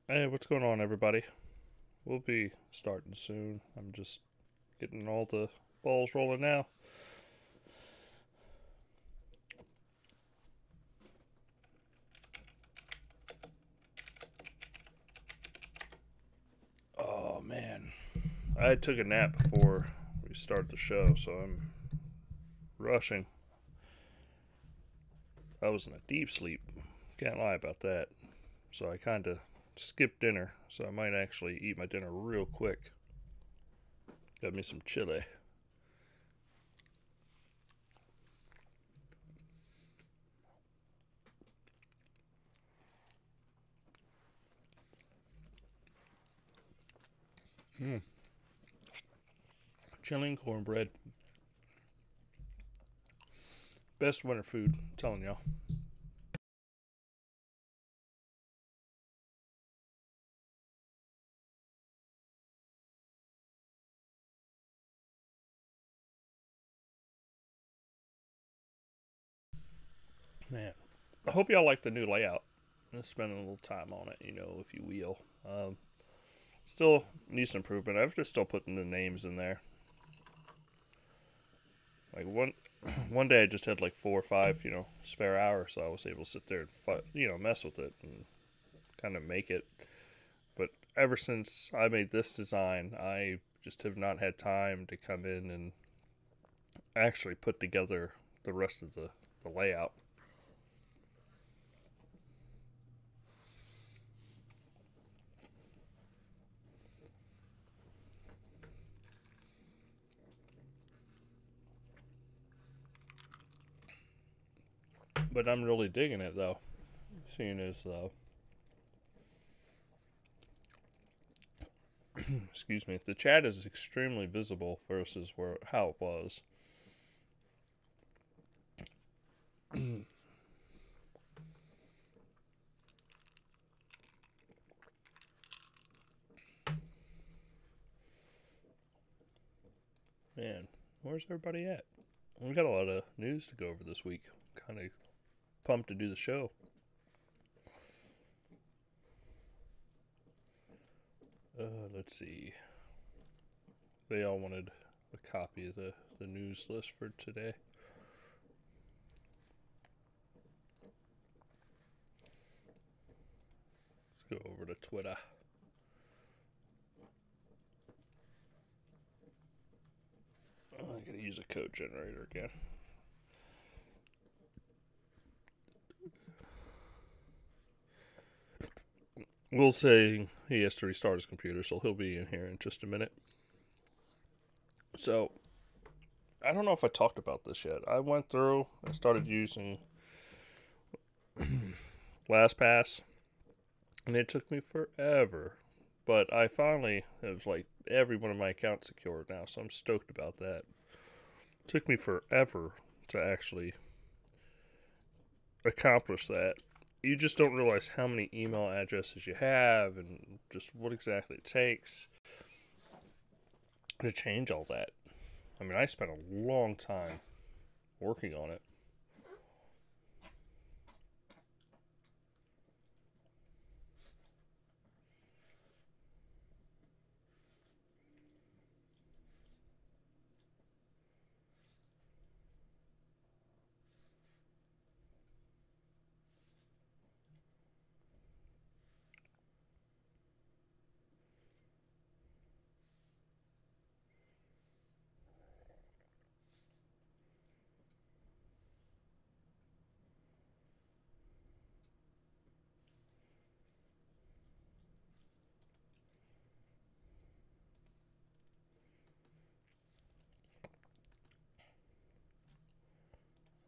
Hey, what's going on, everybody? We'll be starting soon. I'm just getting all the balls rolling now. Oh, man. I took a nap before we started the show, so I'm rushing. I was in a deep sleep. Can't lie about that. So I kind of skipped dinner, so I might actually eat my dinner real quick. Got me some chili. Mm. Chili and cornbread. Best winter food, I'm telling y'all. Man, I hope y'all like the new layout. I'm spending a little time on it, if you will. Still needs improvement. I've just still putting the names in there. Like one day I just had like 4 or 5, spare hours, so I was able to sit there and mess with it and kind of make it. But ever since I made this design, I just have not had time to come in and actually put together the rest of the layout. But I'm really digging it though, seeing as excuse me, the chat is extremely visible versus how it was. Man, where's everybody at? We got a lot of news to go over this week. Kind of pumped to do the show. Let's see. They all wanted a copy of the news list for today. Let's go over to Twitter. Oh, I gotta use a code generator again. We'll say he has to restart his computer, so he'll be in here in just a minute. So, I don't know if I talked about this yet. I went through and started using LastPass, and it took me forever. But I finally have like every one of my accounts secured now, so I'm stoked about that. It took me forever to actually accomplish that. You just don't realize how many email addresses you have and just what exactly it takes to change all that. I mean, I spent a long time working on it.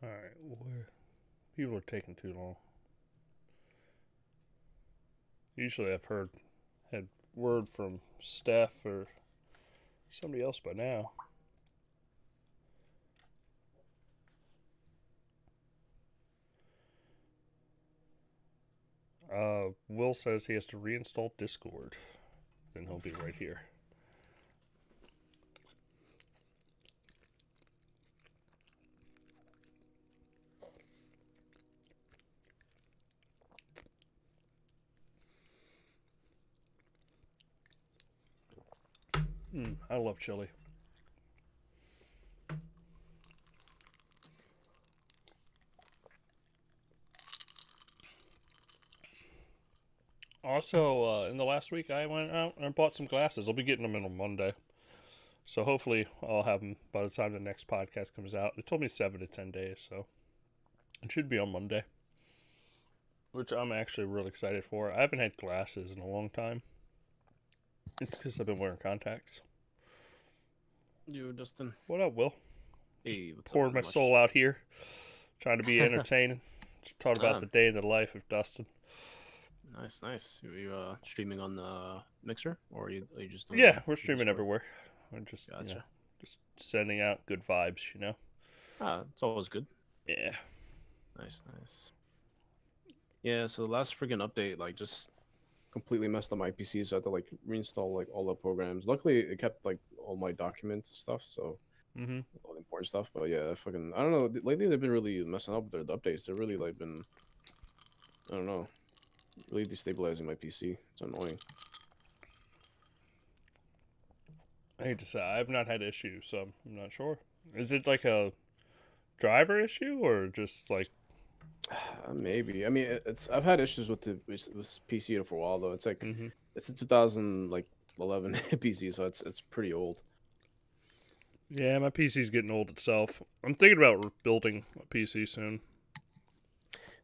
All right, where people are taking too long. Usually, I've had word from Steph or somebody else by now. Will says he has to reinstall Discord. Then he'll be right here. I love chili. Also, in the last week, I went out and bought some glasses. I'll be getting them in on Monday. So hopefully I'll have them by the time the next podcast comes out. They told me 7 to 10 days, so it should be on Monday. Which I'm actually really excited for. I haven't had glasses in a long time. It's because I've been wearing contacts. You, Dustin. What up, Will? Hey, what's Pouring up? my soul out here. Trying to be entertaining. Just talk about Ah. the day in the life of Dustin. Nice, nice. Are you streaming on the mixer, or are you just doing Yeah, we're streaming everywhere. We're just, Gotcha. just sending out good vibes, you know? Ah, it's always good. Yeah. Nice, nice. Yeah, so the last freaking update, like, just completely messed up my PC, so I had to, like, reinstall, like, all the programs. Luckily, it kept, like, all my documents and stuff, so Mm-hmm. all the important stuff. But yeah, I don't know. Lately, they've been really messing up with their updates. They're really, like, I don't know, really destabilizing my PC. It's annoying. I hate to say, I've not had issues, so I'm not sure. Is it like a driver issue or just like? Maybe. I mean, I've had issues with this PC for a while though. It's like Mm-hmm. it's a 2011 PC, so it's pretty old. Yeah, my PC's getting old itself. I'm thinking about building a PC soon.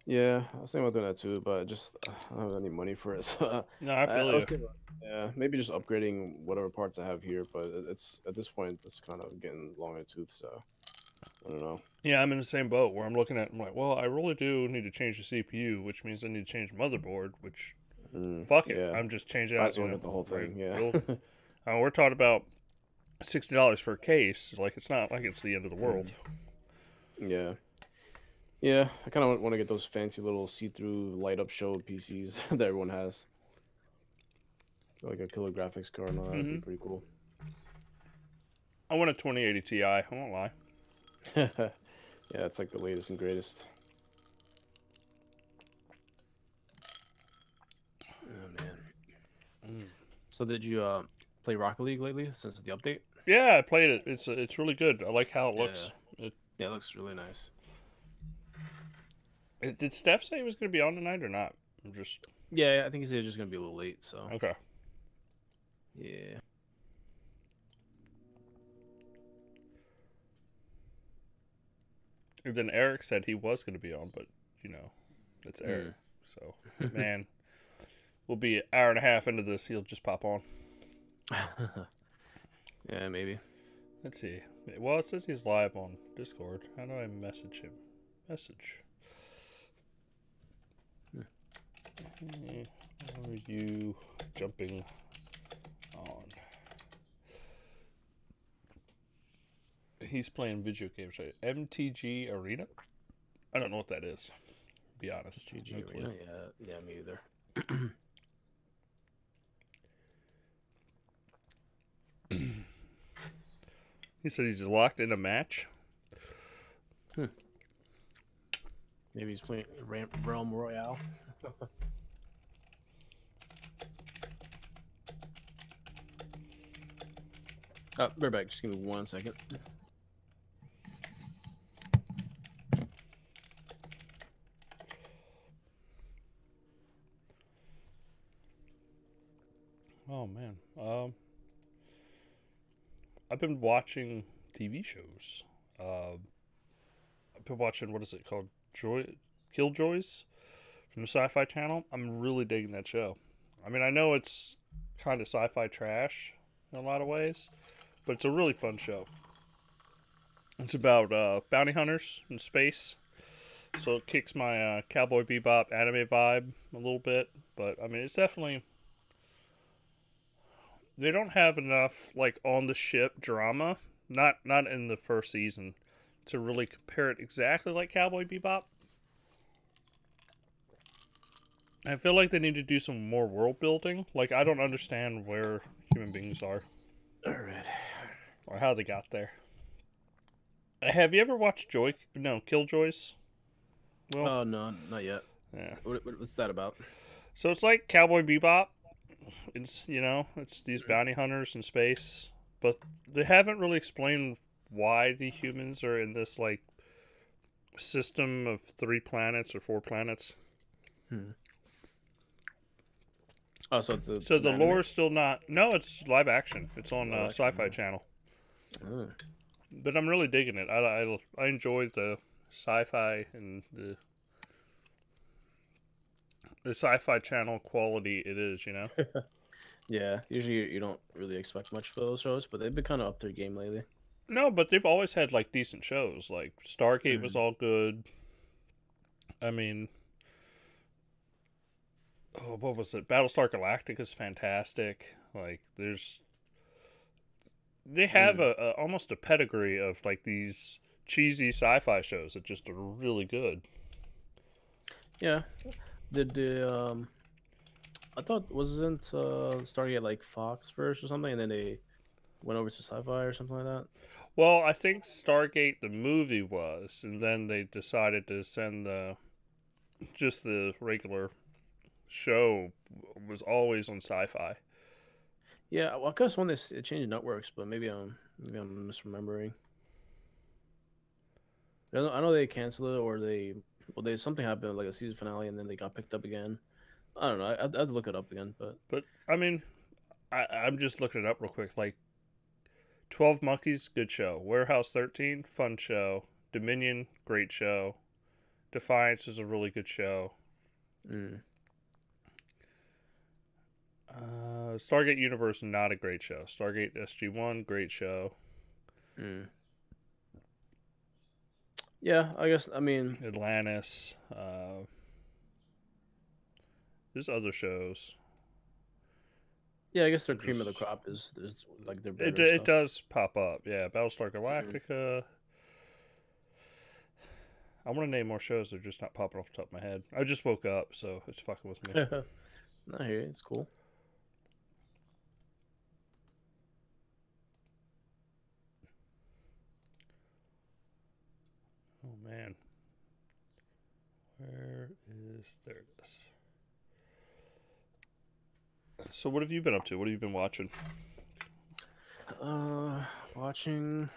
Yeah, I was thinking about doing that too, but just I don't have any money for it. So No, I feel I you. was thinking, yeah, maybe just upgrading whatever parts I have here. But it's at this point, it's kind of getting long in the tooth. So I don't know. Yeah, I'm in the same boat where I'm looking at. I'm like, well, I really do need to change the CPU, which means I need to change the motherboard. Which, fuck it, Yeah, I'm just changing might out. as well get the whole thing. Yeah. We're talking about $60 for a case. Like, it's not like it's the end of the world. Yeah. Yeah, I kind of want to get those fancy little see-through light-up show PCs that everyone has. Like a killer graphics card and all that would be pretty cool. I want a 2080 Ti. I won't lie. Yeah, it's like the latest and greatest. Oh man. So did you play Rocket League lately since the update? Yeah, I played it. It's really good. I like how it looks. Yeah, it looks really nice. Did Steph say he was going to be on tonight or not? I'm just. Yeah, I think he said it's just gonna be a little late. So Okay. yeah. And then Eric said he was going to be on, but it's Eric. So man, we'll be an hour and a half into this. He'll just pop on. Yeah, maybe. Let's see. Well, it says he's live on Discord. How do I message him? Message. Are you jumping on? He's playing video games, right? MTG Arena? I don't know what that is. To be honest. GG No clue. yeah, me either. He said he's locked in a match. Maybe he's playing Realm Royale. We're back. Just give me 1 second. Oh man. I've been watching TV shows. I've been watching, what is it called? Killjoys from the Sci-Fi Channel. I'm really digging that show. I mean, I know it's kind of sci-fi trash in a lot of ways, but it's a really fun show. It's about bounty hunters in space, so it kicks my Cowboy Bebop anime vibe a little bit. But I mean, it's definitely, they don't have enough like on the ship drama, not in the first season, to really compare it exactly like Cowboy Bebop. I feel like they need to do some more world building. Like, I don't understand where human beings are. Alright. Or how they got there. Have you ever watched Killjoys? Well, Oh, no, not yet. yeah. What's that about? So it's like Cowboy Bebop. It's, it's these bounty hunters in space. but they haven't really explained why the humans are in this like system of 3 planets or 4 planets. Hmm. Oh, so it's So an the anime? lore is still not. No, it's live action. It's on Live action. Sci-Fi Channel. Oh. But I'm really digging it. I enjoyed the sci-fi and the Sci-Fi Channel quality it is. You know. Yeah, usually you don't really expect much for those shows, but they've been kind of up their game lately. No, but they've always had like decent shows. Like Stargate was Mm. all good. I mean, oh, what was it? Battlestar Galactica is fantastic. Like, they have Mm. a almost a pedigree of like these cheesy sci-fi shows that just are really good. Yeah. Did the I thought wasn't starting at like Fox first or something, and then they went over to Sci-Fi or something like that. Well, I think Stargate the movie was, and then they decided to send the regular show was always on sci-fi. Yeah, well, I guess when they changed networks, but maybe I'm misremembering. I know they canceled it or they something happened like a season finale and then they got picked up again. I don't know. I'd look it up again, but But I mean, I'm just looking it up real quick. Like 12 Monkeys, good show. Warehouse 13, fun show. Dominion, great show. Defiance is a really good show. mm, Stargate Universe, not a great show. Stargate SG1, great show. mm. Yeah, I guess I mean Atlantis. There's other shows. yeah, I guess their cream of the Just crop is like their it better it stuff. does pop up. Yeah, Battlestar Mm. Galactica. I want to name more shows. They're just not popping off the top of my head. I just woke up, so it's fucking with me. I hear you. It's cool. Oh man, where is there? It is. So what have you been up to? What have you been watching? Watching.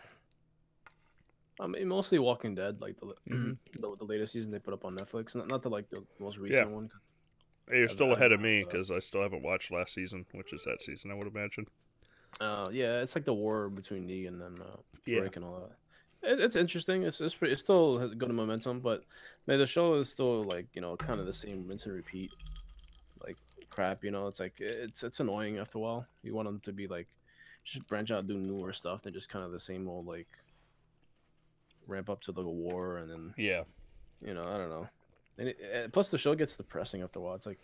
I mean, mostly Walking Dead, like the Mm-hmm. the latest season they put up on Netflix. Not the most Yeah, recent one. hey, you're still I haven't ahead of watched me that. because I still haven't watched last season, which is that season. I would imagine. Yeah, it's like the war between Negan and Yeah, Rick and all that. It's interesting. It's still has good momentum, but man, the show is still like kind of the same rinse and repeat like crap. It's like it's annoying after a while. You want them to be like just branch out, do newer stuff than just kind of the same old like ramp up to the war and then yeah. I don't know. Plus the show gets depressing after a while. It's like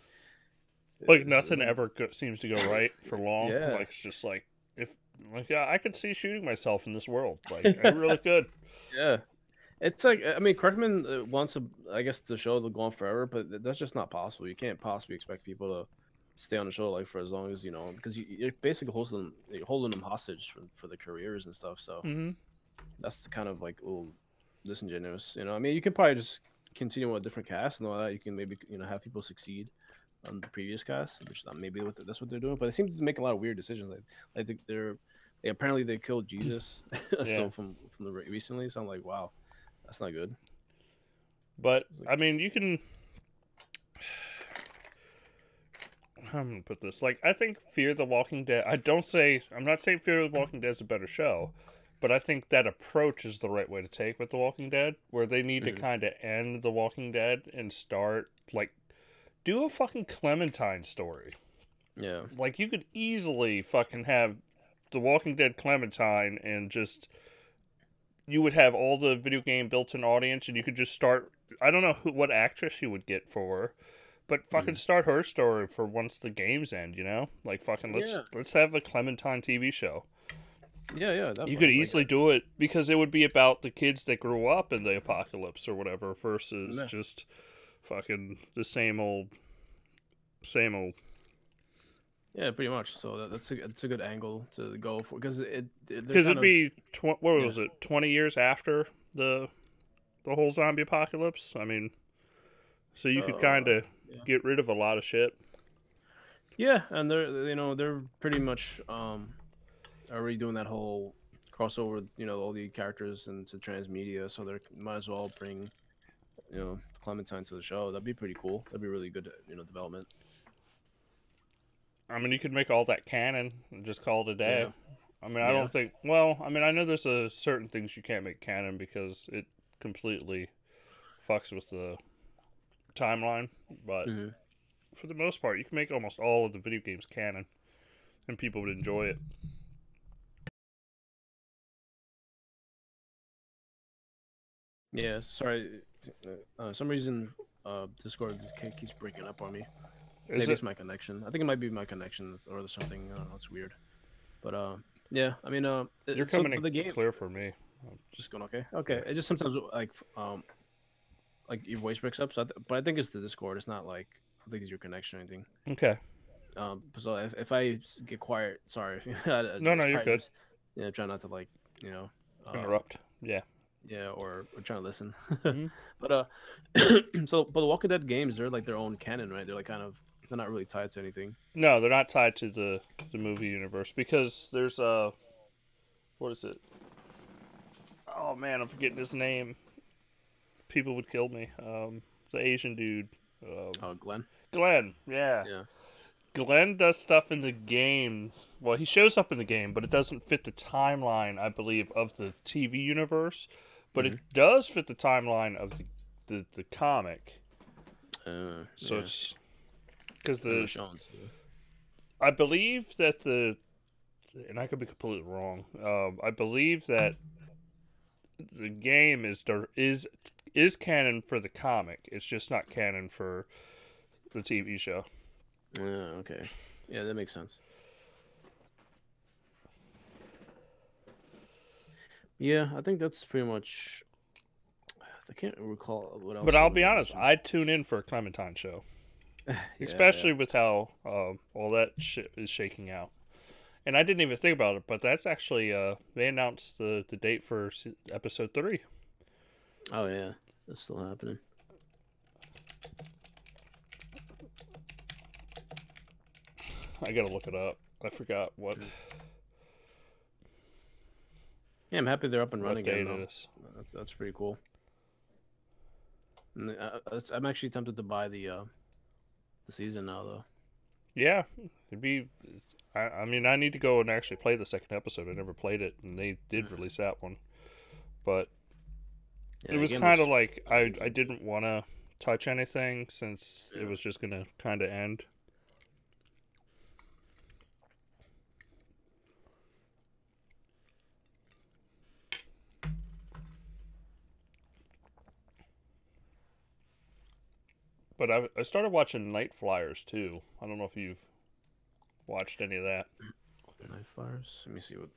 Like it's nothing like ever seems to go right for long. yeah. Like it's just like if like yeah, I could see shooting myself in this world. Like I really could. Yeah. It's like I mean, Kirkman wants I guess the show to go on forever, but that's just not possible. You can't possibly expect people to stay on the show like for as long as because you're basically holding them hostage for their careers and stuff. So Mm-hmm. that's the kind of like a little disingenuous. I mean, you can probably just continue with a different cast and all that. You can maybe have people succeed on the previous cast, which maybe that's what they're doing. But they seem to make a lot of weird decisions. They apparently they killed Jesus, Yeah, so from the recently. So I'm like, wow, that's not good. but It's like, I mean, you can. I'm gonna put this like I think Fear the Walking Dead. I'm not saying Fear the Walking Dead is a better show, but I think that approach is the right way to take with The Walking Dead, where they need to mm, kind of end The Walking Dead and start like do a fucking Clementine story. yeah, Like you could easily fucking have The Walking Dead Clementine and just you would have all the video game built-in audience and you could just start I don't know what actress you would get for her, but fucking mm, start her story for once the games end, Like fucking yeah, let's have a Clementine TV show. yeah, You could definitely. Like, easily do it because it would be about the kids that grew up in the apocalypse or whatever versus yeah, just fucking the same old. yeah, pretty much. So that's a good angle to go for because they're Because kind it'd of be what yeah. was it, 20 years after the the whole zombie apocalypse. I mean, so you could kind of Yeah. get rid of a lot of shit. Yeah, and they're pretty much already doing that whole crossover, you know, all the characters into transmedia, so they might as well bring, you know, Clementine to the show. That'd be pretty cool. That'd be really good, you know, development. I mean, you could make all that canon and just call it a day. Yeah, I mean, I yeah. don't think. Well, I mean, I know there's a certain things you can't make canon because it completely fucks with the timeline. But Hmm. for the most part, you can make almost all of the video games canon, and people would enjoy it. Yeah. Sorry, some reason Discord keeps breaking up on me. Is Maybe it? it's my connection. I think it might be my connection or something. I don't know. It's weird. But yeah. I mean, You're so coming in the game clear for me. just going okay. Okay. Yeah. It just sometimes like your voice breaks up. So, but I think it's the Discord. It's not like I think it's your connection or anything. Okay. So if I get quiet, sorry. No, no, It's you're probably good. just, you know, try not to like, you know, Interrupt. Yeah. yeah, or trying to listen. Hmm. But so but the Walking Dead games, they're like their own canon, right? They're like kind of they're not really tied to anything. No, they're not tied to the movie universe because there's what is it? Oh man, I'm forgetting his name. People would kill me. The Asian dude. Um, Oh, Glenn. Glenn. Yeah. Yeah. Glenn does stuff in the game. Well, he shows up in the game, but it doesn't fit the timeline, I believe, of the TV universe. But Hmm. it does fit the timeline of the comic. So Yeah. it's because And the the Shawns. Yeah. I believe that and I could be completely wrong. I believe that the game is canon for the comic. It's just not canon for the TV show. Okay. Yeah, that makes sense. Yeah, I think that's pretty much. I can't recall what else. But I I'll would be honest, mention. I'd tune in for a Clementine show, Yeah, especially yeah. with how all that shit is shaking out. And I didn't even think about it, but that's actually they announced the date for episode 3. Oh yeah, that's still happening. I gotta look it up. I forgot Yeah, I'm happy they're up and what running again date it though. is. That's pretty cool. And I'm actually tempted to buy the season now though. Yeah, it'd be. I mean, I need to go and actually play the second episode. I never played it, and they did Mhm. release that one. But Yeah, it the was game kind of looks like I amazing. didn't want to touch anything since it Yeah. was just gonna kind of end. But I started watching Night Flyers too. I don't know if you've watched any of that. Night Flyers. Let me see what.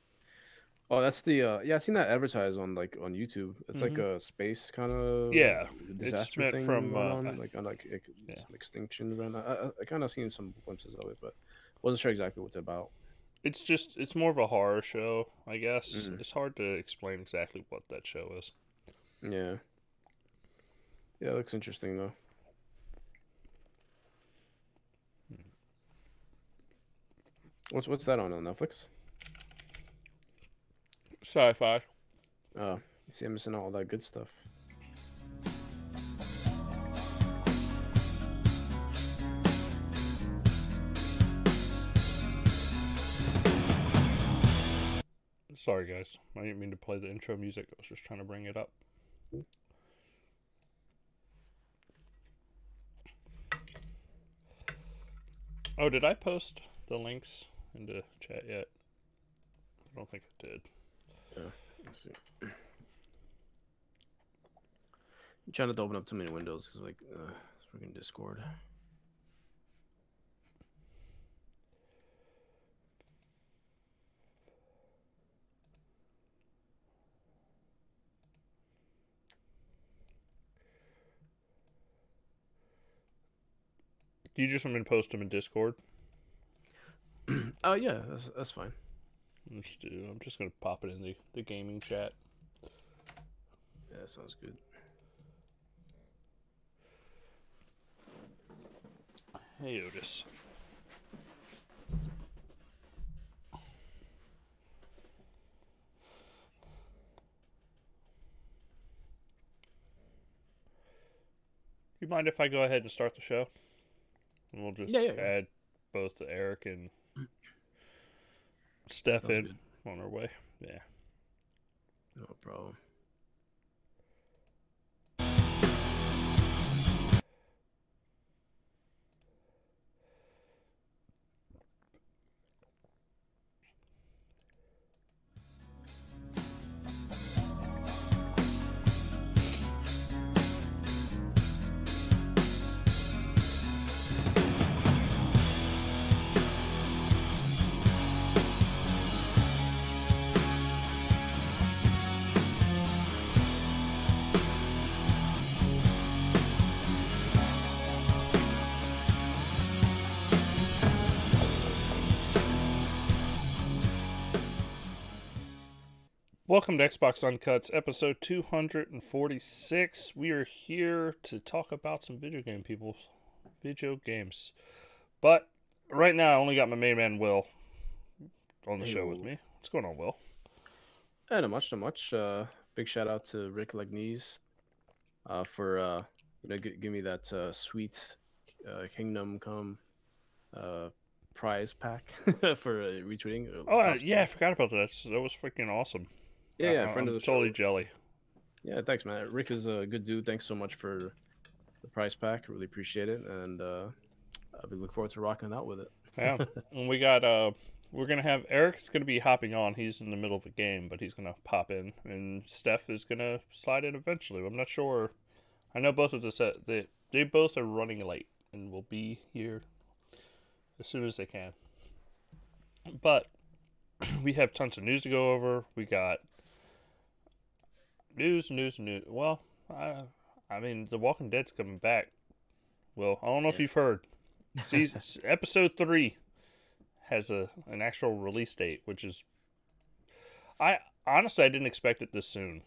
Oh, that's the yeah. I seen that advertised on like on YouTube. It's like Hmm. a space kind of Yeah, it's disaster meant thing from going on, like on like yeah. some extinction around. I kind of seen some glimpses of it, but wasn't sure exactly what it's about. It's more of a horror show, I guess. Mm, It's hard to explain exactly what that show is. yeah, yeah. It looks interesting though. What's that on Netflix? Sci-fi. Oh, you see, I'm missing all that good stuff. Sorry, guys. I didn't mean to play the intro music. I was just trying to bring it up. Oh, did I post the links into chat yet? I don't think I did. Yeah, let's see. I'm trying not to open up too many windows because like it's freaking Discord. Do you just want me to post them in Discord? Oh yeah, that's fine. I'm just gonna pop it in the gaming chat. Yeah, that sounds good. Hey, Otis. you mind if I go ahead and start the show? And we'll just Yeah, yeah, yeah. add both Eric and Steph Sounds in good. on our way. Yeah. No problem. Welcome to Xbox Uncuts, episode 246. We are here to talk about some video games. But right now, I only got my main man Will on the show with me. What's going on, Will? Not much, not much. Big shout out to Rick Legnies for give me that sweet Kingdom Come prize pack for retweeting. Yeah, I forgot about that. That was freaking awesome. Yeah, friend of the totally show. jelly. Yeah, thanks, man. Rick is a good dude. Thanks so much for the prize pack. Really appreciate it, and I'll be looking forward to rocking it out with it. Yeah, and we got we're gonna have Eric's gonna be hopping on. He's in the middle of a game, but he's gonna pop in, and Steph is gonna slide in eventually. I'm not sure. I know both of the they both are running late and will be here as soon as they can. But we have tons of news to go over. We got news. Well, I mean, The Walking Dead's coming back. Well, I don't know if you've heard. Episode 3 has an actual release date, which is... I didn't expect it this soon.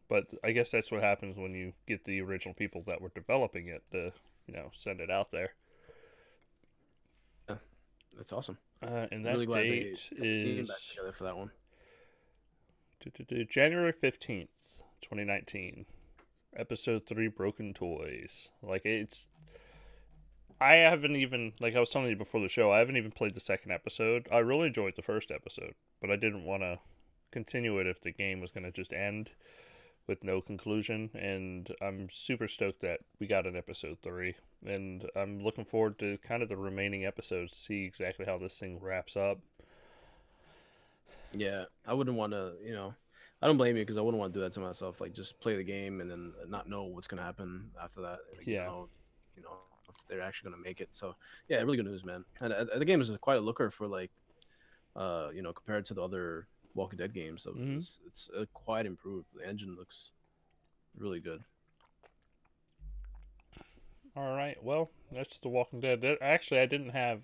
But I guess that's what happens when you get the original people that were developing it to, send it out there. Yeah, that's awesome. And that really glad date is back together for that one. January 15th, 2019. Episode 3, Broken Toys. I haven't even, like I was telling you before the show, I haven't even played the second episode. I really enjoyed the first episode, but I didn't want to continue it if the game was going to just end with no conclusion, and I'm super stoked that we got an episode 3, and I'm looking forward to kind of the remaining episodes to see exactly how this thing wraps up. Yeah, I wouldn't want to, I don't blame you because I wouldn't want to do that to myself. Like, just play the game and then not know what's going to happen after that. Like, Yeah. If they're actually going to make it. So, yeah, really good news, man. And the game is quite a looker for, compared to the other Walking Dead games. So it's quite improved. The engine looks really good. All right, well, that's The Walking Dead. Actually, I didn't have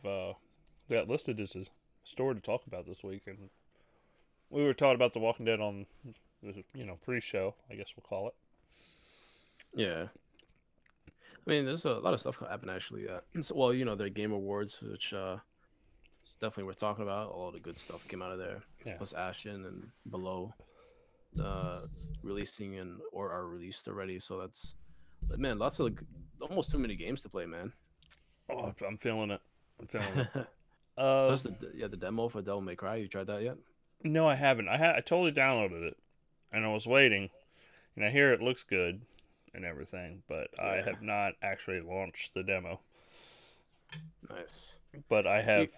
that listed as a story to talk about this week, and we were talking about The Walking Dead on the pre-show, I guess we'll call it. Yeah. I mean, there's a lot of stuff happened actually. Their Game Awards, which it's definitely worth talking about. All the good stuff came out of there. Yeah. Plus Ashen and Below releasing or are released already. So that's, man, almost too many games to play, man. Oh, I'm feeling it. Plus the demo for Devil May Cry. You tried that yet? No, I haven't. I totally downloaded it, and I was waiting, and I hear it looks good and everything, but yeah. I have not actually launched the demo. Nice. But I have.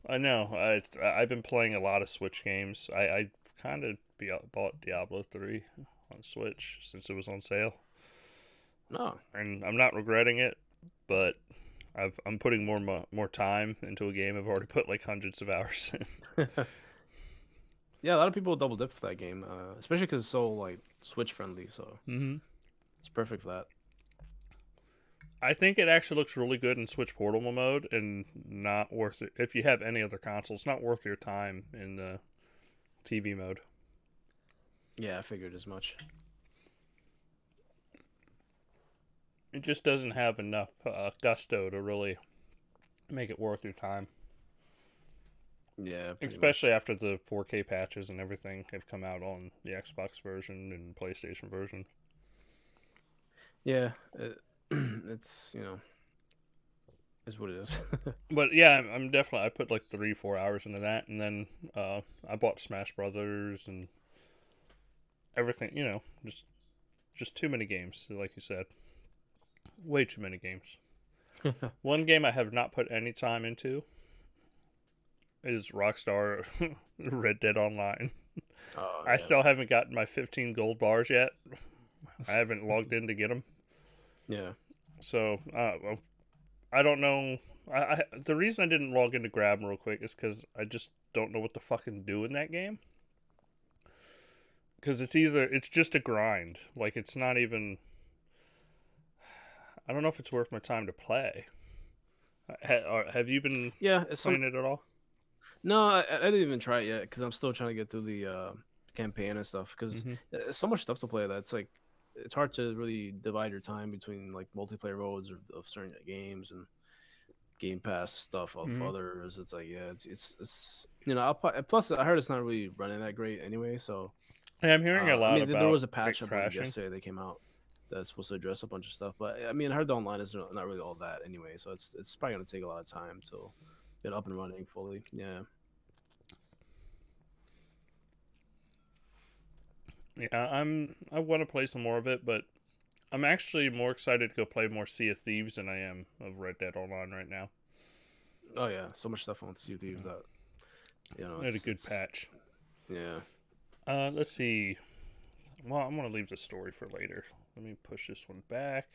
I know. I've been playing a lot of Switch games. I kind of bought Diablo 3 on Switch since it was on sale. No. And I'm not regretting it, but I'm putting more time into a game I've already put like hundreds of hours in. Yeah, a lot of people double dip for that game, especially because it's so like Switch friendly. So it's perfect for that. I think it actually looks really good in Switch portable mode, and not worth it if you have any other console. It's not worth your time in the TV mode. Yeah, I figured as much. It just doesn't have enough gusto to really make it worth your time. Yeah, especially after the 4K patches and everything have come out on the Xbox version and PlayStation version. Yeah, it's is what it is. But yeah, I'm definitely. I put like 3 4 hours into that, and then I bought Smash Brothers and everything. Just too many games, like you said, way too many games. One game I have not put any time into is Rockstar Red Dead Online. Oh I still haven't gotten my 15 gold bars yet. I haven't logged in to get them. yeah. So well, I don't know. The reason I didn't log in to grab them real quick is because I just don't know what to fucking do in that game. Because it's just a grind. Like it's not even. I don't know if it's worth my time to play. Have you been Yeah, it's some. playing it at all? No, I didn't even try it yet because I'm still trying to get through the campaign and stuff. Because Mm-hmm. there's so much stuff to play that it's like it's hard to really divide your time between like multiplayer modes of certain games and Game Pass stuff of Mm-hmm. others. It's like it's plus I heard it's not really running that great anyway. So Yeah, I'm hearing a I lot mean there about was a it patch I believe crashing. yesterday they came out that's supposed to address a bunch of stuff. But I mean I heard the online is not really all that anyway. So it's probably gonna take a lot of time to get up and running fully. Yeah. Yeah, I want to play some more of it, but I'm actually more excited to go play more Sea of Thieves than I am of Red Dead Online right now. Oh yeah, so much stuff on Sea of Thieves that They had a good it's patch. yeah. Let's see. Well, I'm gonna leave the story for later. Let me push this one back.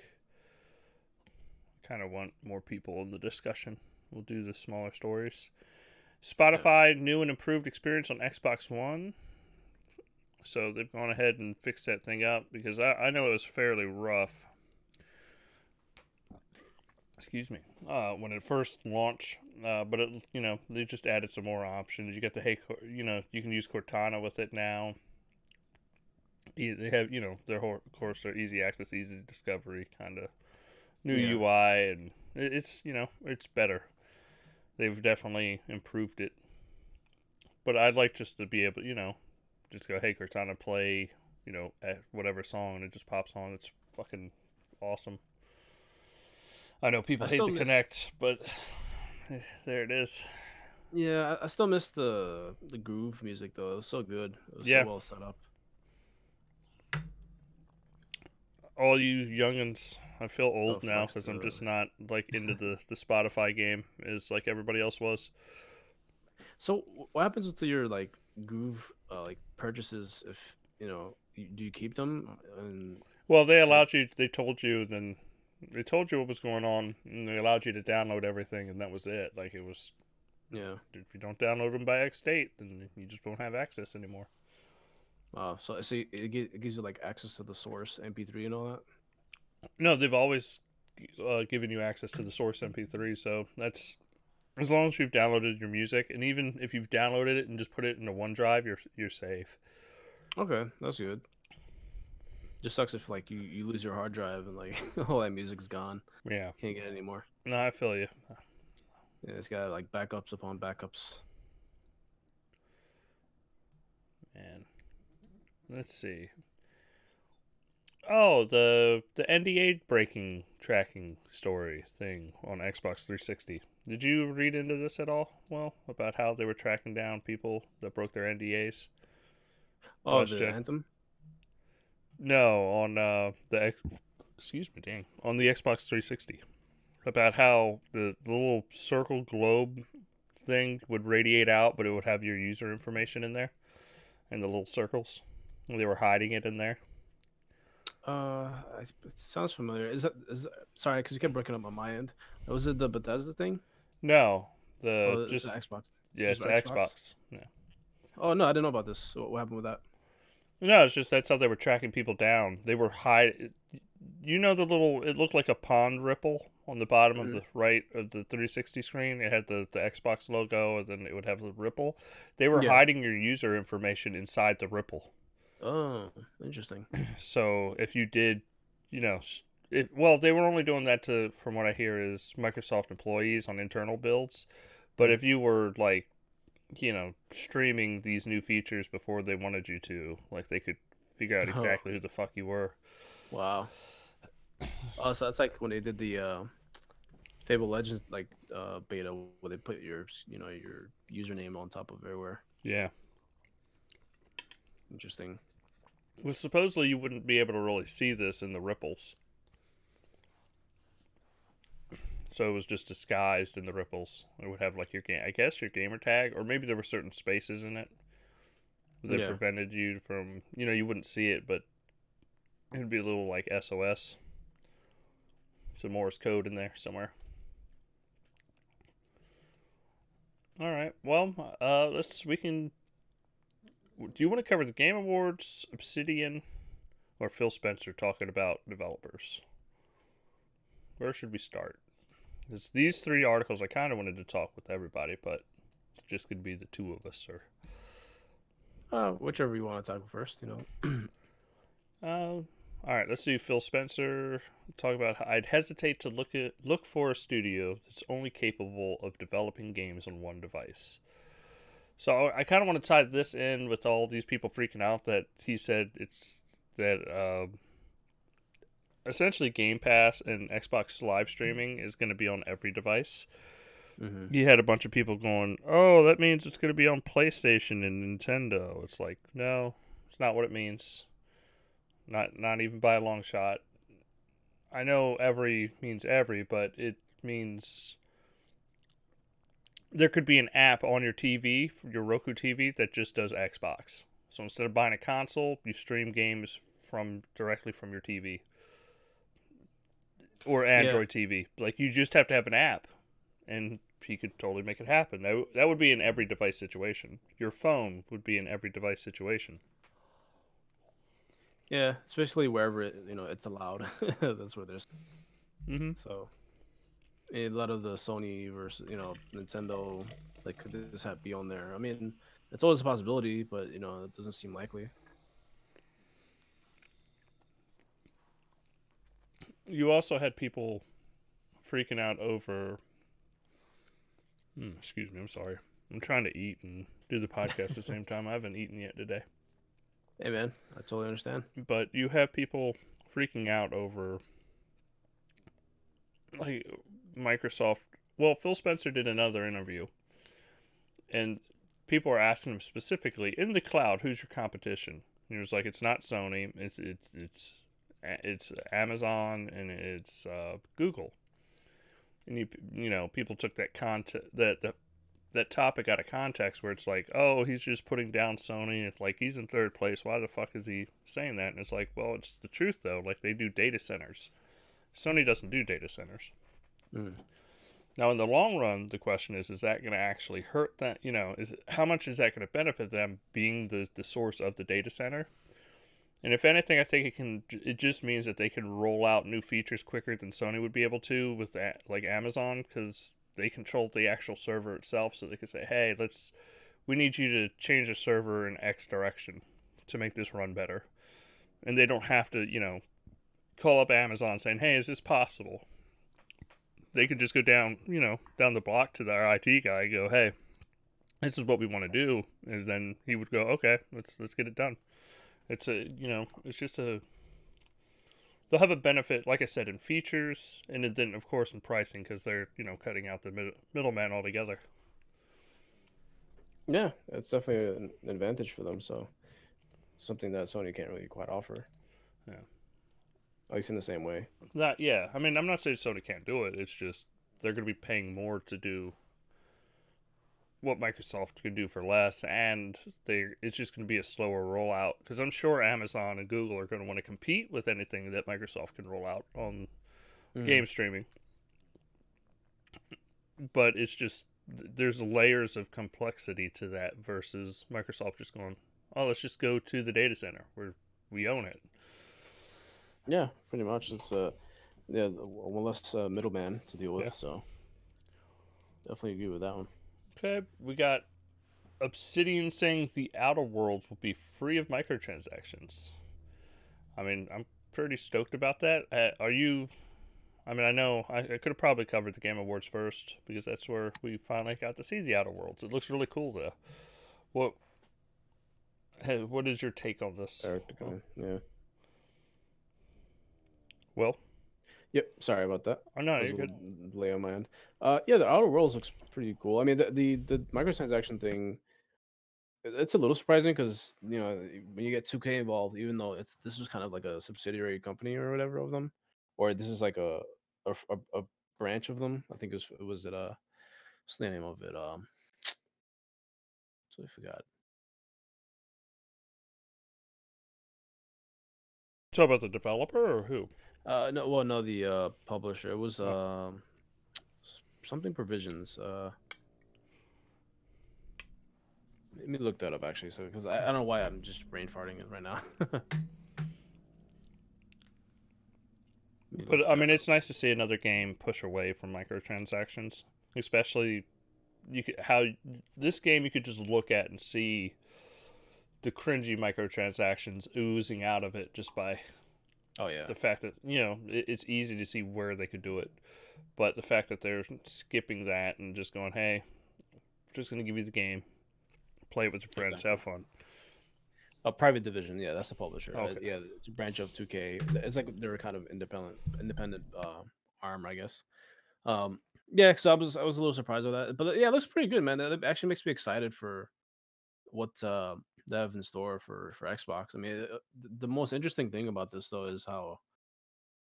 Kind of want more people in the discussion. We'll do the smaller stories. Sure. Spotify new and improved experience on Xbox One. So they've gone ahead and fixed that thing up because I know it was fairly rough. Excuse me. When it first launched, but they just added some more options. You get the you can use Cortana with it now. They have their whole, of course, their easy access, easy discovery kind of new Yeah. UI, and it's better. They've definitely improved it. But I'd like just to be able, just go, hey Cortana, play, at whatever song, and it just pops on. It's fucking awesome. I know people I hate still the miss Connect, but there it is. Yeah, I still miss the groove music though. It was so good. It was so Yeah, well set up. all you youngins, I feel Oh, old now flex because I'm to just not like into the Spotify game as like everybody else was. So what happens to your like groove like purchases if do you keep them and Well, like they told you, then they told you what was going on, and they allowed you to download everything, and that was it. Like it was, yeah. if you don't download them by X date, then you just won't have access anymore. So it gives you like access to the source MP3 and all that. No, they've always given you access to the source MP3, so that's as long as you've downloaded your music, and even if you've downloaded it and just put it into OneDrive, you're safe. Okay, that's good. Just sucks if like you lose your hard drive and like all that music's gone. Yeah, Can't get it anymore. no, I feel you, Yeah, it's got like backups upon backups. man. Let's see. Oh, the NDA breaking tracking story thing on Xbox 360. Did you read into this at all? Well, about how they were tracking down people that broke their NDAs Oh, last the gen? anthem. No, on excuse me, dang, on the Xbox 360. About how the little circle globe thing would radiate out, but it would have your user information in there, and the little circles. They were hiding it in there. It sounds familiar. Sorry, because you kept breaking up on my end. Was it the Bethesda thing? No, the Oh, it's the just Xbox. yeah, Just it's the the Xbox. Xbox. Yeah. Oh no, I didn't know about this. So what happened with that? No, it's just that's how they were tracking people down. They were hide. You know the little. It looked like a pond ripple on the bottom of Mhm. the right of the 360 screen. It had the Xbox logo, and then it would have the ripple. They were Yeah. hiding your user information inside the ripple. Oh, interesting. So if you did, you know, well, they were only doing that to, from what I hear, is Microsoft employees on internal builds. But Mm. if you were like, streaming these new features before they wanted you to, like they could figure out Oh, exactly who the fuck you were. wow. Oh, so that's like when they did the Fable Legends like beta where they put your your username on top of everywhere. Yeah. Interesting. Well, supposedly you wouldn't be able to really see this in the ripples. So it was just disguised in the ripples. It would have like your game, I guess your gamer tag, or maybe there were certain spaces in it that Yeah. prevented you from, you wouldn't see it, but it'd be a little like SOS, some Morse code in there somewhere. All right. Well, we can. Do you want to cover the Game Awards, Obsidian, or Phil Spencer talking about developers? Where should we start? It's these three articles I kind of wanted to talk with everybody, but it just could be the two of us. Or Whichever you want to tackle first, you know. all right, let's do Phil Spencer. Talk about how I'd hesitate to look for a studio that's only capable of developing games on one device. So I kind of want to tie this in with all these people freaking out that he said it's that essentially Game Pass and Xbox live streaming is going to be on every device. Mm-hmm. You had a bunch of people going, "Oh, that means it's going to be on PlayStation and Nintendo." It's like, no, it's not what it means. Not even by a long shot. I know every means every, but it means there could be an app on your TV, your Roku TV, that just does Xbox. So instead of buying a console, you stream games directly from your TV or Yeah. Android TV. Like you just have to have an app, and he could totally make it happen. That would be in every device situation. Your phone would be in every device situation. Yeah, especially wherever it's allowed. That's where there's Mm-hmm. so a lot of the Sony versus Nintendo, like could this have be on there? I mean, it's always a possibility, but it doesn't seem likely. You also had people freaking out over. Excuse me, I'm sorry. I'm trying to eat and do the podcast at the same time. I haven't eaten yet today. Hey man, I totally understand. But you have people freaking out over like Microsoft. Well, Phil Spencer did another interview, and people are asking him specifically in the cloud, who's your competition? And he was like, it's not Sony, it's Amazon and it's Google. And people took that topic out of context, where it's like, oh, he's just putting down Sony. It's like he's in third place. Why the fuck is he saying that? And it's like, well, it's the truth though. Like they do data centers. Sony doesn't do data centers. Mm. Now, in the long run, the question is that going to actually hurt that? How much is that going to benefit them being the source of the data center? And if anything, I think it just means that they can roll out new features quicker than Sony would be able to with that, like Amazon, because they control the actual server itself. So they can say, hey, we need you to change the server in X direction to make this run better. And they don't have to, call up Amazon saying, hey, is this possible? They could just go down the block to their IT guy and go, hey, this is what we want to do. And then he would go, okay, let's get it done. It's just they'll have a benefit, like I said, in features and then, of course, in pricing because they're, cutting out the middleman altogether. Yeah, it's definitely an advantage for them. So something that Sony can't really quite offer. Yeah. At least in the same way. Yeah. I mean, I'm not saying Sony can't do it. It's just they're going to be paying more to do what Microsoft could do for less, and it's just going to be a slower rollout because I'm sure Amazon and Google are going to want to compete with anything that Microsoft can roll out on game streaming. But it's just there's layers of complexity to that versus Microsoft just going, oh, let's just go to the data center where we own it. Yeah, pretty much. It's one less middleman to deal with. Yeah. So definitely agree with that one. Okay, we got Obsidian saying the Outer Worlds will be free of microtransactions. I mean, I'm pretty stoked about that. Are you? I mean, I know I could have probably covered the Game Awards first because that's where we finally got to see the Outer Worlds. It looks really cool, though. What is your take on this? Yeah. Well, Yep. Sorry about that. Oh no, There's you're a good. little delay on my end. Yeah, the Outer Worlds looks pretty cool. I mean, the microtransaction thing, it's a little surprising because when you get 2K involved, even though this was kind of like a subsidiary company or whatever of them, or this is like a branch of them. I think it was what's the name of it? So I forgot. So about the developer or who? No, well, no, the publisher. It was Oh. something provisions. Let me look that up actually, so because I don't know why I'm just brain farting it right now. Let me But look I that mean, up. it's nice to see another game push away from microtransactions, especially how this game you could just look at and see the cringy microtransactions oozing out of it just by Oh yeah, the fact that it's easy to see where they could do it, but the fact that they're skipping that and just going, "Hey, I'm just gonna give you the game, play it with your friends, exactly. have fun." A private division, yeah, that's the publisher. Okay. Yeah, it's a branch of 2K. It's like they're kind of independent arm, I guess. Um, yeah, because I was a little surprised with that, but yeah, it looks pretty good, man. It actually makes me excited for what they have in store for Xbox. I mean, the most interesting thing about this though is how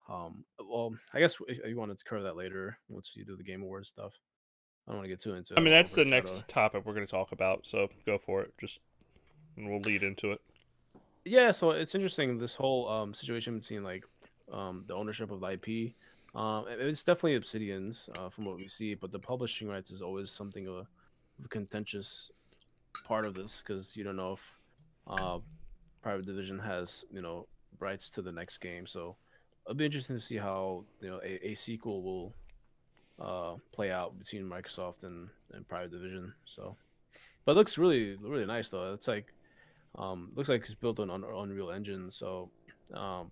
well, I guess if you wanted to cover that later once you do the Game Awards stuff. I don't want to get too into it. I I don't mean, want to that's the overshadow. next topic we're going to talk about, so go for it. Just and we'll lead into it. Yeah, so it's interesting this whole situation between like the ownership of the IP. It's definitely Obsidian's from what we see, but the publishing rights is always something of a contentious part of this because you don't know if uh, Private Division has rights to the next game. So it'll be interesting to see how a sequel will play out between Microsoft and Private Division. So, but it looks really really nice though. It's like looks like it's built on Unreal Engine. So, um,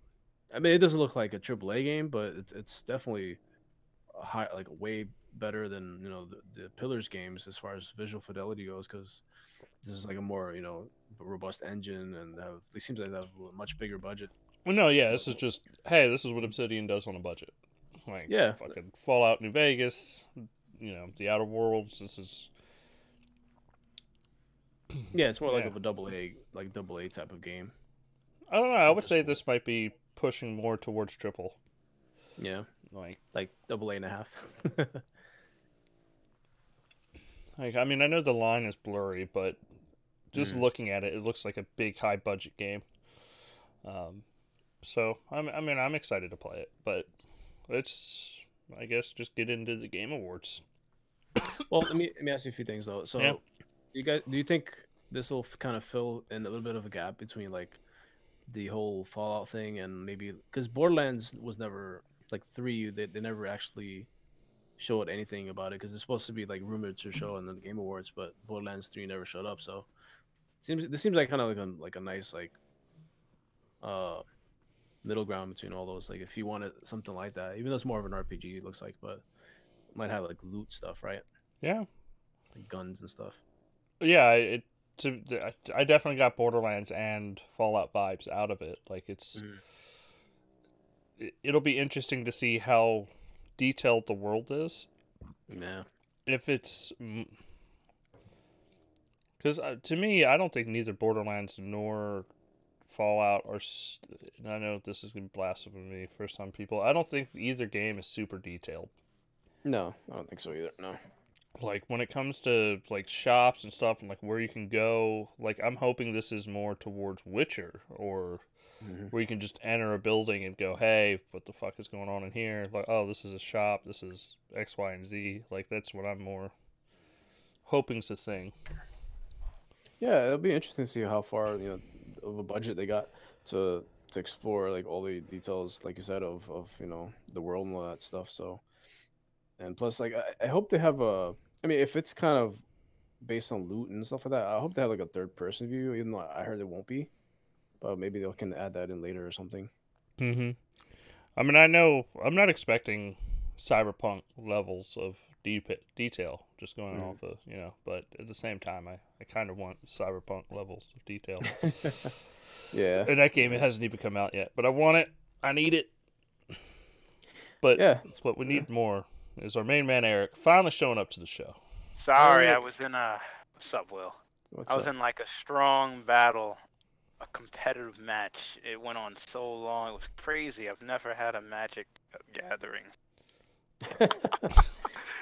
I mean, it doesn't look like a AAA game, but it's definitely a high, like way better than the Pillars games as far as visual fidelity goes. Because this is like a more robust engine, and it seems like they have a much bigger budget. Well, no, yeah, But this is just hey, this is what Obsidian does on a budget. Like yeah, fucking Fallout New Vegas, the Outer Worlds. This is yeah, it's more like yeah. of a double A type of game. I don't know. I With would the say story. this might be pushing more towards triple. Yeah, Like, like double A and a half. I mean, I know the line is blurry, but just Mm. looking at it, it looks like a big high budget game. Um, so I mean, I'm excited to play it, but let's, I guess, just get into the Game Awards. Well, let me ask you a few things though. Yeah. So, do you think this will kind of fill in a little bit of a gap between like the whole Fallout thing and maybe because Borderlands was never like three, they never actually showed anything about it because it's supposed to be like rumored to show in the Game Awards, but Borderlands 3 never showed up. So this seems like kind of like a nice like uh middle ground between all those. Like if you wanted something like that, even though it's more of an RPG, it looks like, but it might have like loot stuff, right? Yeah. Like guns and stuff. Yeah. I definitely got Borderlands and Fallout vibes out of it. Like Mhm. it'll be interesting to see how detailed the world is. Yeah. If it's because to me, I don't think neither Borderlands nor Fallout are. And I know this is gonna be blasphemy for some people. I don't think either game is super detailed. No, I don't think so either. No. Like when it comes to like shops and stuff and like where you can go, like I'm hoping this is more towards Witcher or Hmm. where you can just enter a building and go, "Hey, what the fuck is going on in here?" Like, "Oh, this is a shop. This is X, Y, and Z." Like that's what I'm more hoping's the thing. Yeah, it'll be interesting to see how far of a budget they got to explore like all the details, like you said, of the world and all that stuff. So and plus, like I hope they have a. I mean, if it's kind of based on loot and stuff like that, I hope they have like a third person view. Even though I heard it won't be, but maybe they can add that in later or something. Mm-hmm. I mean, I know I'm not expecting cyberpunk levels of detail, just going Mhm. off of, but at the same time, I kind of want cyberpunk levels of detail. Yeah, And that game, it yeah. hasn't even come out yet, but I want it. I need it. But Yeah. what we need more is our main man Eric finally showing up to the show. Sorry, I Eric, was in what's up, Will? I what's was up? in like a strong battle, a competitive match. It went on so long. It was crazy. I've never had a Magic gathering.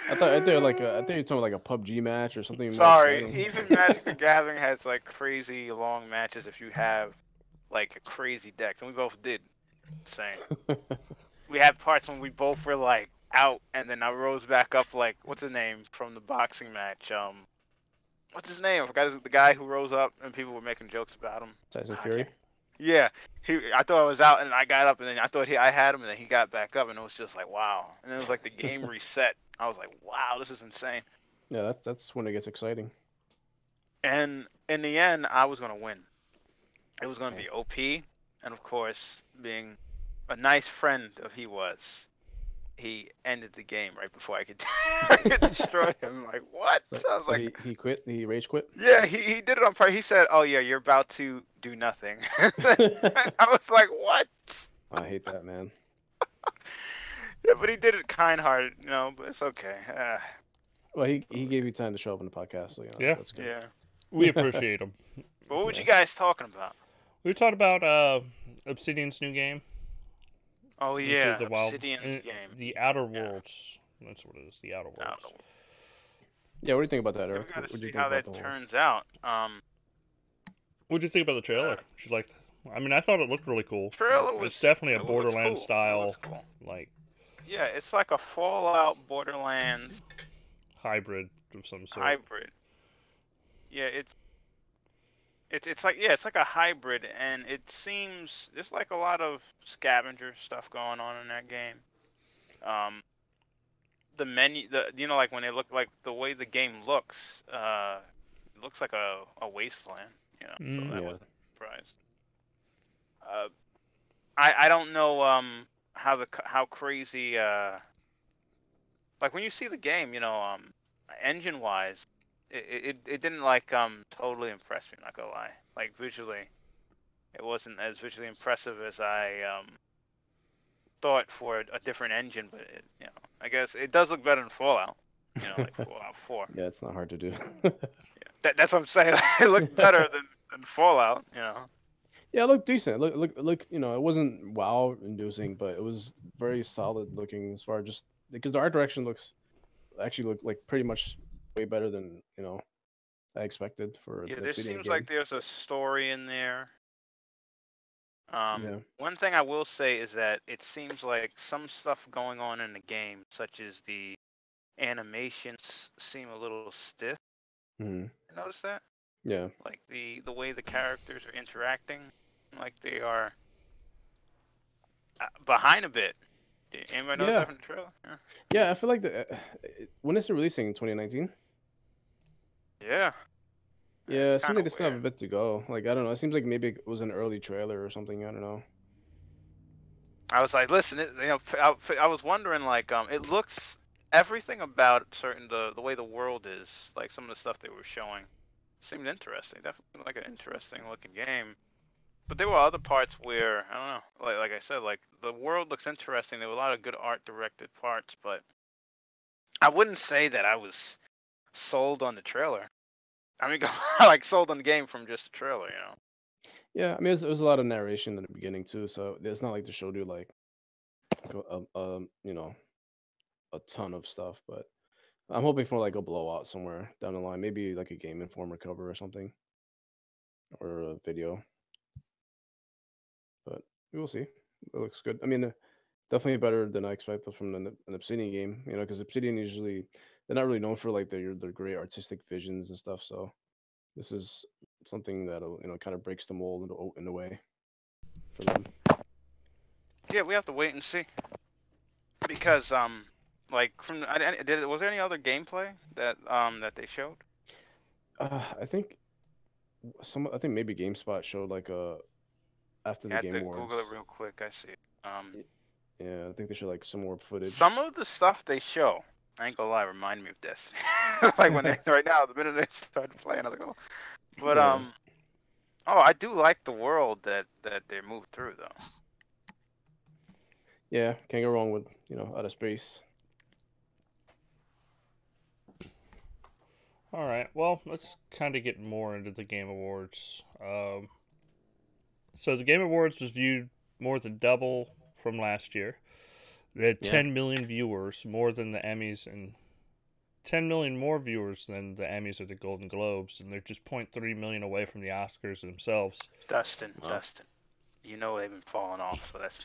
I thought you were talking like a PUBG match or something more Sorry, exciting. even Magic the Gathering has like crazy long matches if you have like a crazy deck, and we both did. Same. We had parts when we both were like out, and then I rose back up. Like, what's his name from the boxing match? What's his name? I forgot the guy who rose up and people were making jokes about him. Tyson I Fury. can't. Yeah, I thought I was out, and I got up, and then I thought I had him, and then he got back up, and it was just like wow. And then it was like the game reset. I was like, wow, this is insane. Yeah, that's when it gets exciting. And in the end, I was gonna win. It was gonna Yeah. be OP, and of course, being a nice friend of he ended the game right before I could, I could destroy him. Like what? So, I was so like, he quit. He rage quit. yeah, he did it on purpose. He said, "Oh yeah, you're about to do nothing." I was like, what? I hate that, man. Yeah, but he did it kind-hearted, but it's okay. Well, he gave you time to show up on the podcast, so Yeah. that's good. Yeah. We appreciate him. But what were you Yeah. guys talking about? We talked about Obsidian's new game. Oh Into yeah, the wild, Obsidian's game. the Outer Yeah. Worlds. That's what it is. The Outer I Worlds. don't know. Yeah, what do you think about that, Yeah, Eric? we gotta What do you see think how about that the whole? turns out. What'd you think about the trailer? Did you like? I mean, I thought it looked really cool. Trailer was. It's definitely a It looks Borderlands cool. style, It looks cool. like Yeah, it's like a Fallout Borderlands hybrid of some sort. hybrid. Yeah, it's like it's like a hybrid, and it seems there's like a lot of scavenger stuff going on in that game. The menu, like when they look like the way the game it looks like a wasteland. So that Yeah. was a surprise. I don't know how crazy like when you see the game, engine wise, it didn't like totally impress me. Not gonna lie, like visually, it wasn't as visually impressive as I thought for a different engine. But I guess it does look better than Fallout. Like Fallout 4. Yeah, it's not hard to do. That's what I'm saying. It looked better than Fallout. Yeah, it looked decent. Look. It wasn't wow-inducing, but it was very solid looking as far just because the art direction look like pretty much way better than I expected for Yeah, the there Obsidian seems game. like there's a story in there. Yeah. One thing I will say is that it seems like some stuff going on in the game, such as the animations, seem a little stiff. Hmm. You notice that? Yeah. Like the way the characters are interacting, like they are behind a bit. Did anybody notice Yeah. that from the trailer? Yeah. Yeah, I feel like when is it releasing in 2019? Yeah. Yeah, It's it seems kind like of they still have a weird. bit to go. Like I don't know. It seems like maybe it was an early trailer or something. I don't know. I was like, listen, I was wondering, like, it looks everything about the way the world is, like some of the stuff they were showing, seemed interesting. Definitely like an interesting looking game. But there were other parts where I don't know, like I said, like the world looks interesting. There were a lot of good art directed parts, but I wouldn't say that I was sold on the trailer. I mean, like sold on the game from just the trailer. Yeah, I mean, it was a lot of narration in the beginning too, so it's not like they showed you like a ton of stuff. But I'm hoping for like a blowout somewhere down the line, maybe like a Game Informer cover or something, or a video. But we will see. It looks good. I mean, definitely better than I expected from an Obsidian game. Because Obsidian usually they're not really known for like their great artistic visions and stuff. So this is something that'll kind of breaks the mold in a way for them. Yeah, we have to wait and see because like was there any other gameplay that they showed? I think I think maybe GameSpot showed like after I the had Game to Google it Awards. real quick. I see. Yeah, I think they showed like some more footage. Some of the stuff they show, I ain't gonna lie, remind me of Destiny. Like when they right now, the minute they started playing, I was like, oh. But Yeah. oh, I do like the world that they moved through though. Yeah, can't go wrong with outer space. All right. Well, let's kind of get more into the Game Awards. So the Game Awards was viewed more than double from last year. They had Yeah. 10 million viewers, more than the Emmys, and 10 million more viewers than the Emmys or the Golden Globes, and they're just 0.3 million away from the Oscars themselves. Dustin, Wow. Dustin. You know they've been falling off, so that's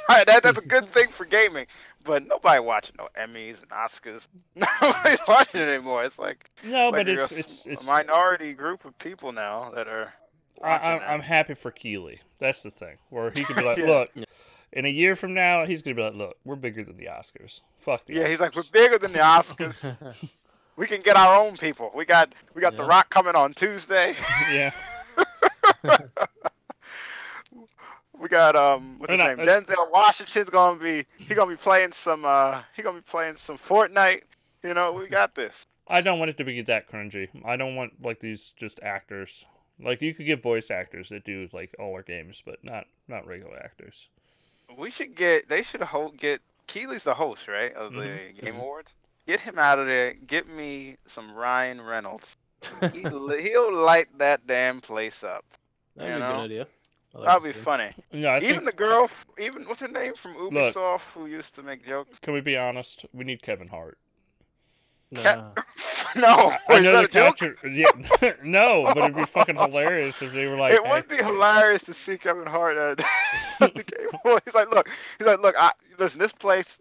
that's a good thing for gaming. But nobody watching no Emmys and Oscars. Nobody's watching it anymore. It's like No, but a minority group of people now that are watching I'm that. happy for Keeley. That's the thing. Where he could be like, Yeah. look, Yeah. in a year from now, he's gonna be like, look, we're bigger than the Oscars. Fuck the Yeah, Oscars. he's like, we're bigger than the Oscars. We can get our own people. We got The Yeah. Rock coming on Tuesday. Yeah. We got what's his No, name? it's- Denzel Washington's gonna be playing some Fortnite. You know, we got this. I don't want it to be that cringy. I don't want like these just actors. Like you could get voice actors that do like all our games, but not regular actors. They should get Keeley's the host, right, of the Game Mhm. Awards. Get him out of there. Get me some Ryan Reynolds. He'll light that damn place up. That'd You be a know? good idea. I like That'd to be see him. funny. No, I Even think. the girl, even what's her name from Look. Ubisoft, who used to make jokes. Can we be honest? We need Kevin Hart. Nah. No, I is know that the a joke? catcher. Yeah, no, but it'd be fucking hilarious if they were like, It hey, would be hilarious to see Kevin Hart at the Game Awards. He's like, look, listen, this place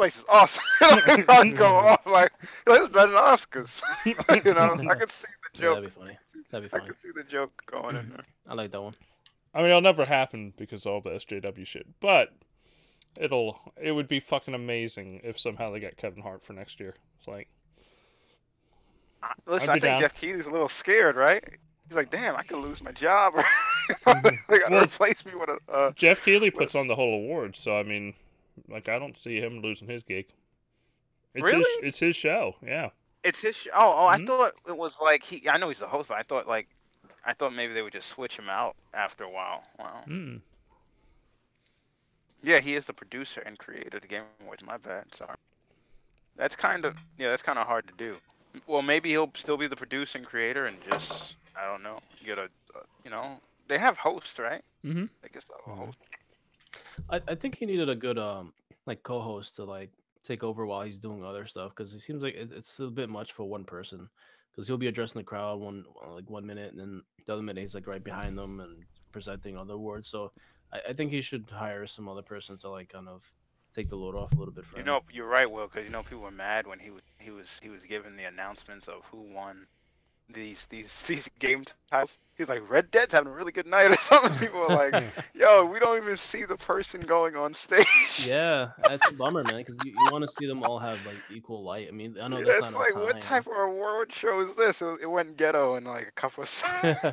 is awesome. He'll probably go off like, it's better than Oscars. You know, I could see the Yeah, joke. that'd be funny. That'd be I funny. could see the joke going in there. I like that one. I mean, it'll never happen because of all the SJW shit. But it would be fucking amazing if somehow they got Kevin Hart for next year. It's like, Listen, I'd I be think down. Jeff Keighley's a little scared, right? He's like, damn, I could lose my job. They gotta Well, replace me with a. Jeff Keighley puts Let's- on the whole awards, so I mean, like, I don't see him losing his gig. Really? It's his show. Yeah. It's his show. Oh, I Mhm. thought it was like I know he's the host, but I thought maybe they would just switch him out after a while. Wow. Mm. Yeah, he is the producer and creator of the Game Awards. My bad. Sorry. That's kind of hard to do. Well, maybe he'll still be the producer and creator and just I don't know, get they have hosts, right? Mm-hmm. I guess they'll have a host. I think he needed a good like co-host to like take over while he's doing other stuff because it seems like it's a bit much for one person because he'll be addressing the crowd one minute and then the other minute he's like right behind them and presenting other awards. So I think he should hire some other person to like kind of take the load off a little bit for You him. know, you're right, Will, because people were mad when he was giving the announcements of who won these game titles. He's like, Red Dead's having a really good night or something. People were like, yo, we don't even see the person going on stage. Yeah, that's a bummer, man, because you want to see them all have like equal light. I mean, I know Yeah, that's it's not like, enough what time. type of award show is this? It went ghetto in like a couple of. Yeah,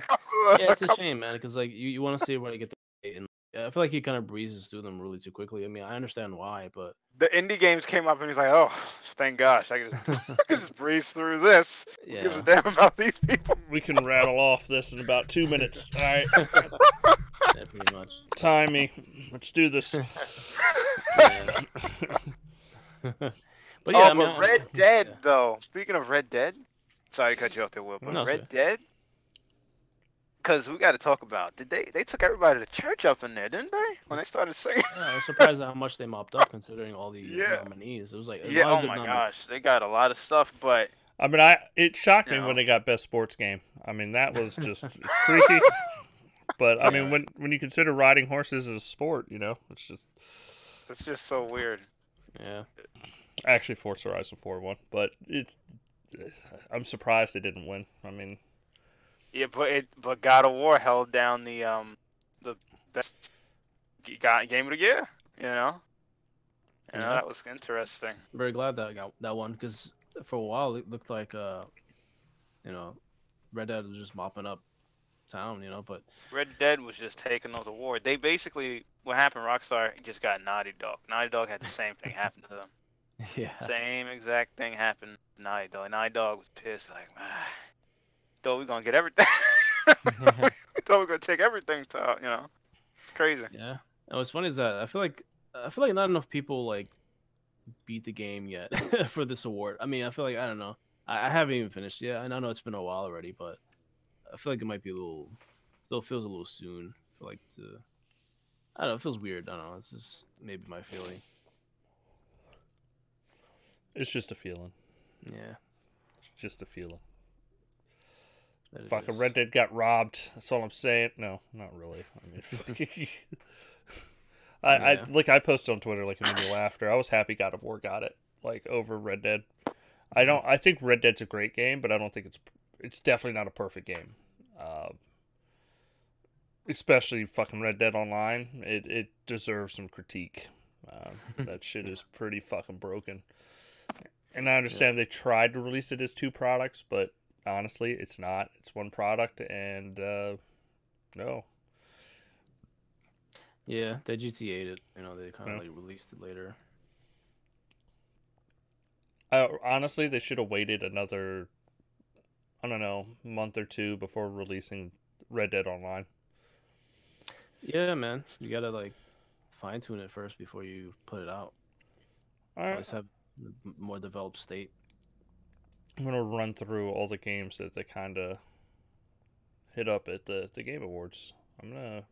it's a shame, man, because like you want to see everybody get the light, and I feel like he kind of breezes through them really too quickly. I mean, I understand why, but The indie games came up and he's like, oh, thank gosh, I can just breeze through this. Who gives yeah, a damn about these people? We can rattle off this in about 2 minutes. All right, yeah, pretty much. time me. Let's do this. Yeah. But yeah, Oh, I mean, but Red Dead, yeah. though. Speaking of Red Dead, sorry to cut you off there, Will, but No, Red sir. Dead, because we got to talk about. They took everybody to church up in there, didn't they? When they started singing. Yeah, I was surprised at how much they mopped up considering all the Yeah. nominees. It was like a Yeah. lot of Oh good my nominees. gosh, they got a lot of stuff, but I mean, it shocked me You know. when they got best sports game. I mean, that was just freaky. But I mean, when you consider riding horses as a sport, it's just it's just so weird. Yeah. actually Forza Horizon 4 won, but I'm surprised they didn't win. I mean, Yeah, but God of War held down the best game of the year. Yeah. That was interesting. Very glad that I got that one because for a while it looked like Red Dead was just mopping up town, but Red Dead was just taking those awards. They basically, what happened, Rockstar just got Naughty Dog. Naughty Dog had the same thing happen to them. yeah. Same exact thing happened to Naughty Dog. Naughty Dog was pissed, like, thought we gonna get everything. We thought we were gonna take everything to, it's crazy. Yeah. And what's funny is that I feel like I feel like not enough people like beat the game yet for this award. I mean, I feel like I don't know. I haven't even finished yet. And I know it's been a while already, but I feel like it might be a little. Still feels a little soon for like to. I don't know. It feels weird. I don't know. It's just maybe my feeling. It's just a feeling. Yeah, It's just a feeling. that it Fucking is. Red Dead got robbed. That's all I'm saying. No, not really. I mean, Yeah. I posted on Twitter like it made me laugh. After I was happy God of War got it like over Red Dead. I think Red Dead's a great game, but I don't think it's definitely not a perfect game. Especially fucking Red Dead Online. It deserves some critique. That shit is pretty fucking broken. And I understand they tried to release it as two products, but honestly, it's not. It's one product, and no. Yeah, they GTA'd it. You know, they kind of Yeah. like released it later. Honestly, they should have waited another, I don't know, month or two before releasing Red Dead Online. Yeah, man, you gotta like fine tune it first before you put it out. All At right, least have more developed state. I'm gonna run through all the games that they kind of hit up at the Game Awards. I'm gonna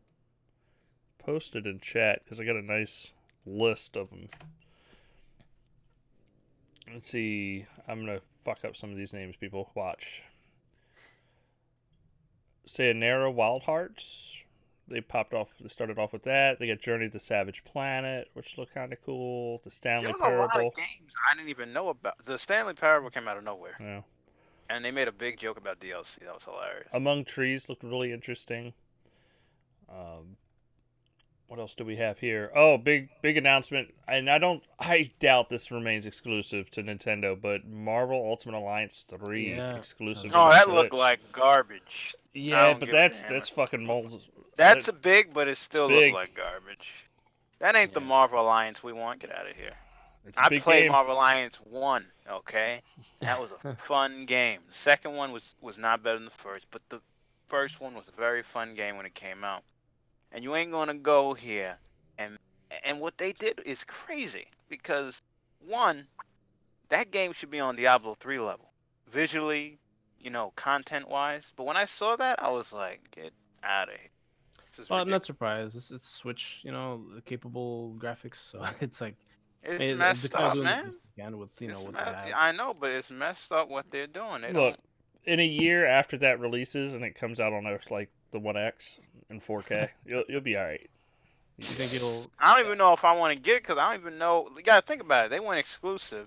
post it in chat because I got a nice list of them. Let's see. I'm gonna fuck up some of these names. People watch. Sayonara Wild Hearts. They popped off. They started off with that. They got Journey to the Savage Planet, which looked kind of cool. The Stanley Doing a lot Parable. of games I didn't even know about. The Stanley Parable came out of nowhere, Yeah. and they made a big joke about DLC. That was hilarious. Among Trees looked really interesting. What else do we have here? Oh, big announcement. And I doubt this remains exclusive to Nintendo, but Marvel Ultimate Alliance 3 Yeah, exclusive Oh, Oh, to that looked Switch. like garbage. I Yeah, don't but give a that's damn. fucking mold. That's a big, but it still looked big. like garbage. That ain't the Yeah. Marvel Alliance we want. Get out of here. It's a I big played game. Marvel Alliance 1, okay? That was a fun game. The second one was not better than the first, but the first one was a very fun game when it came out. And you ain't gonna go here and what they did is crazy because one, that game should be on Diablo 3 level. Visually, content wise. But when I saw that, I was like, get out of here. This is Well, I'm ridiculous. not surprised. It's Switch, capable graphics, so it's like It's they're messed kind of up, doing the man. best they can with It's what they have. I know, but it's messed up what they're doing. They Look, don't. in a year after that releases and it comes out on like the One X in 4K, you'll be all right. You think it'll? I don't even know if I want to get it because I don't even know. You gotta think about it. They went exclusive.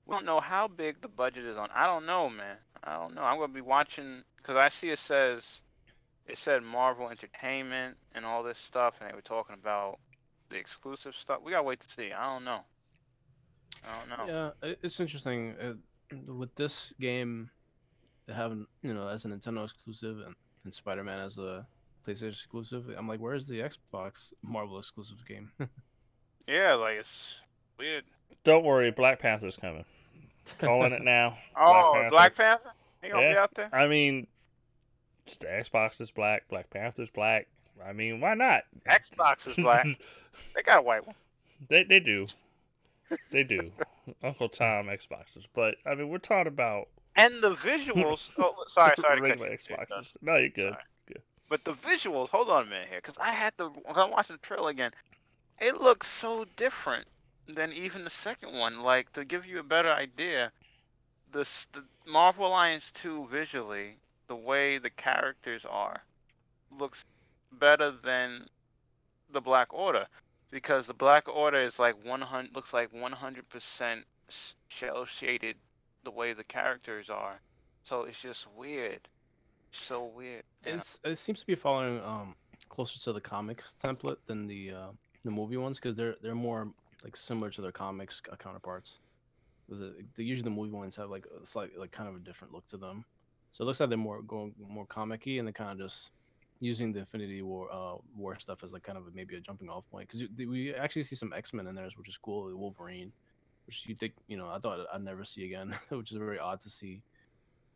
We don't know how big the budget is on. I don't know, man. I don't know. I'm gonna be watching because I see it said Marvel Entertainment and all this stuff, and they were talking about the exclusive stuff. We gotta wait to see. I don't know. I don't know. Yeah, it's interesting. With this game having as a Nintendo exclusive and Spider-Man as a PlayStation exclusive, I'm like, where's the Xbox Marvel exclusive game? Yeah, like it's weird. Don't worry, Black Panther's coming. Calling it now. Oh, Black Panther? He gonna be Yeah, out there? I mean, just the Xbox is black. Black Panther's black. I mean, why not? Xbox is black. They got a white one. They do. They do. Uncle Tom Xboxes, but I mean, we're talking about And the visuals. Oh, sorry to cut regular you. Xboxes. No, you're good. Sorry. But the visuals. Hold on a minute here, because I'm watching the trailer again. It looks so different than even the second one. Like, to give you a better idea, the Marvel Alliance 2 visually, the way the characters are, looks better than the Black Order, because the Black Order is like 100, looks like 100% shell shaded the way the characters are. So it's just weird. So weird. It seems to be following closer to the comic template than the movie ones because they're more like similar to their comics counterparts. Usually the movie ones have like a slightly like kind of a different look to them. So it looks like they're going more comic-y and they're kind of just using the Infinity War stuff as like kind of maybe a jumping off point because we actually see some X-Men in there, which is cool. Wolverine, which you think I thought I'd never see again, which is very odd to see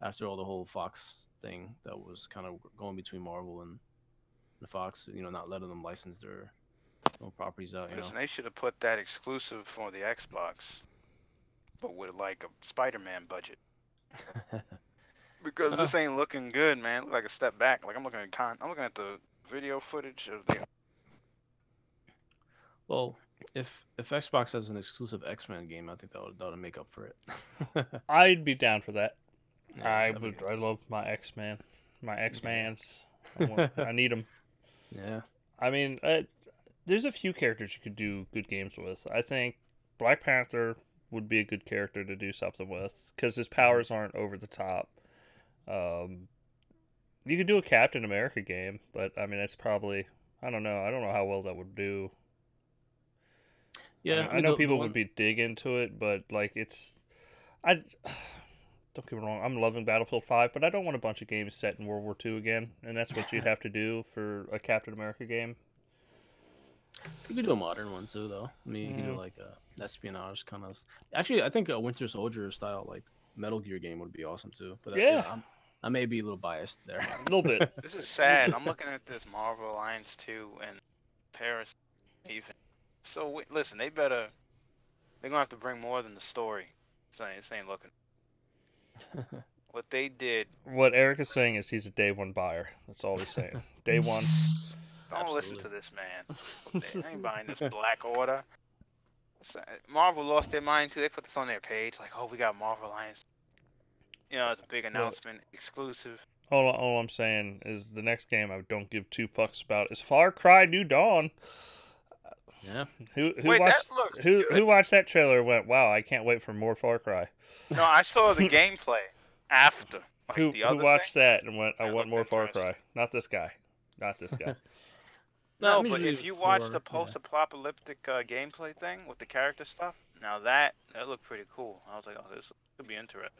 after all the whole Fox thing that was kind of going between Marvel and the Fox, not letting them license no properties out. You know. Listen, they should have put that exclusive for the Xbox, but with like a Spider-Man budget. Because this ain't looking good, man. Look like a step back. Like I'm looking at the video footage of the. Well, if Xbox has an exclusive X-Men game, I think that would make up for it. I'd be down for that. Yeah, I love my X-Man, my X-Mans. I need them. Yeah. I mean, there's a few characters you could do good games with. I think Black Panther would be a good character to do something with because his powers aren't over the top. You could do a Captain America game, but I mean, that's probably, I don't know. I don't know how well that would do. Yeah, I know people would be dig into it, but like I don't get me wrong. I'm loving Battlefield 5, but I don't want a bunch of games set in World War II again, and that's what you'd have to do for a Captain America game. You could do a modern one too, though. I mean, you could do like a espionage kind of. Actually, I think a Winter Soldier style like Metal Gear game would be awesome too. But I may be a little biased there. A little bit. This is sad. I'm looking at this Marvel Alliance 2 and Paris even. So listen, they're gonna have to bring more than the story. This ain't looking. What they did. What Eric is saying is he's a day one buyer. That's all he's saying. Day one. Don't listen to this man. They ain't buying this Black Order. Marvel lost their mind too. They put this on their page, like, oh, we got Marvel Alliance. You know, it's a big announcement, exclusive. All I'm saying is the next game I don't give two fucks about is Far Cry New Dawn. Yeah. Who watched that trailer and went, wow, I can't wait for more Far Cry. No, I saw the gameplay after. Like who watched that and went, I want more Far Cry? Not this guy. No, but if you watch the post-apocalyptic gameplay thing with the character stuff, now that looked pretty cool. I was like, oh, this could be interesting.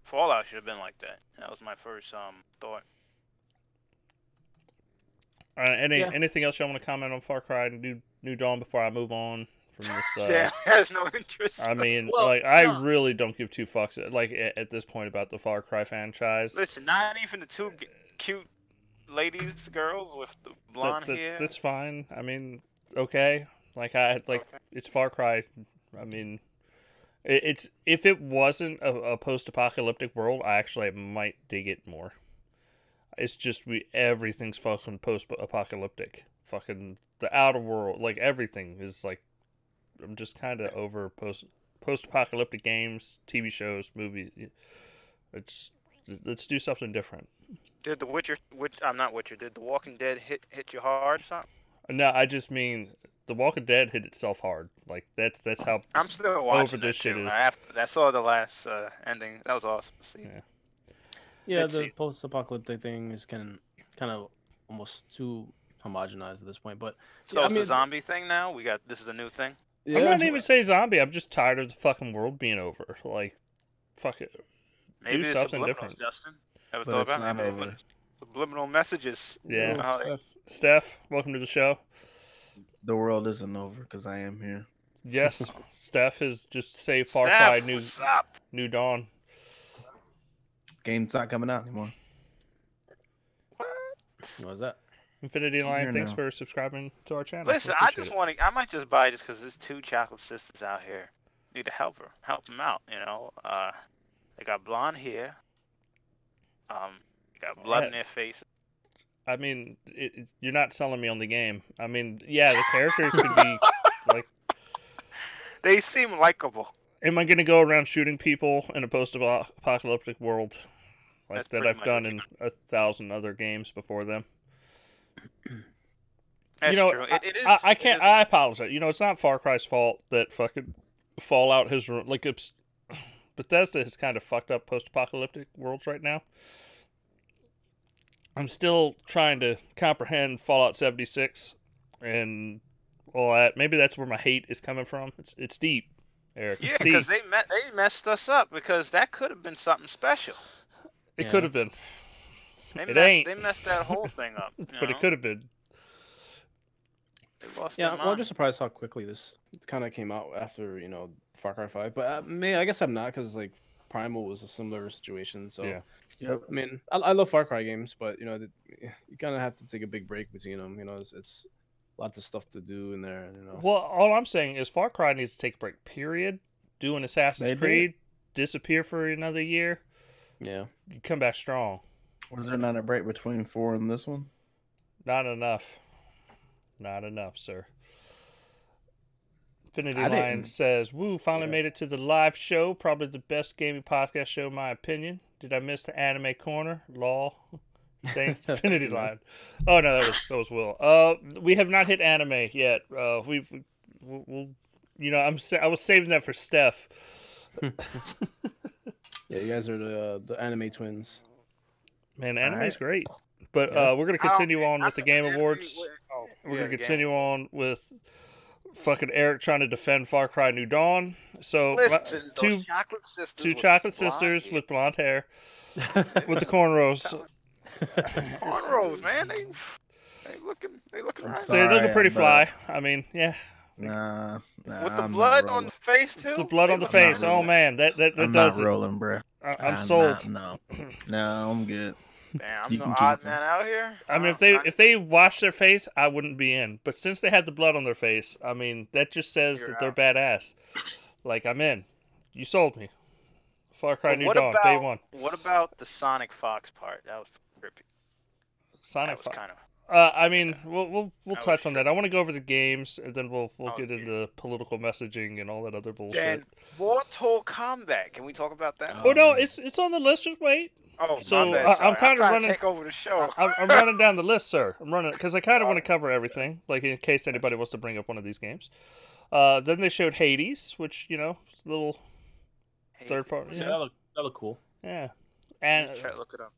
Fallout should have been like that. That was my first thought. Anything else y'all want to comment on Far Cry New Dawn before I move on from this? Yeah, has no interest. I mean, I really don't give two fucks at this point about the Far Cry franchise. Listen, not even the two cute girls with the blonde hair. That's fine. I mean, okay. It's Far Cry. I mean, it's if it wasn't a post-apocalyptic world, I actually might dig it more. It's just everything's fucking post-apocalyptic. Fucking the outer world, like everything is like. I'm just kind of over post-apocalyptic games, TV shows, movies. Let's do something different. Did The Witcher? Did The Walking Dead hit you hard or something? No, I just mean The Walking Dead hit itself hard. Like that's how I'm still watching over this shit is. I saw the last ending. That was awesome to see. Yeah, the post-apocalyptic thing is kind of almost too homogenized at this point. But so it's a zombie thing now. This is a new thing. Yeah. I'm not even say zombie. I'm just tired of the fucking world being over. Like, fuck it. Maybe do something different. Justin. Ever thought about it? Subliminal messages. Yeah. Steph, welcome to the show. The world isn't over because I am here. Yes, Steph has just saved Far Cry New Dawn. Game's not coming out anymore. What was that? Infinity Line, thanks for subscribing to our channel. Listen, I might just buy it just because there's two chocolate sisters out here. Need to help them out. You know, they got blonde hair. Got blood in their faces. I mean, you're not selling me on the game. I mean, yeah, the characters could be like. They seem likable. Am I going to go around shooting people in a post-apocalyptic world like that I've done in 1,000 other games before them? That's true. It is. I can't. I apologize. You know, it's not Far Cry's fault that fucking Fallout has Bethesda has kind of fucked up post-apocalyptic worlds right now. I'm still trying to comprehend Fallout 76 and all that. Maybe that's where my hate is coming from. It's deep, Eric. Yeah, because they messed us up because that could have been something special. It could have been. They messed that whole thing up. But it could have been. I'm just surprised how quickly this kind of came out after Far Cry 5. But I guess I'm not because like Primal was a similar situation. So yeah. I mean, I love Far Cry games, but you kind of have to take a big break between them. It's lots of stuff to do in there. You know. Well, all I'm saying is Far Cry needs to take a break. Period. Do an Assassin's They did. Creed, disappear for another year. Yeah. You come back strong. Was there not a break between 4 and this one? Not enough. Not enough, sir. Infinity I Lion didn't- says, "Woo! Finally Yeah. made it to the live show. Probably the best gaming podcast show, in my opinion. Did I miss the anime corner? Lol. Thanks, Infinity Lion. Oh no, that was Will. We have not hit anime yet. We'll you know, I was saving that for Steph. Yeah, you guys are the anime twins. Man, anime's Alright. great. But Yeah. we're gonna continue on with the Game Anime- Awards. Oh, We're yeah, gonna the continue Game. on with fucking Eric trying to defend Far Cry New Dawn. So Listen, two those chocolate sisters. two with chocolate blonde sisters hair. with blonde hair with the cornrows. cornrows, man. They looking I'm right. sorry. They're looking pretty but- fly. I mean, yeah, Nah, With the I'm blood not on the face too. the blood They on the look face. nice. Oh man, that I'm does not it. rolling, bruh. I'm sold. No, I'm good. Damn, I'm You the can keep odd it. man out here. I mean, I- if they wash their face, I wouldn't be in. But since they had the blood on their face, I mean, that just says You're that they're out. badass. Like, I'm in. You sold me. Far Cry But New what Dawn, about day one. what about the Sonic Fox part? That was trippy. Sonic That was Fox. kind of. I mean, we'll That touch was on that. I want to go over the games, and then we'll Oh, get yeah. into political messaging and all that other bullshit. And Mortal Kombat. Can we talk about that? Oh no, it's on the list. Just wait. Oh, so, my bad. I'm Sorry. kinda trying running- to take over the show. I'm running down the list, sir. I'm running because I kind of want to Sorry. cover everything, like in case anybody wants to bring up one of these games. Then they showed Hades, which is a little third party. Yeah, Yeah. that look cool. Yeah. And Try to look it up.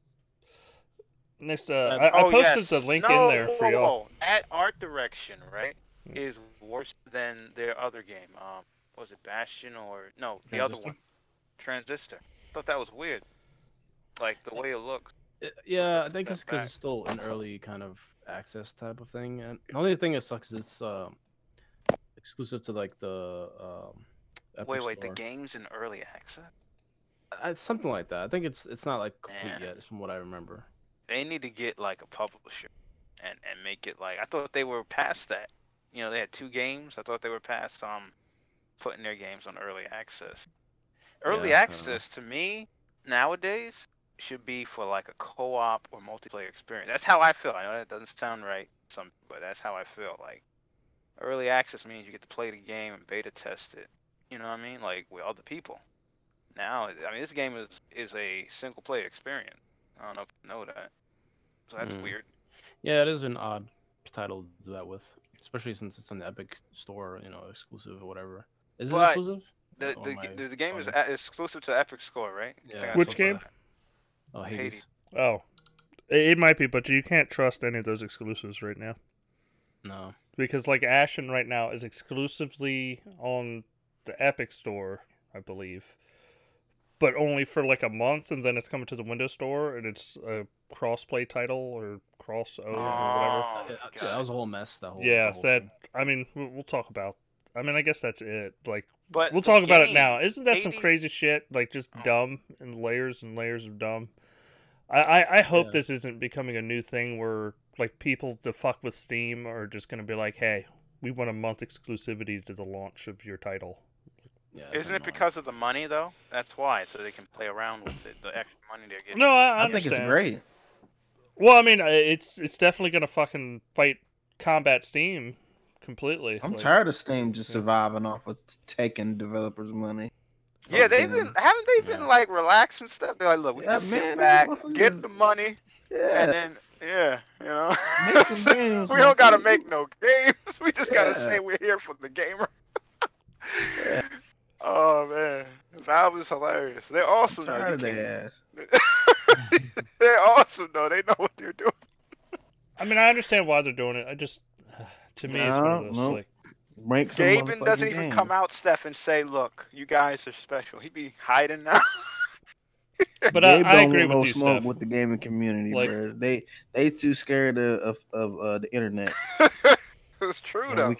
next, I posted the link in there for y'all. That art direction, right, Hmm. is worse than their other game. Was it Bastion or no? The other Transistor? one, Transistor. I thought that was weird. Like the way it looks. Yeah, I Take a think it's step because back. it's still an early kind of access type of thing. And the only thing that sucks is it's exclusive to like the Epic Wait, the Store. game's in early access. Something like that. I think it's not like complete Man. yet, from what I remember. They need to get like a publisher and make it like I thought they were past that. You know, they had 2 games. I thought they were past putting their games on early access. Early Yeah, access to me nowadays should be for like a co-op or multiplayer experience. That's how I feel. I know that doesn't sound right, but that's how I feel. Like early access means you get to play the game and beta test it. You know what I mean? Like with other people. Now, I mean, this game is a single player experience. I don't know if you know that. So that's Mm. weird. Yeah, it is an odd title to do that with, especially since it's on the Epic Store, exclusive or whatever. Is it But exclusive? The Or am I the game is bugging? exclusive to Epic Score, right? Yeah. I think I Which saw game? that. Oh, Hades. Hades. Oh, it might be, but you can't trust any of those exclusives right now No. because like Ashen right now is exclusively on the Epic Store, I believe, but only for like a month, and then it's coming to the Windows Store, and it's a cross-play title or crossover or whatever. Oh, Yeah, God. that was a whole mess. That whole Yeah, the whole that. thing. I mean, we'll talk about. I mean, I guess that's it. Like, But we'll the talk about it game, now. Isn't that some Hades- crazy shit? Like, just Oh. dumb and layers of dumb. I hope Yeah. this isn't becoming a new thing where like people to fuck with Steam are just gonna be like, hey, we want a month exclusivity to the launch of your title. Yeah, it's Isn't it annoying. because of the money though? That's why, so they can play around with it. The extra money they're getting. No, I I think understand. it's great. Well, I mean, it's definitely gonna fucking fight combat Steam completely. I'm Like, tired of Steam just surviving off of taking developers' money. Yeah, they've Fucking- been haven't they been Yeah. like relaxing stuff? They're like, look, we Yeah, can man, sit they back, motherfuckers get is- the money, Yeah. and then you know, Make some games, we don't gotta motherfucker. make no games. We just gotta Yeah. say we're here for the gamer. Yeah. Oh man, Valve is hilarious. They're awesome. though. Tired You of their can't- ass. They're awesome though. They know what they're doing. I mean, I understand why they're doing it. I just, to me, it's one of those No. like, Make some Gaben doesn't motherfucking even games. come out, Steph, and say, "Look, you guys are special." He be hiding now. but Gabe I don't agree want no with you, smoke Steph. with the gaming community, Like- bro. They too scared of the internet. It's true And though.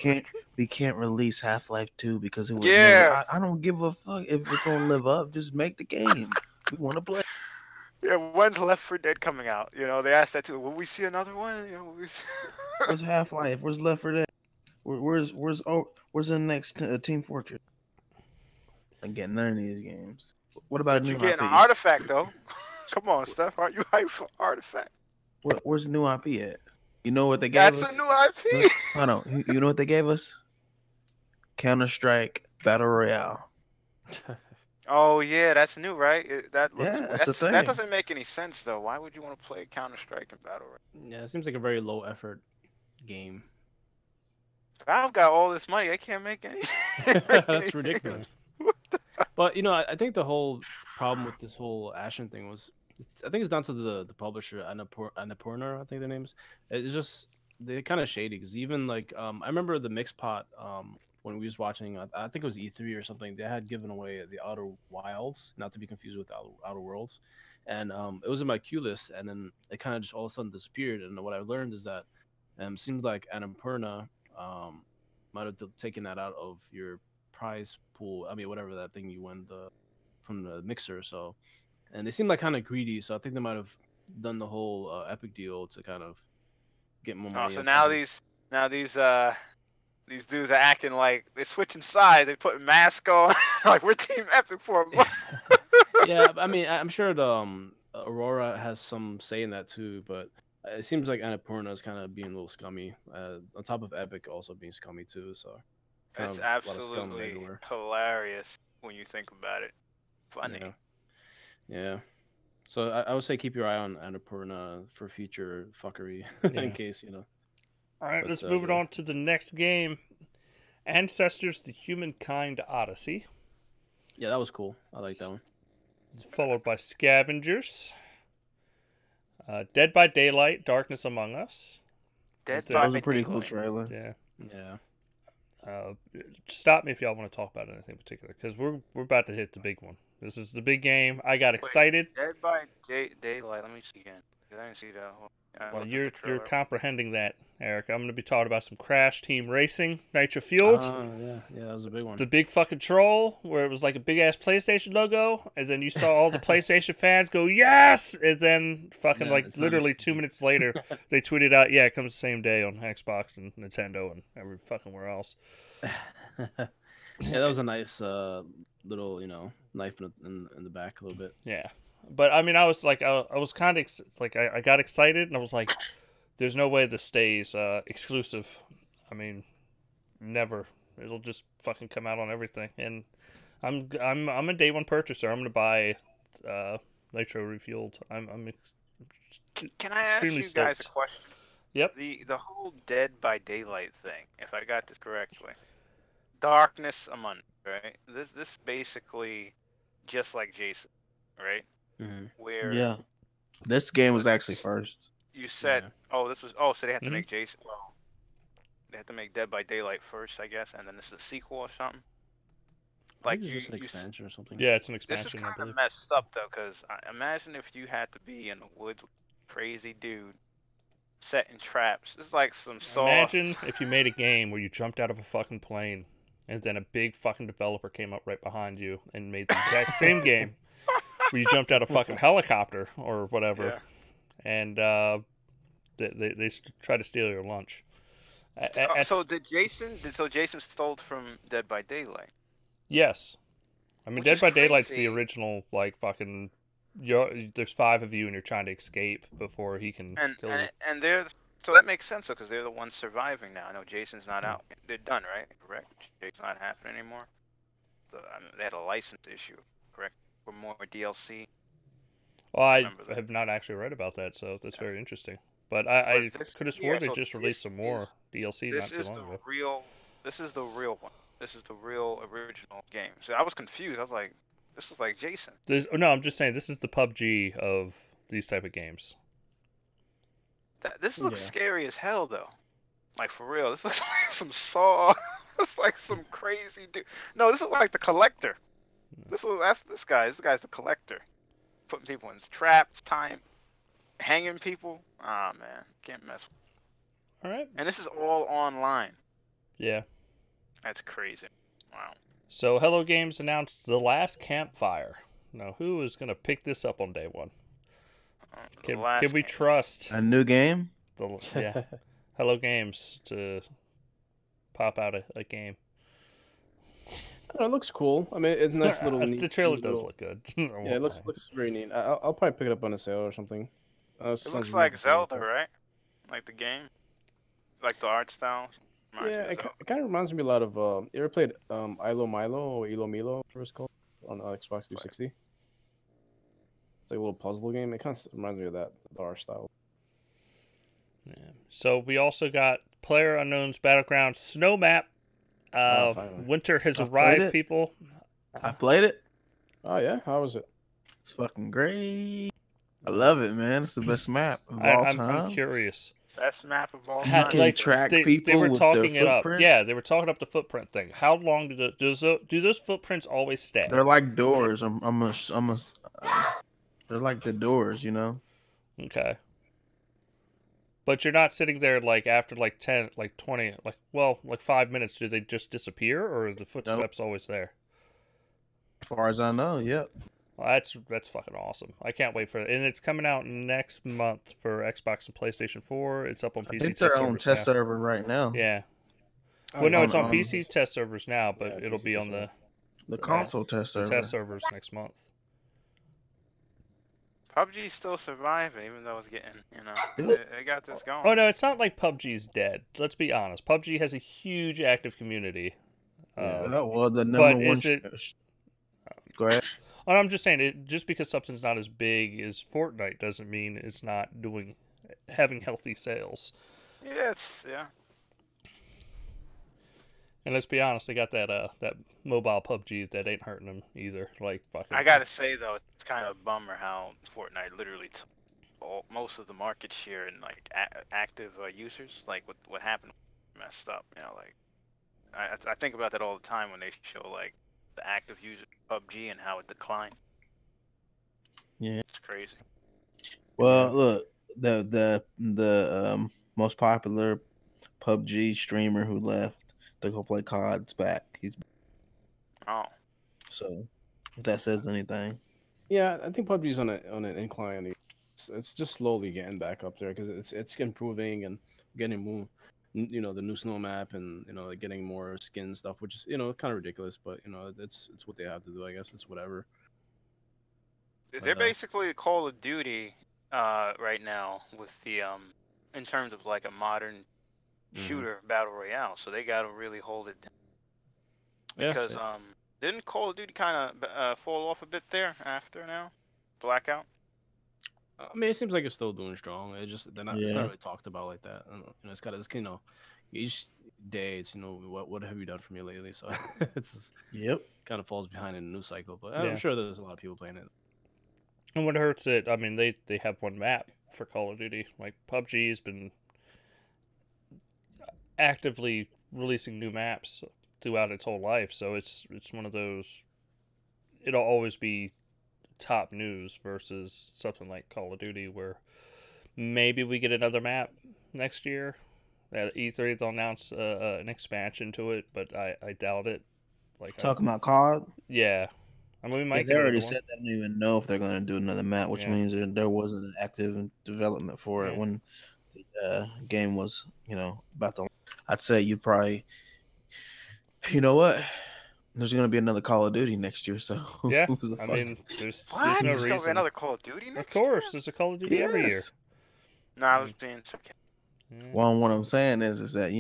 we can't release Half-Life 2 because it was Yeah. I don't give a fuck if it's gonna live up. Just make the game. We want to play. Yeah, when's Left 4 Dead coming out? You know, they asked that too. Will we see another one? You know, will we see... Where's Half-Life? Where's Left 4 Dead? Where's the next Team Fortress? Again, none of these games. What about a But new you getting IP? an artifact though. Come on, Steph. Aren't you hyped for artifact? Where's the new IP at? You know what they gave That's us? a new IP. Hold on. You know what they gave us? Counter-Strike Battle Royale. Oh yeah, that's new, right? That looks Yeah, that's the that thing. doesn't make any sense though. Why would you want to play Counter Strike and Battle Royale? Yeah, it seems like a very low effort game. Valve got all this money, they can't make any. That's ridiculous. But I think the whole problem with this whole Ashen thing was, I think it's down to the publisher, Annapurna, I think their names. It's just they're kind of shady because even like I remember the Mixpot when we was watching, I think it was E3 or something. They had given away the Outer Wilds, not to be confused with Outer Worlds, and it was in my queue list, and then it kind of just all of a sudden disappeared. And what I learned is that seems like Annapurna might have taken that out of your prize pool. I mean, whatever that thing you win from the mixer. So, and they seem like kind of greedy. So I think they might have done the whole Epic deal to kind of get more money. So now these dudes are acting like they're switching sides. They putting masks on, like we're Team Epic for a month. Yeah, I mean, I'm sure the Aurora has some say in that too, but it seems like Annapurna is kind of being a little scummy. On top of Epic also being scummy too. So It's a lot of scum absolutely everywhere. hilarious when you think about it. Funny. Yeah. So I would say keep your eye on Annapurna for future fuckery in case. All right, let's move it on to the next game. Ancestors: The Humankind Odyssey. Yeah, that was cool. I like that one. Followed by Scavengers. Dead by Daylight: Darkness Among Us. Dead That by was a pretty cool Daylight. trailer. Yeah. Stop me if y'all want to talk about anything particular, because we're about to hit the big one. This is the big game. I got excited. Dead by Daylight. Let me see again. I didn't see that. Well, you're comprehending that, Eric. I'm going to be talking about some Crash Team Racing, Nitro Fueled. Yeah, that was a big one. The big fucking troll, where it was like a big ass PlayStation logo, and then you saw all the PlayStation fans go yes, and then fucking literally 2 minutes later, they tweeted out, "Yeah, it comes the same day on Xbox and Nintendo and every fucking where else." Yeah, that was a nice little knife in the back a little bit. Yeah. But I mean, I was like, I was kind of like, I got excited, and I was like, "There's no way this stays exclusive." I mean, never. It'll just fucking come out on everything. And I'm a day one purchaser. I'm gonna buy Nitro Refueled. Can I ask you guys a question? Yep. The whole Dead by Daylight thing, if I got this correctly, Darkness Among Us, right? This basically just like Jason, right? Mm-hmm. Where this game was actually first. You said, so they have to make Jason. Well, they have to make Dead by Daylight first, I guess, and then this is a sequel or something. Like it's an expansion or something. Yeah, it's an expansion. This is kind of messed up though, because imagine if you had to be in the woods with a crazy dude setting traps. It's like some Saw. Imagine if you made a game where you jumped out of a fucking plane, and then a big fucking developer came up right behind you and made the exact same game where you jumped out of a fucking helicopter or whatever, and they try to steal your lunch. So Jason stole from Dead by Daylight? Yes. I mean, Dead by Daylight's the original, like, fucking... there's 5 of you and you're trying to escape before he can kill you. And so that makes sense, because they're the ones surviving now. I know Jason's not out. They're done, right? Correct? Jason's not happening anymore? They had a license issue, correct? For more DLC? Well, I have not actually read about that, so that's very interesting. But I could have sworn they just released some more DLC not too long ago. This is the real one. This is the real original game. So I was confused. I was like, this is like Jason. No, I'm just saying this is the PUBG of these type of games. This looks scary as hell, though. Like, for real. This looks like some Saw. It's like some crazy dude. No, this is like the Collector. This guy's the Collector. Putting people in traps, hanging people. Ah, man. Can't mess with it. All right. And this is all online. Yeah. That's crazy. Wow. So, Hello Games announced The Last Campfire. Now, who is going to pick this up on day one? Can we trust a new game? Hello Games to pop out a game. It looks cool. I mean, it's a nice little neat. The trailer does little- look good. Yeah, it looks very neat. I'll probably pick it up on a sale or something. It Sounds looks really like interesting. Zelda, right? Like the game, like the art style. Reminds Yeah, me of Zelda. it kind of reminds me a lot of. You ever played Ilo Milo or Ilo Milo, whatever it's called, on Xbox 360? It's like a little puzzle game. It kind of reminds me of that, the art style. Yeah. So we also got PlayerUnknown's Battlegrounds snow map. Finally. Winter has I've played arrived, it. people. I played it. Oh yeah, how was it? It's fucking great. I love it, man. It's the best map of all I'm time. curious. Best map of all You time. can Like, track they people were with talking their it up. footprints. Yeah, they were talking up the footprint thing. How long do those footprints always stay? They're like doors. They're like the doors, you know. Okay. But you're not sitting there like after like 10, like 20, like 5 minutes. Do they just disappear, or are the footsteps always there? As far as I know, yep. Well, that's fucking awesome. I can't wait for it. And it's coming out next month for Xbox and PlayStation 4. It's up on I PC think test they're on servers test now. server right now. Yeah. Oh, Well, no, yeah, it's on on- PC test servers now, but Yeah, it'll PC be test on the The console test server. test servers next month. PUBG's still surviving, even though it's getting, Dude. they got this going. Oh no, it's not like PUBG's dead. Let's be honest. PUBG has a huge active community. Well, the number but one. is it? Go ahead. Oh, I'm just saying it. Just because something's not as big as Fortnite doesn't mean it's not having healthy sales. Yeah. And let's be honest, they got that mobile PUBG that ain't hurting them either. Like fucking. I gotta say though, it's kind of a bummer how Fortnite literally took most of the market share in like active users. Like what happened, messed up. Like I think about that all the time when they show like the active users of PUBG and how it declined. Yeah. It's crazy. Well, look, the most popular PUBG streamer who left to go play COD's back. He's Oh. so if that says anything. Yeah, I think PUBG's on an incline. It's just slowly getting back up there because it's improving and getting more, the new snow map and like getting more skin stuff, which is kind of ridiculous, but it's what they have to do. I guess it's whatever. They're basically Call of Duty right now with the in terms of like a modern shooter battle royale. So they got to really hold it down. Because didn't Call of Duty kind of fall off a bit there after now Blackout? I mean, it seems like it's still doing strong. It's not Yeah. really talked about like that. I don't know. It's got each day it's what have you done for me lately? So it's just, Yep. kind of falls behind in the news cycle. But Yeah. I'm sure there's a lot of people playing it. And what hurts it? I mean, they have one map for Call of Duty. Like PUBG has been actively releasing new maps throughout its whole life, so it's one of those. It'll always be top news versus something like Call of Duty, where maybe we get another map next year. At E3 they'll announce an expansion to it, but I doubt it. Like Talking about COD. yeah, I mean we might Yeah, get they already another one. said they don't even know if they're going to do another map, which Yeah. means that there wasn't an active development for it Yeah. when the game was, about to. I'd say you probably, you know what? There's going to be another Call of Duty next year, so Yeah, who's the I fuck? mean there's What? no There's gonna be reason. another Call of Duty Of next course, year? there's a Call of Duty every year. Yes. No, I was being sarcastic. Yeah. Well, what I'm saying is that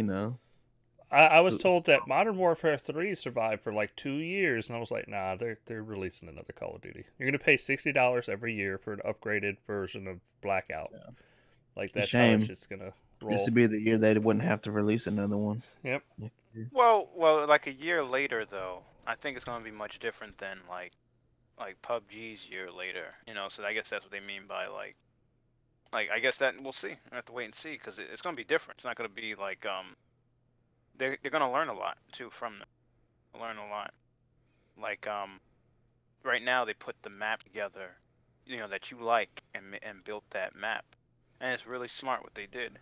I was told that Modern Warfare 3 survived for like 2 years, and I was like, nah, they're releasing another Call of Duty. You're gonna pay $60 every year for an upgraded version of Blackout. Yeah. Like It's a that's how shame. it's gonna roll. this would be the year they wouldn't have to release another one. Yep. Well, like a year later though, I think it's gonna be much different than like PUBG's year later. So I guess that's what they mean by like I guess that we'll see. I have to wait and see because it's gonna be different. It's not gonna be like they're gonna learn a lot too from them. Learn a lot. Like right now they put the map together, that you like and built that map, and it's really smart what they did.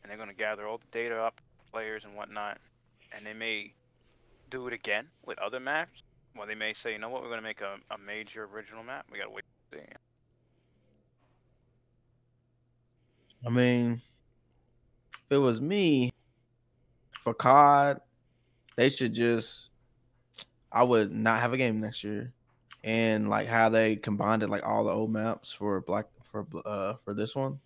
And they're gonna gather all the data up, players and whatnot, and they may do it again with other maps. Well, they may say, you know what, we're gonna make a major original map. We gotta wait and see. I mean, if it was me for COD, They should just. I would not have a game next year, and like how they combined it, like all the old maps for this one.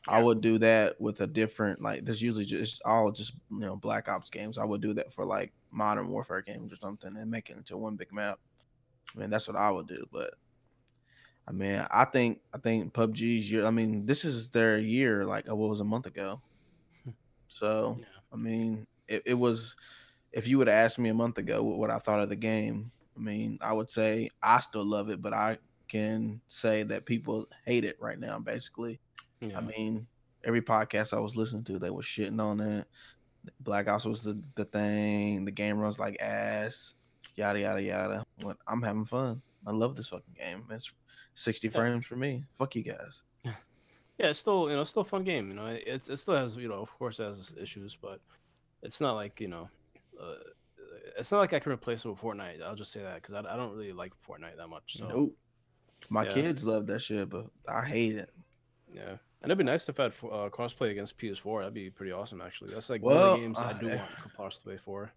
I Yeah. would do that with a different like. This usually just all just Black Ops games. I would do that for like Modern Warfare games or something, and make it into one big map. I mean, that's what I would do. But I mean, I think PUBG's year. I mean, this is their year. Like, what was a month ago? So Yeah. I mean, it was. If you would have asked me a month ago what I thought of the game, I mean, I would say I still love it, but I can say that people hate it right now. Basically, I Yeah. mean, every podcast I was listening to, they were shitting on it. Black Ops was the thing. The game runs like ass. Yada yada yada. But I'm having fun. I love this fucking game. It's 60 Yeah. frames for me. Fuck you guys. Yeah, it's still it's still a fun game. It still has of course it has its issues, but it's not like uh, it's not like I can replace it with Fortnite. I'll just say that because I don't really like Fortnite that much. So Nope. My yeah, kids love that shit, but I hate it. yeah, and it'd be nice if I had crossplay against PS4. That'd be pretty awesome actually. That's like one of the Well, games I do want crossplay for.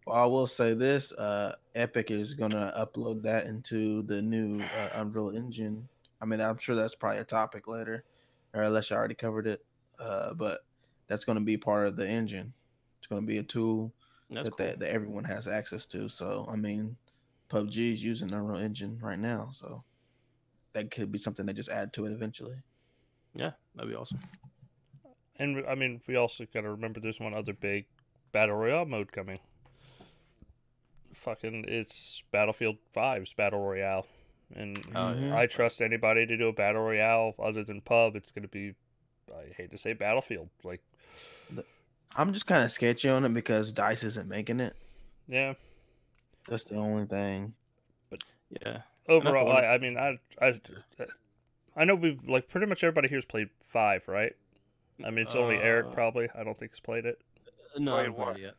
well, I will say this: Epic is gonna upload that into the new Unreal Engine. I mean, I'm sure that's probably a topic later, or unless you already covered it. But that's gonna be part of the engine. It's gonna be a tool That's cool. that everyone has access to. So, I mean, PUBG is using Unreal Engine right now, so that could be something they just add to it eventually. Yeah, that'd be awesome. And I mean, we also got to remember there's one other big battle royale mode coming. Fucking, it's Battlefield 5's battle royale, and yeah. I trust anybody to do a battle royale other than pub. It's gonna be, I hate to say, Battlefield. Like, I'm just kind of sketchy on it because Dice isn't making it. yeah. That's the only thing. Yeah. Overall, wonder- I mean, I know we've like pretty much everybody here's played 5, right? I mean, it's only Eric probably. I don't think he's played it. No, I Played haven't played what? it yet.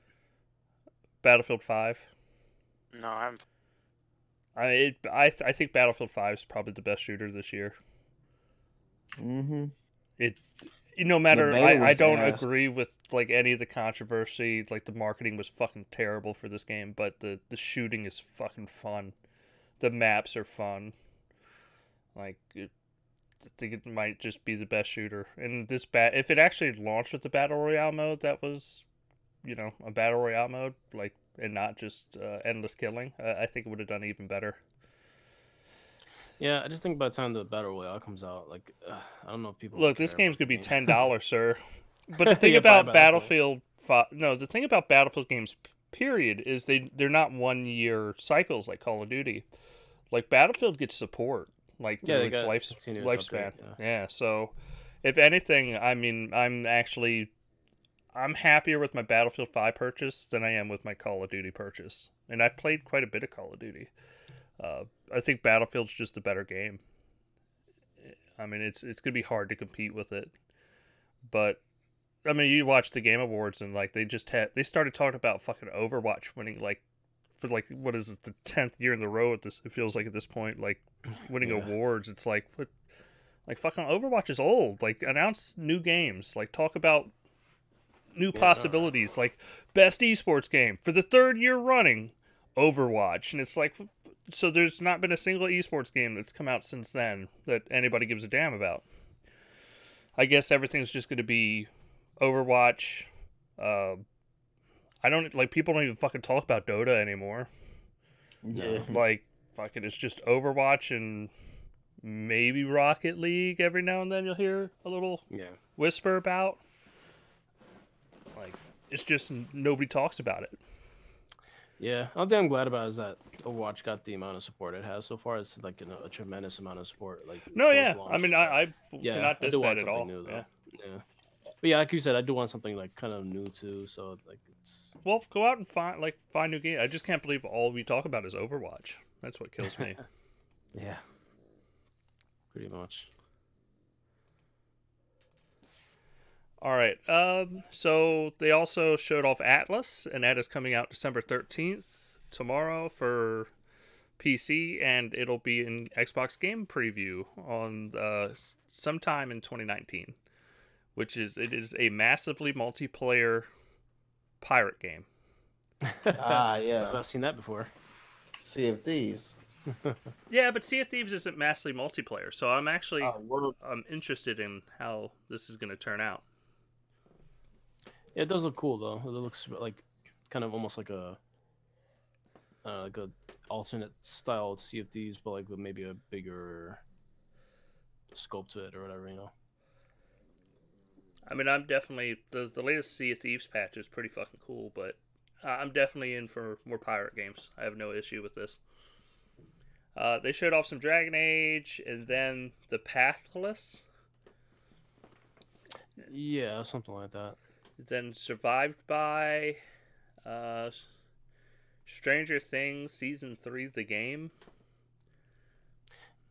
Battlefield 5. No, I haven't. I think Battlefield 5 is probably the best shooter this year. Mm-hmm. No matter, beta I was don't ass. agree with like any of the controversy. Like the marketing was fucking terrible for this game, but the shooting is fucking fun. The maps are fun. Like, I think it might just be the best shooter. And this if it actually launched with the battle royale mode, that was, a battle royale mode, like, and not just endless killing, I think it would have done even better. Yeah, I just think by the time the battle royale comes out, like I don't know if people Look, care this game's about gonna be the $10, sir. But the thing Yeah, about buy Battlefield. Battlefield 5, no, the thing about Battlefield games, period, is they're not 1 year cycles like Call of Duty. Like Battlefield gets support, like Yeah, through they its got life continuous lifespan. update, Yeah, so if anything, I mean, I'm happier with my Battlefield 5 purchase than I am with my Call of Duty purchase, and I played quite a bit of Call of Duty. I think Battlefield's just a better game. I mean, it's gonna be hard to compete with it, but I mean, you watch the Game Awards and like they started talking about fucking Overwatch winning like for like what is it, the 10th year in the row at this, it feels like at this point, like winning Yeah. awards. It's like what, like fucking Overwatch is old. Like announce new games, like talk about new possibilities, like best esports game for the 3rd year running, Overwatch. And it's like, so there's not been a single esports game that's come out since then that anybody gives a damn about. I guess everything's just going to be Overwatch. I don't like, people don't even fucking talk about Dota anymore. Yeah. Like fucking, it's just Overwatch and maybe Rocket League. Every now and then you'll hear a little whisper about. Like, it's just nobody talks about it. Yeah, one thing I'm glad about is that Overwatch got the amount of support it has so far. It's like a tremendous amount of support. Like No, yeah, post-launch. I mean, I yeah, cannot I diss do that want at something all. new though. Yeah. Yeah, but yeah, like you said, I do want something like kind of new too. So like it's Well, go out and find new game. I just can't believe all we talk about is Overwatch. That's what kills me. yeah, pretty much. All right. So they also showed off Atlas, and that is coming out December 13th, tomorrow, for PC, and it'll be in Xbox Game Preview on sometime in 2019. It is a massively multiplayer pirate game. Yeah. I've seen that before. Sea of Thieves. Yeah, but Sea of Thieves isn't massively multiplayer, so I'm actually World. I'm interested in how this is going to turn out. Yeah, it does look cool though. It looks like kind of almost like a alternate style of Sea of Thieves, but like with maybe a bigger scope to it or whatever, you know. I mean, I'm definitely the latest Sea of Thieves patch is pretty fucking cool, but I'm definitely in for more pirate games. I have no issue with this. They showed off some Dragon Age and then the Pathless, Yeah, something like that. then Survived by, uh, Stranger Things Season 3, the game.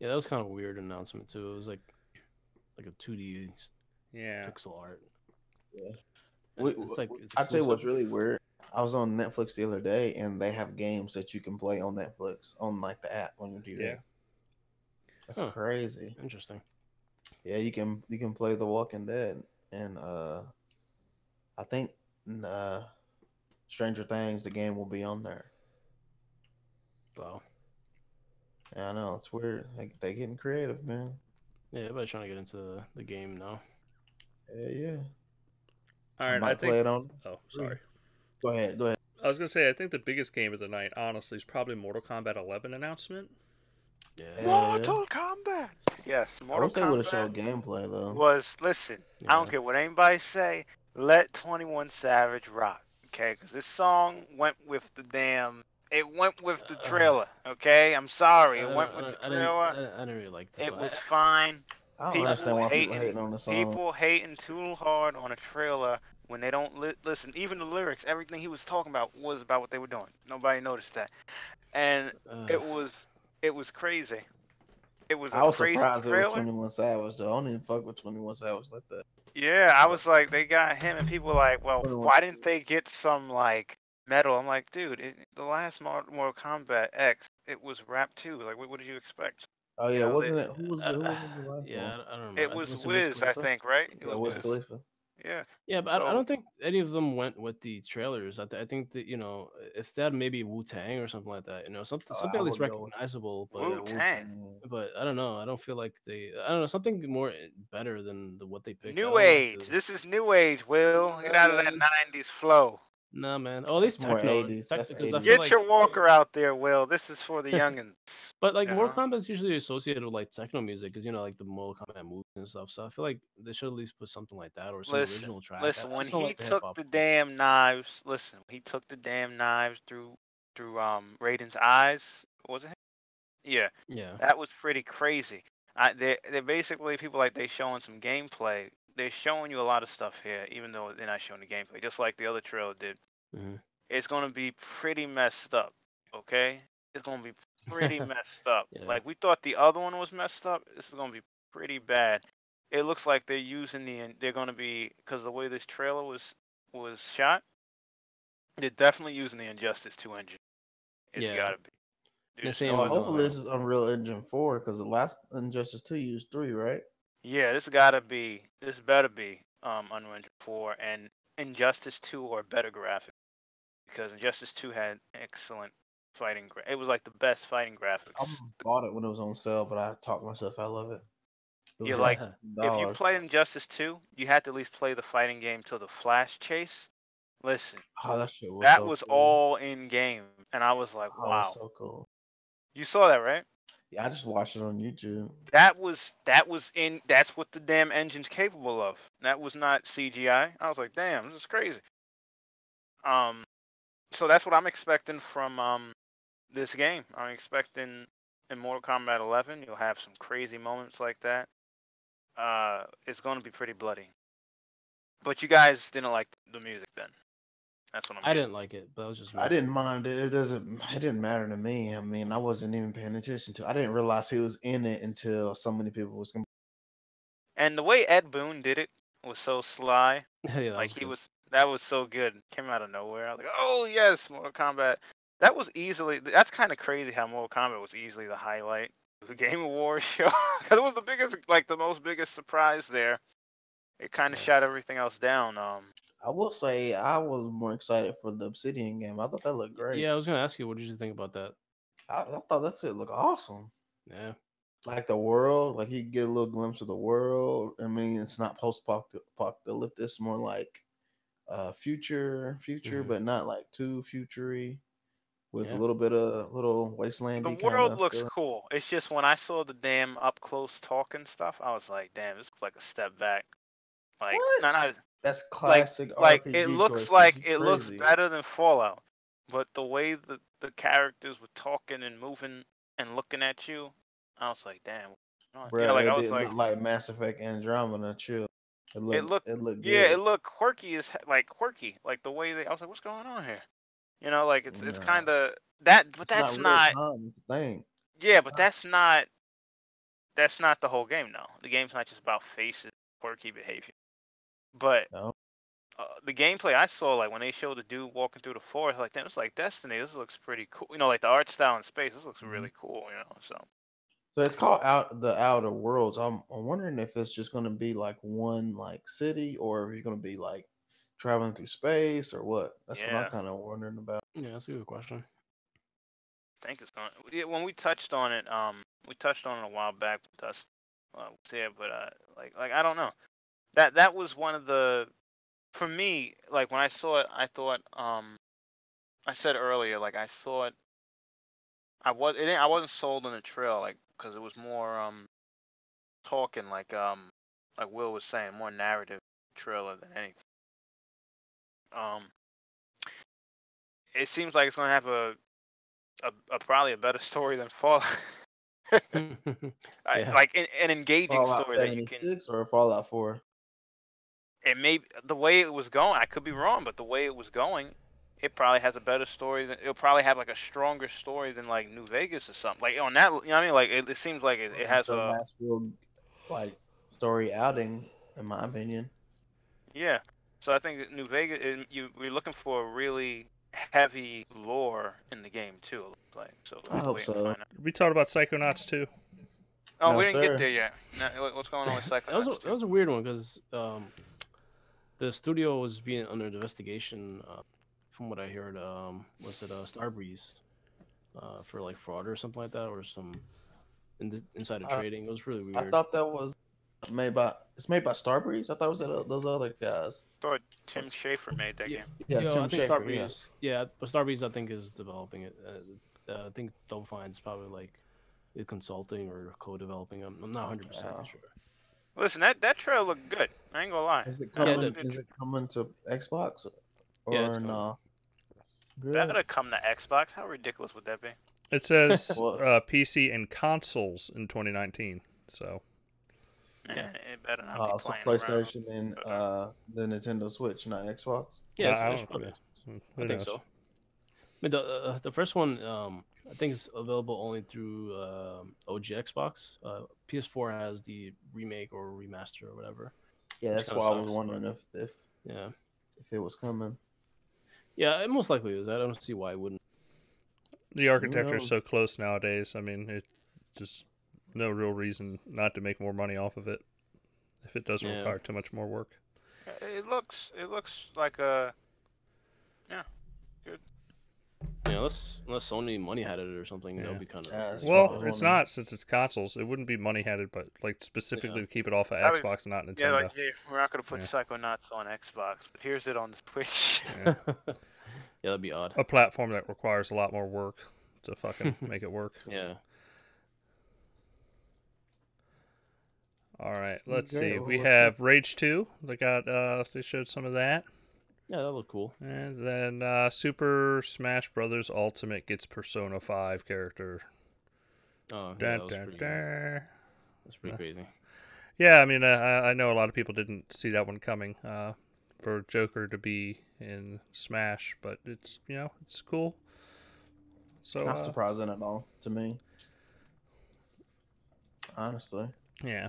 Yeah, that was kind of a weird announcement too. It was like a 2D Yeah. pixel art. Yeah. It's like it's I'd say what's exclusive. really weird. I was on Netflix the other day, and they have games that you can play on Netflix on like the app on your TV. Yeah. That's Huh. crazy. Interesting. Yeah, you can play The Walking Dead, and I think uh, Stranger Things the game will be on there. Wow. Yeah, I know it's weird. Like they getting creative, man. Yeah, everybody's trying to get into the game now. Yeah. All I right, I might think. play it on. Oh, sorry. Go ahead. Go ahead. I was gonna say I think the biggest game of the night, honestly, is probably Mortal Kombat 11 announcement. Yeah. Yeah. Mortal Kombat. Yes, I Mortal wish they would have Kombat showed gameplay though. was. Listen, I don't Yeah. care what anybody say. Let 21 Savage rock, okay? Because this song went with the damn. It went with the trailer, okay? I'm sorry, it went with the trailer. I didn't really like this It one. was fine. I don't People understand why people hating, hating on the song. people hating too hard on a trailer when they don't listen. Even the lyrics, everything he was talking about was about what they were doing. Nobody noticed that, and it was crazy. It was a I was crazy surprised it was trailer. 21 Savage though. I don't even fuck with 21 Savage like that. Yeah, I was like, they got him, and people were like, well, 21. why didn't they get some like metal? I'm like, dude, the last Mortal Kombat X, it was rap too. Like, what did you expect? Oh You yeah, know, wasn't it? Who was in the last yeah, one? I don't it remember. was Was it Wiz Wiz, I Khalifa? think, right? It Yeah, was Wiz Wiz. Khalifa. Yeah. Yeah, but I So don't think any of them went with the trailers. I think that if they had maybe Wu Tang or something like that, something I at least would go with recognizable. Wu Tang. But I don't know. I don't feel like I don't know, something more better than what they picked. I New don't like Age. the. This is New Age, Will. Get Nah, out of that man. 90s flow. Nah, man. Oh, at That's least more techno. 80s. Tech That's because I 80s. feel Get like. your walker out there, Will. This is for the youngins. But like Mortal Uh-huh. Kombat is usually associated with like techno music, because like the Mortal Kombat movies and stuff. So I feel like they should at least put something like that or some Listen, original track. listen. I When just don't he like the hip took hop. the damn knives, listen. He took the damn knives through Raiden's eyes. Was it him? Yeah, Yeah. that was pretty crazy. They're basically people like they showing some gameplay. They're showing you a lot of stuff here, even though they're not showing the gameplay, just like the other trailer did. Mhm. It's gonna be pretty messed up. Okay, it's gonna be pretty messed up. Yeah. Like we thought the other one was messed up. This is gonna be pretty bad. It looks like they're using they're gonna be, because the way this trailer was shot, they're definitely using the Injustice 2 engine. It's Yeah. gotta be. They're There's saying no Well, other hopefully way. this is Unreal Engine 4 because the last Injustice 2 used 3, right? Yeah, this gotta be. This better be Unreal Engine 4 and Injustice 2 or better graphics, because Injustice 2 had excellent fighting. It was like the best fighting I graphics. bought it when it was on sale, but I talked myself out of it. It was You're like like, if you $1. play Injustice 2, you had to at least play the fighting game till the Flash chase. Listen, Oh, that shit was that so was cool. all in game, and I was like, Oh, it was wow. so cool. You saw that, right? Yeah, I just watched it on YouTube. That was in. That's what the damn engine's capable of. That was not CGI. I was like, damn, this is crazy. So that's what I'm expecting from this game. I'm expecting in Mortal Kombat 11, you'll have some crazy moments like that. It's going to be pretty bloody. But you guys didn't like the music then. That's what I'm I getting. didn't like it, but that was just me. I didn't mind it. It didn't matter to me. I mean, I wasn't even paying attention to. I didn't realize he was in it until so many people was. And the way Ed Boon did it was so sly. Yeah, that Like was good. that was so good. Came out of nowhere. I was like, oh yes, Mortal Kombat. That was easily. That's kind of crazy how Mortal Kombat was easily the highlight of the Game Awards show, because it was the biggest, like the most biggest surprise there. it kind of Yeah. shot everything else down. I will say I was more excited for the Obsidian game. I thought that looked great. Yeah, I was gonna ask you, what did you think about that? I thought that shit looked awesome. Yeah. Like the world, like you get a little glimpse of the world. I mean, it's not post-apocalyptic. It's more like future, Mhm. but not like too futury, with a Yeah. little bit of little The wastelandy kind world of looks feeling. cool. It's just when I saw the damn up close talking stuff, I was like, damn, this looks like a step back. Like, What? no, not That's like classic it RPG looks choices. You like it looks crazy. better than Fallout, but the way the characters were talking and moving and looking at you, I was like, damn, Bruh, like I it was didn't like, look like Mass Effect Andromeda. Chill. it looked, It looked yeah, it good. looked quirky like quirky, like the way they. I was like, what's going on here? Like it's Nah, kind of that, but it's not that's real not. time. It's the thing. Yeah, It's but not. that's not the whole game. No, the game's not just about faces, quirky behavior, but No. the gameplay I saw, like when they showed the dude walking through the forest, like damn, it's like Destiny. This looks pretty cool. Like the art style in space. This looks Mhm. really cool. So So it's called the Outer Worlds. I'm wondering if it's just gonna be like one like city, or if you're gonna be like traveling through space, or what. That's what I'm yeah, kind of wondering about. Yeah, that's a good question. I think it's going. Yeah, when we touched on it, we touched on it a while back with us. Yeah, but like I don't know. That was one of the for me. Like when I saw it, I thought I said earlier, like I thought I wasn't sold on the trail, like because it was more talking, like Will was saying, more narrative trailer than anything. Um, it seems like it's gonna have a probably a better story than Fallout. Yeah. Like an engaging Fallout story that you can. 76 or Fallout 4. It may the way it was going. I could be wrong, but the way it was going, it probably has a better story than. It'll probably have like a stronger story than like New Vegas or something. Like on that, you know what I mean? Like it seems like it It's has the a. last real like story outing, in my opinion. Yeah. So I think that New Vegas, we're looking for a really heavy lore in the game too. It looks like. So we'll I have to hope wait and so. find out. We talked about Psychonauts too. Oh, No, we didn't get sir. there yet. No, what's going on with Psychonauts That 2? was a weird one because the studio was being under investigation. From what I heard, was it Starbreeze for like fraud or something like that, or some insider I, trading? It was really I weird. thought that was made by Starbreeze. I thought it was those other guys. Thought Tim Schafer made that Yeah, game. Yeah, yo, I Tim think Schafer. Yeah. Starbreeze. Yeah, but Starbreeze, I think, is developing it. I think Double Fine's probably like consulting or co-developing. I'm not 100% Uh, sure. Listen, that trailer looked good. I ain't gonna lie. is it That Yeah, looked coming? that, good. Is it coming to Xbox yeah, it's or coming. no? Good. Better come to Xbox. How ridiculous would that be? It says Well, PC and consoles in 2019. So Yeah. It better not be so playing around. PlayStation and the Nintendo Switch, not Xbox. Yeah, I it's don't. probably. Yeah. I Who think knows? so. I mean, the first one, I think is available only through OG Xbox. PS4 has the remake or remaster or whatever. Yeah, Which that's kinda why I was sucks, wondering but if yeah, it was coming. yeah, it most likely is. I don't see why it wouldn't. The architecture is knows? so close nowadays. I mean, it just no real reason not to make more money off of it if it doesn't Yeah, require too much more work. It looks like a yeah, good. yeah. Unless Sony money had it or something, that Yeah. would be kind of Yeah, that's crazy. what I Well, was it's wondering. not since it's consoles. It wouldn't be money headed, but like specifically Yeah. to keep it off of That was- Xbox and not Yeah, Nintendo. like hey, we're not gonna put Yeah. Psychonauts on Xbox, but here's it on the Switch. Yeah. Yeah, that'd be odd. A platform that requires a lot more work to fucking make it work. Yeah. All right, let's Great, see. well, We let's have Rage 2. They got they showed some of that. Yeah, that looked cool. And then Super Smash Brothers Ultimate gets Persona 5 character. Oh, yeah, Dun, that was dun, pretty. dun. That's pretty crazy. Yeah, I mean, I know a lot of people didn't see that one coming for Joker to be in Smash, but it's it's cool. So Not surprising at all to me, honestly. yeah,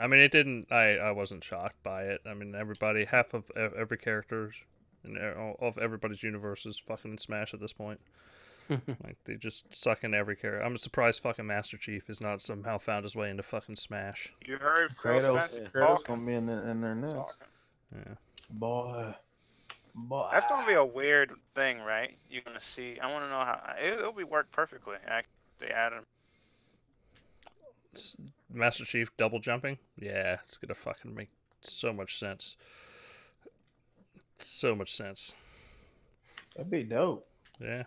I mean, it didn't. I wasn't shocked by it. I mean, half of every character of everybody's universe is fucking in Smash at this point. Like they just suck in every character. I'm surprised fucking Master Chief has not somehow found his way into fucking Smash. You heard Phil Kratos, Spencer Kratos talking. gonna be in there next. talking. Yeah. Boy. That's gonna be a weird thing, right? You're gonna see. I want to know how it'll be worked perfectly. Actually, they added. Master Chief double jumping. Yeah, it's gonna fucking make so much sense. So much sense. That'd be dope. Yeah.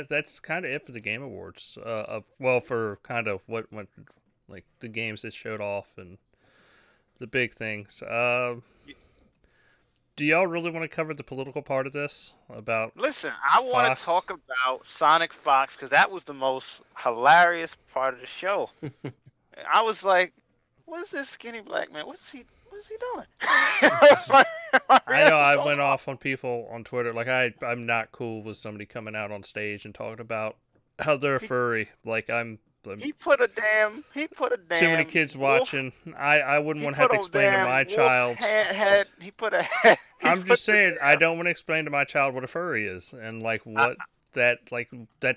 That's kind of it for the Game Awards. For kind of what went, like the games that showed off and the big things. Do y'all really want to cover the political part of this? About Listen, I want Fox? to talk about Sonic Fox because that was the most hilarious part of the show. I was like, "What is this skinny black man? What is he doing?" I know I went off on people on Twitter. Like I'm not cool with somebody coming out on stage and talking about how they're a furry. Like He put a damn. too many kids wolf- watching. I wouldn't he want to have put to a explain to damn my wolf child. Head. He put a head. I'm just saying I don't want to explain to my child what a furry is and like what that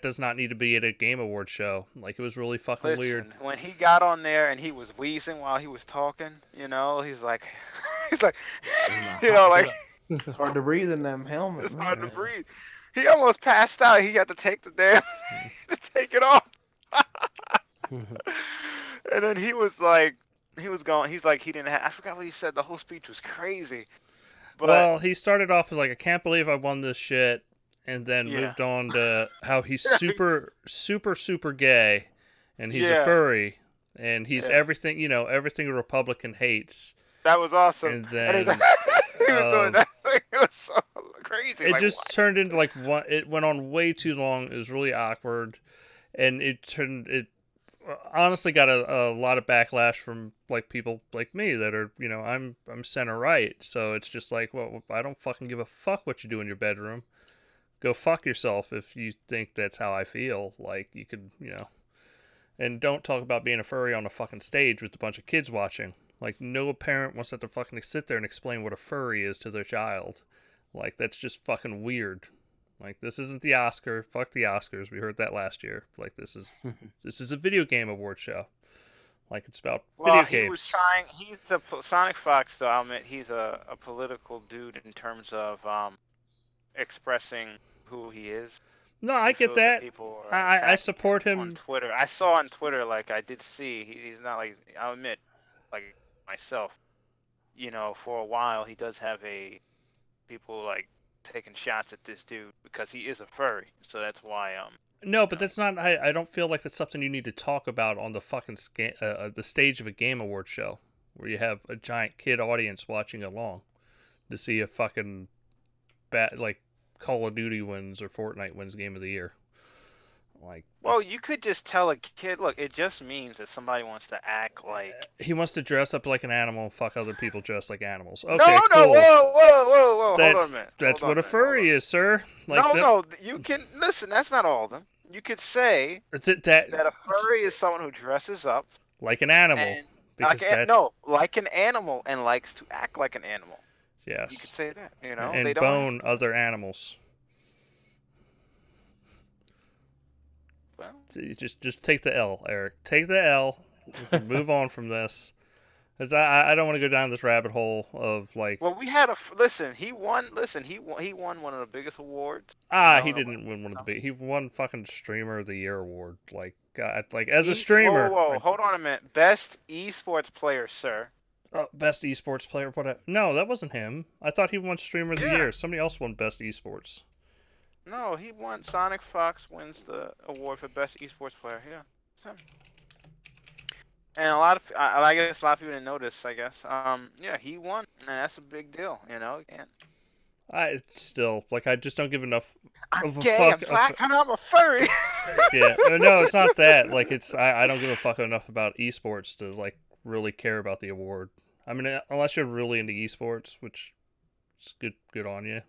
does not need to be at a Game Award show. Like it was really fucking Listen, weird. when he got on there and he was wheezing while he was talking, he's like, like It's hard to breathe in them helmets. it's hard to breathe. He almost passed out. He had to take the damn to take it off. And then he was like, he's like, he didn't have, I forgot what he said. The whole speech was crazy. But Well, he started off with like, I can't believe I won this shit, and then Yeah. moved on to how he's super gay, and he's a Yeah. furry, and he's Yeah. everything everything a Republican hates. that was awesome. And he's then like, he was doing that. It was so crazy. it like, just what? turned into like one. It went on way too long. It was really awkward, and it honestly got a lot of backlash from like people like me that are I'm center right, so it's just like, well, I don't fucking give a fuck what you do in your bedroom. Go fuck yourself if you think that's how I feel. Like you could and don't talk about being a furry on a fucking stage with a bunch of kids watching. Like no parent wants to have to fucking sit there and explain what a furry is to their child. Like that's just fucking weird. Like this isn't the Oscar. Fuck the Oscars. We heard that last year. Like this is a video game award show. Like it's about video Well, games. he was trying. He's a Sonic Fox, though. I'll admit he's a political dude in terms of expressing who he is. No, I He get feels that. people are I attacking support him. on Twitter. I saw on Twitter, like I did see, he's not like, I'll admit, like myself, for a while he does have people like taking shots at this dude because he is a furry. So that's why No, but that's not. I don't feel like that's something you need to talk about on the fucking the stage of a game award show where you have a giant kid audience watching along to see a fucking like Call of Duty wins or Fortnite wins Game of the Year. Like, well, you could just tell a kid, look, it just means that somebody wants to act like. he wants to dress up like an animal and fuck other people dressed like animals. Okay, No, cool. whoa, That's hold on a minute. that's Hold what on a furry is, sir. Like No, you can listen. That's not all of them. You could say that that a furry is someone who dresses up like an animal and because that's like an animal and likes to act like an animal. You could yes, say that. and they don't. bone other animals. Well, Just take the L, Eric. Take the L. Move on from this. Cause I don't want to go down this rabbit hole of like. well, we had listen. He won. Listen, he won one of the biggest awards. He didn't win one of the big. He won fucking Streamer of the Year award. Like, God, like as a Whoa, streamer. hold on a minute. Best esports player, sir. Best esports player. What? No, that wasn't him. I thought he won Streamer of the Yeah. Year. Somebody else won Best Esports. No, he won. Sonic Fox wins the award for best esports player. Yeah. It's him. And I guess a lot of people didn't notice. I guess. Yeah, he won, and that's a big deal. And I still like. I just don't give enough. I'm of a gay, fuck- I'm black, and I'm a furry. Yeah. No, it's not that. Like, it's I don't give a fuck enough about esports to like really care about the award. I mean, unless you're really into esports, which is good on you.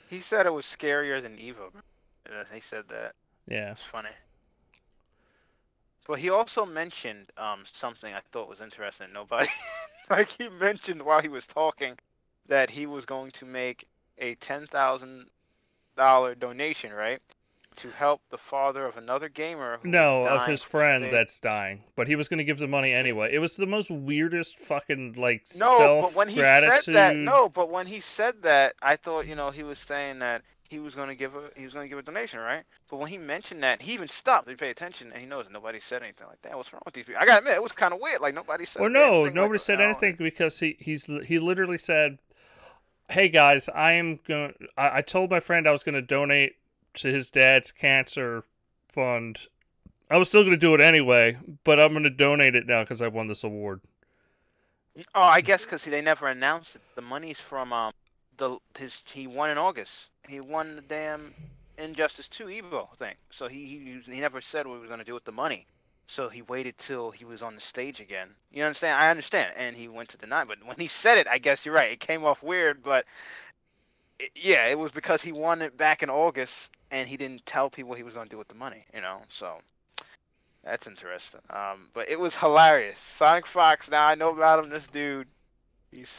He said it was scarier than Evo. He said that. Yeah. It's funny. But he also mentioned something I thought was interesting. Nobody, like he mentioned while he was talking, that he was going to make a $10,000 donation, right? to help the father of another gamer who was No, of dying his from friend stage. that's dying. But he was going to give the money anyway. It was the most weirdest fucking, like, No, but when he said that, self-gratitude. no, but when he said that, I thought, he was saying that he was gonna give a donation, right? But when he mentioned that, he even stopped to pay attention, and he knows nobody said anything like that. What's wrong with these people? I gotta admit, it was kind of weird. Like nobody said Well, a damn no, thing. Like, nobody said anything because he literally said, "Hey guys, I told my friend I was gonna donate to his dad's cancer fund. I was still gonna do it anyway, but I'm gonna donate it now because I won this award." Oh, I guess because they never announced it. The money's from he won in August. He won the damn Injustice 2 Evo thing. So he never said what he was gonna do with the money. So he waited till he was on the stage again. You understand? I understand. And he went to deny. But when he said it, I guess you're right. It came off weird, but yeah, it was because he won it back in August and he didn't tell people what he was gonna do with the money. So. That's interesting. But it was hilarious. Sonic Fox. Now I know about him. This dude, he's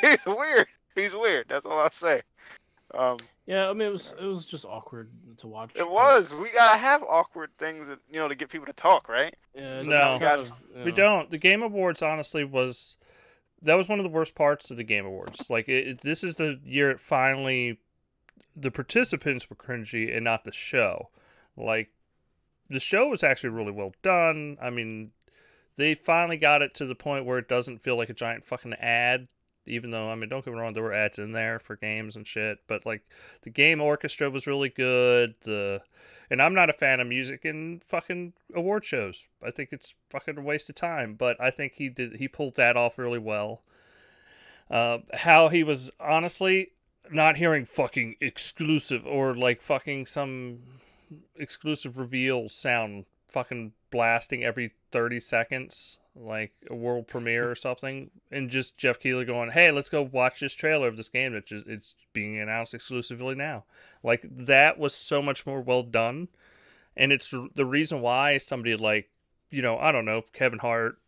he's weird. He's weird. That's all I'll say. Yeah, I mean it was just awkward to watch. It but, was. We gotta have awkward things, to get people to talk, right? Yeah, it's No. just Sometimes kind of, you We know. don't. The Game Awards, honestly, that was one of the worst parts of the Game Awards. Like, this is the year it finally, the participants were cringy and not the show. Like, the show was actually really well done. I mean, they finally got it to the point where it doesn't feel like a giant fucking ad. Even though, I mean, don't get me wrong, there were ads in there for games and shit. But, like, the game orchestra was really good. And I'm not a fan of music in fucking award shows. I think it's fucking a waste of time. But I think he pulled that off really well. How he was honestly not hearing fucking exclusive or like fucking some exclusive reveal sound fucking blasting every 30 seconds like a world premiere or something, and just Jeff Keighley going, "Hey, let's go watch this trailer of this game that it's being announced exclusively now." Like, that was so much more well done, and it's the reason why somebody like, I don't know, Kevin Hart,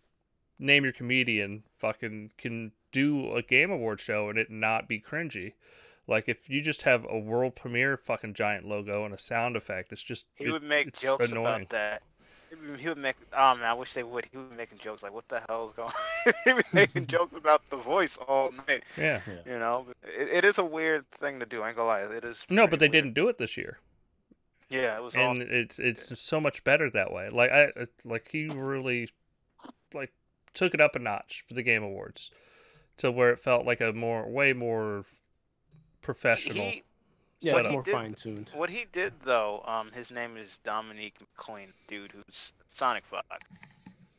name your comedian, fucking can do a game award show and it not be cringy. Like, if you just have a world premiere fucking giant logo and a sound effect, it's just He would make it's jokes annoying. about that. He would make. Oh man, I wish they would. He would be making jokes like, "What the hell is going?" on? He was making jokes about the voice all night. Yeah. It is a weird thing to do. I ain't gonna lie. It is. No, but pretty they weird. didn't do it this year, Yeah, it was and awesome. it's so much better that way. Like he really like took it up a notch for the Game Awards to where it felt like a way more professional He Yeah, what it's he more did fine tuned. what he did though, his name is Dominique McLean, dude who's Sonic Fox.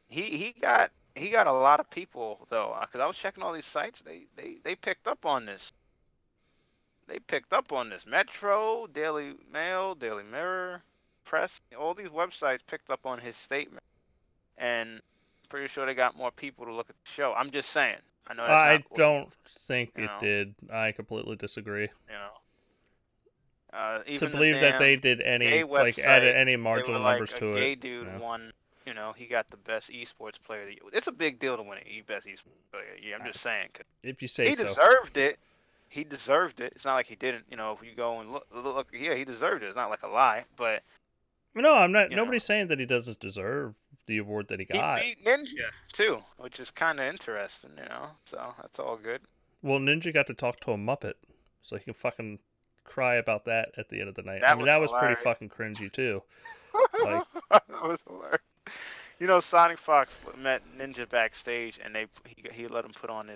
He got a lot of people though, because I was checking all these sites. They picked up on this. They picked up on this. Metro, Daily Mail, Daily Mirror, Press, all these websites picked up on his statement, and I'm pretty sure they got more people to look at the show. I'm just saying. I know that's I not. don't think You it know. did. I completely disagree. You know. To Even the believe that they damn did gay any like added website, any they were marginal like numbers a to gay it. dude No. won. He got the best esports player of the year. It's a big deal to win an best esports player of the year. I'm just saying, 'cause If you say he so. deserved it. He deserved it. It's not like he didn't. If you go and look here, he deserved it. It's not like a lie, but No, I'm not. you know, Nobody's saying that he doesn't deserve the award that he he got. beat Ninja too, which is kind of interesting. So that's all good. Well, Ninja got to talk to a Muppet, so he can fucking cry about that at the end of the night. I That mean, was that was pretty hilarious. fucking cringy too. Like, That was hilarious. Sonic Fox met Ninja backstage, and he let him put on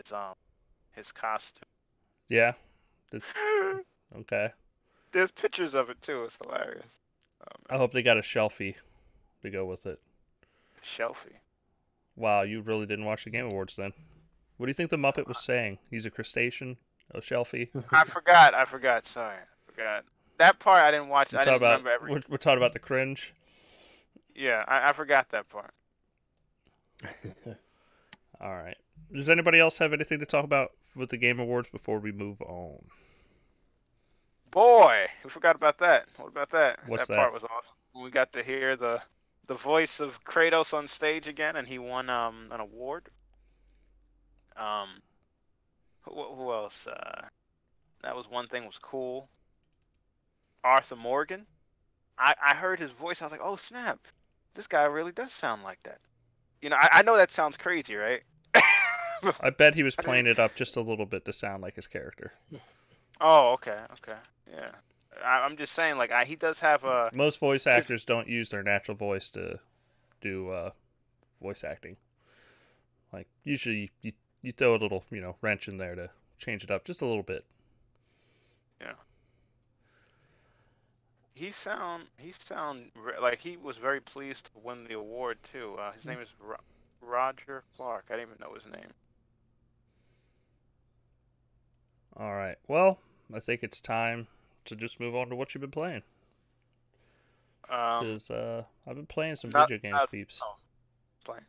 his costume. yeah, okay. There's pictures of it too. It's hilarious. I hope they got a shelfie to go with it. Shelfie. Wow, you really didn't watch the Game Awards then. What do you think the Muppet was saying? He's a crustacean, a shelfie. I forgot. Sorry, I forgot. That part I didn't watch. I didn't remember every. We're talking about the cringe. Yeah, I forgot that part. All right. Does anybody else have anything to talk about with the Game Awards before we move on? Boy, we forgot about that. What about that? What's That part was awesome. We got to hear the voice of Kratos on stage again, and he won an award. Who else? That was one thing was cool. Arthur Morgan I heard his voice. I was like, oh snap, this guy really does sound like that. You know, I know that sounds crazy, right? I bet he was playing it up just a little bit to sound like his character. Oh, okay, yeah. I'm just saying, like, he does have a. Most voice actors don't use their natural voice to do voice acting. Like usually, you throw a little wrench in there to change it up just a little bit. Yeah. Like he was very pleased to win the award too. His name is Roger Clark. I didn't even know his name. All right. Well, I think it's time to just move on to what you've been playing. Because I've been playing some video games, peeps. Oh, playing.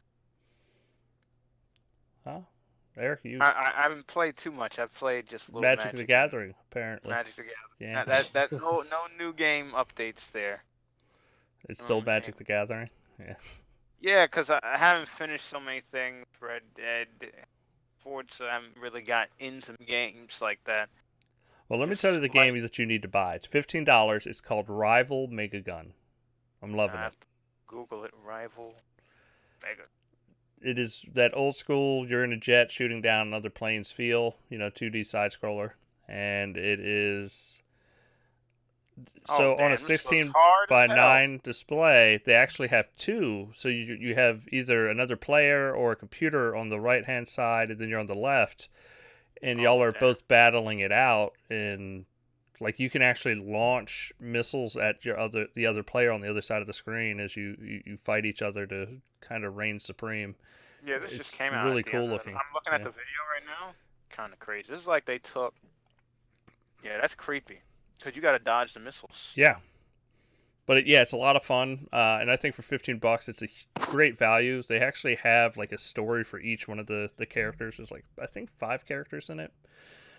Huh? Eric, you? I haven't played too much. I've played just little Magic the Gathering, apparently. Magic the Gathering. Yeah. That no new game updates there. It's still Magic the Gathering. Yeah. Yeah, because I haven't finished so many things. Red Dead, Forza. I haven't really got into games like that. Well, let me tell you the game that you need to buy. It's $15. It's called Rival Mega Gun. I'm loving it. Google it. Rival Mega. It is that old school, you're in a jet shooting down another plane's feel, 2D side scroller. And it is. So on a 16 by 9 display, they actually have two. So you have either another player or a computer on the right hand side, and then you're on the left. And y'all are both battling it out. And like you can actually launch missiles at the other player on the other side of the screen as you fight each other to kind of reign supreme. Yeah, this just came out. Really cool looking. I'm looking at the video right now. Kind of crazy. This is like they took. Yeah, that's creepy. Because you got to dodge the missiles. Yeah. But it's a lot of fun. And I think for $15, it's a great value. They actually have like a story for each one of the characters. There's like, I think 5 characters in it.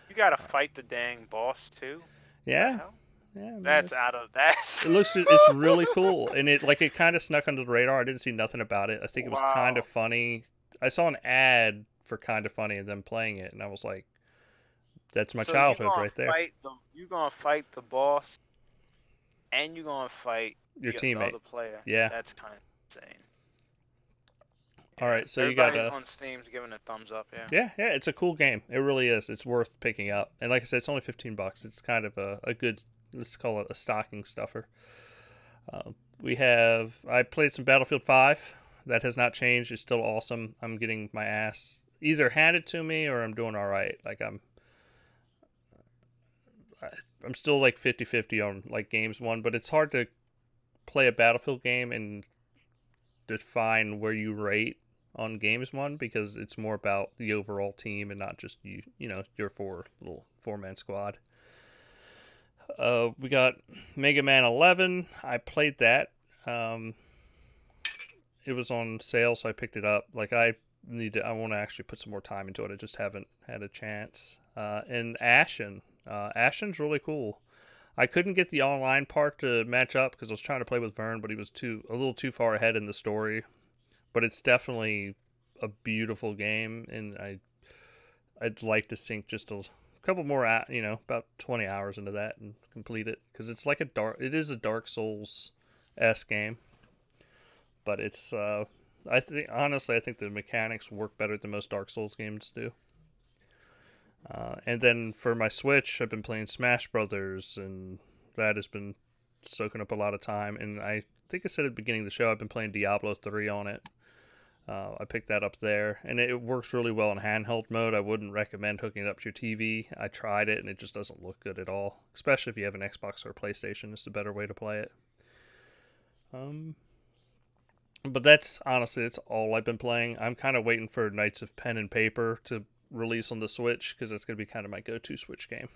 You got to fight the dang boss too. Yeah. Yeah, man, that's out of that. It's really cool, and it kind of snuck under the radar. I didn't see nothing about it. I think it was kind of funny. I saw an ad for kind of funny and them playing it, and I was like, "That's my childhood right there." You're gonna fight the boss, and you're gonna fight your teammate, the other player. Yeah, that's kind of insane. All right, so everybody you got on Steam's giving a thumbs up. Yeah, it's a cool game. It really is. It's worth picking up, and like I said, it's only $15. It's kind of a good. Let's call it a stocking stuffer. I played some Battlefield 5. That has not changed. It's still awesome. I'm getting my ass either handed to me or I'm doing all right. Like I'm still like 50-50 on like games won, but it's hard to play a Battlefield game and define where you rate on games won because it's more about the overall team and not just your four-man squad. We got Mega Man 11. I played that. It was on sale, so I picked it up. Like I want to actually put some more time into it. I just haven't had a chance. And Ashen. Ashen's really cool. I couldn't get the online part to match up because I was trying to play with Vern, but he was a little too far ahead in the story. But it's definitely a beautiful game, and I'd like to sink just a couple more, about 20 hours into that and complete it because it's like it is a Dark Souls-esque game, but it's I think the mechanics work better than most Dark Souls games do. And then for my Switch, I've been playing Smash Brothers, and that has been soaking up a lot of time. And I think I said at the beginning of the show, I've been playing Diablo 3 on it. I picked that up there, and it works really well in handheld mode. I wouldn't recommend hooking it up to your TV. I tried it, and it just doesn't look good at all, especially if you have an Xbox or a PlayStation. It's a better way to play it. But that's all I've been playing. I'm kind of waiting for Knights of Pen and Paper to release on the Switch because that's going to be kind of my go-to Switch game.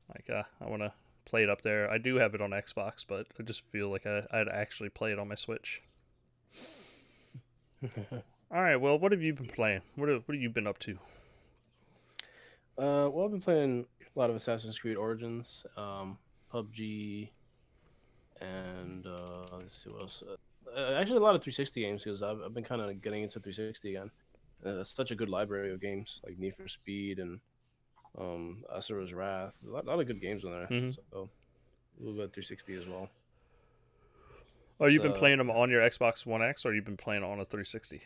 Like, I want to play it up there. I do have it on Xbox, but I just feel like I'd actually play it on my Switch. All right, well, what have you been playing? What have you been up to? Well, I've been playing a lot of Assassin's Creed Origins, PUBG, and let's see what else. Actually, a lot of 360 games because I've been kind of getting into 360 again. It's such a good library of games like Need for Speed and Asura's Wrath. A lot of good games on there. Mm-hmm. So a little bit of 360 as well. Oh, you've been So, playing them on your Xbox One X, or you've been playing on a 360?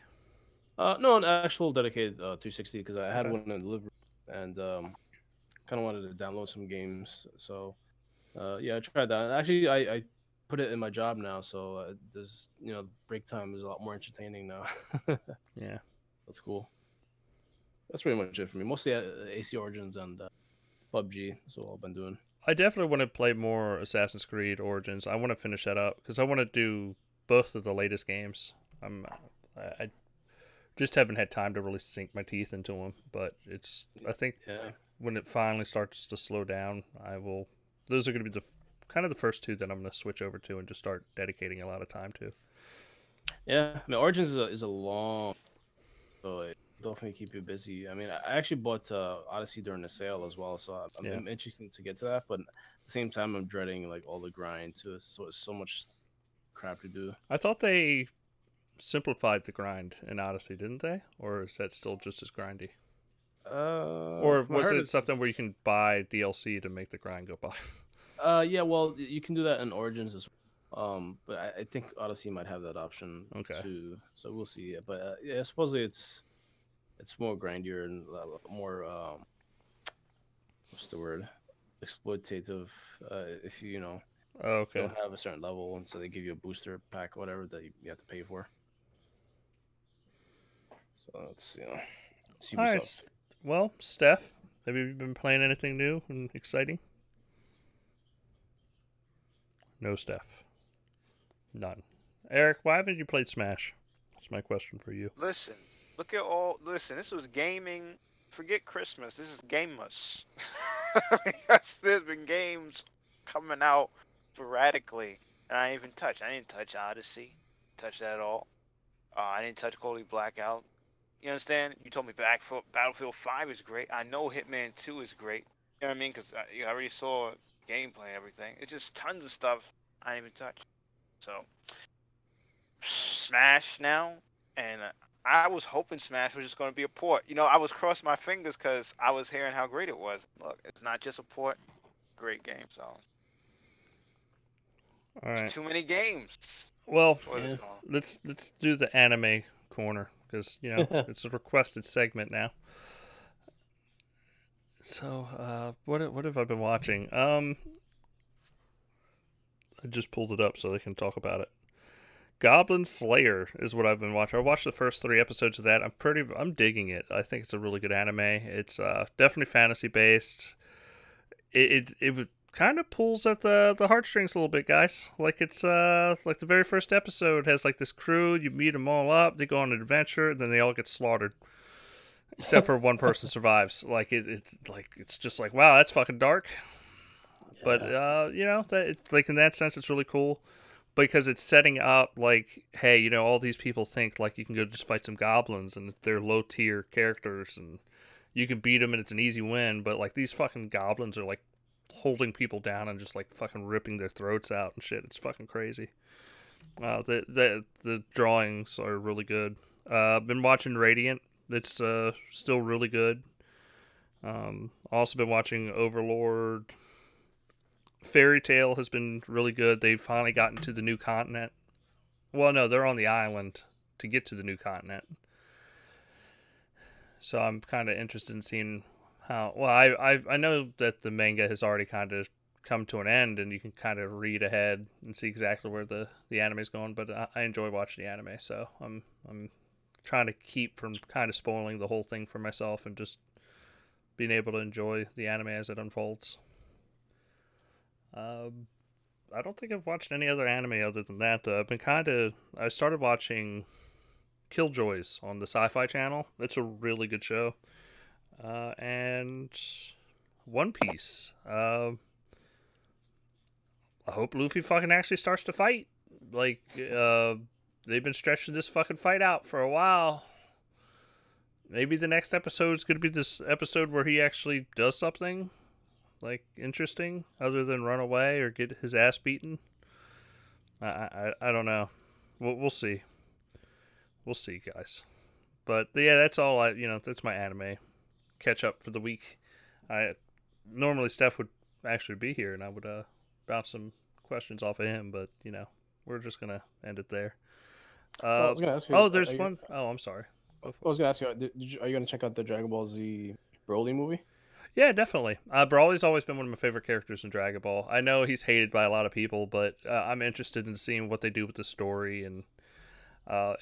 no, an actual dedicated 360 because I had Okay. one in delivery and kind of wanted to download some games. So yeah, I tried that. Actually, I put it in my job now, so there's break time is a lot more entertaining now. Yeah. That's cool. That's pretty much it for me. Mostly AC Origins and PUBG. That's all I've been doing. I definitely want to play more Assassin's Creed Origins. I want to finish that up because I want to do both of the latest games. I just haven't had time to really sink my teeth into them, but I think Yeah. when it finally starts to slow down, I will. Those are going to be the kind of the first two that I'm going to switch over to and just start dedicating a lot of time to. Yeah. I mean, Origins is a long, so it definitely keep you busy. I mean, I actually bought Odyssey during the sale as well, so I'm interested to get to that. But at the same time, I'm dreading like all the grind too. It's so much crap to do. I thought they simplified the grind in Odyssey, didn't they? Or is that still just as grindy? Or From what I was heard, it something where you can buy DLC to make the grind go by? yeah, well, you can do that in Origins as well. But I think Odyssey might have that option Okay. too. So we'll see. But yeah, supposedly it's more grindier and more what's the word? Exploitative. If Oh, okay. don't have a certain level, and so they give you a booster pack, whatever that you have to pay for. So let's see All what's right. up. Well, Steph, have you been playing anything new and exciting? No, Steph. None. Eric, why haven't you played Smash? That's my question for you. Listen, look at all. Listen, this was gaming. Forget Christmas. This is gamers. Because there's been games coming out sporadically, and I didn't even touch. I didn't touch Odyssey. Touch that at all. I didn't touch Holy Blackout. You understand? You told me Battlefield 5 is great. I know Hitman 2 is great. You know what I mean? Because I already saw gameplay and everything. It's just tons of stuff I didn't even touch. So, Smash now, and I was hoping Smash was just going to be a port. I was crossing my fingers because I was hearing how great it was. Look, it's not just a port. Great game, so. All right. There's too many games. Well, Yeah. let's do the anime corner because it's a requested segment now. So, what have I been watching? I just pulled it up so they can talk about it. Goblin Slayer is what I've been watching. I watched the first 3 episodes of that. I'm digging it. I think it's a really good anime. It's definitely fantasy based. It kind of pulls at the heartstrings a little bit, guys. Like it's like the very first episode has like this crew. You meet them all up. They go on an adventure, and then they all get slaughtered, except for one person survives. Like it's just like, wow, that's fucking dark. Yeah. But that like in that sense, it's really cool because it's setting up like, hey, all these people think like you can go just fight some goblins and they're low tier characters and you can beat them and it's an easy win. But like these fucking goblins are like holding people down and just like fucking ripping their throats out and shit. It's fucking crazy. The drawings are really good. I've been watching Radiant. It's still really good. Also been watching Overlord. Fairy Tail has been really good. They've finally gotten to the new continent. Well, no, they're on the island to get to the new continent. So I'm kind of interested in seeing how. Well, I know that the manga has already kind of come to an end, and you can kind of read ahead and see exactly where the anime is going. But I enjoy watching the anime, so I'm trying to keep from kind of spoiling the whole thing for myself and just being able to enjoy the anime as it unfolds. I don't think I've watched any other anime other than that, though. I started watching Killjoys on the Sci-Fi Channel. It's a really good show. And One Piece. I hope Luffy fucking actually starts to fight. Like, they've been stretching this fucking fight out for a while. Maybe the next episode is going to be this episode where he actually does something like interesting other than run away or get his ass beaten. I don't know. We'll see. We'll see, guys. But yeah, that's all that's my anime catch up for the week. Normally Steph would actually be here and I would bounce some questions off of him, but we're just gonna end it there. Well, I was gonna ask you. Oh, there's one. Oh, I'm sorry. I was gonna ask you. Are you gonna check out the Dragon Ball Z Broly movie? Yeah, definitely. Broly's always been one of my favorite characters in Dragon Ball. I know he's hated by a lot of people, but I'm interested in seeing what they do with the story. And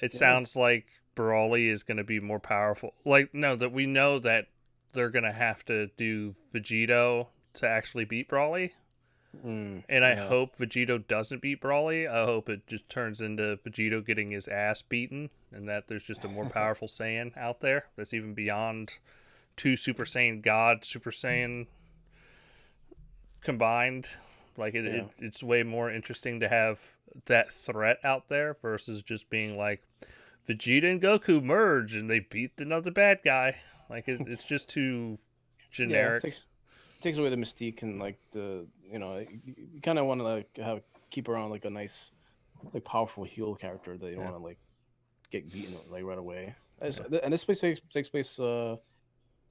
it sounds like Broly is going to be more powerful. Like, no, that we know that they're going to have to do Vegito to actually beat Broly. And I hope Vegito doesn't beat Broly. I hope it just turns into Vegito getting his ass beaten, and that there's just a more powerful Saiyan out there that's even beyond two Super Saiyan God, Super Saiyan combined. Like it's way more interesting to have that threat out there versus just being like Vegeta and Goku merge and they beat another bad guy. Like it's just too generic. Yeah, it takes away the mystique and like the you kind of want to like keep around like a nice like powerful heel character that you don't want to like get beaten like right away. And this place takes place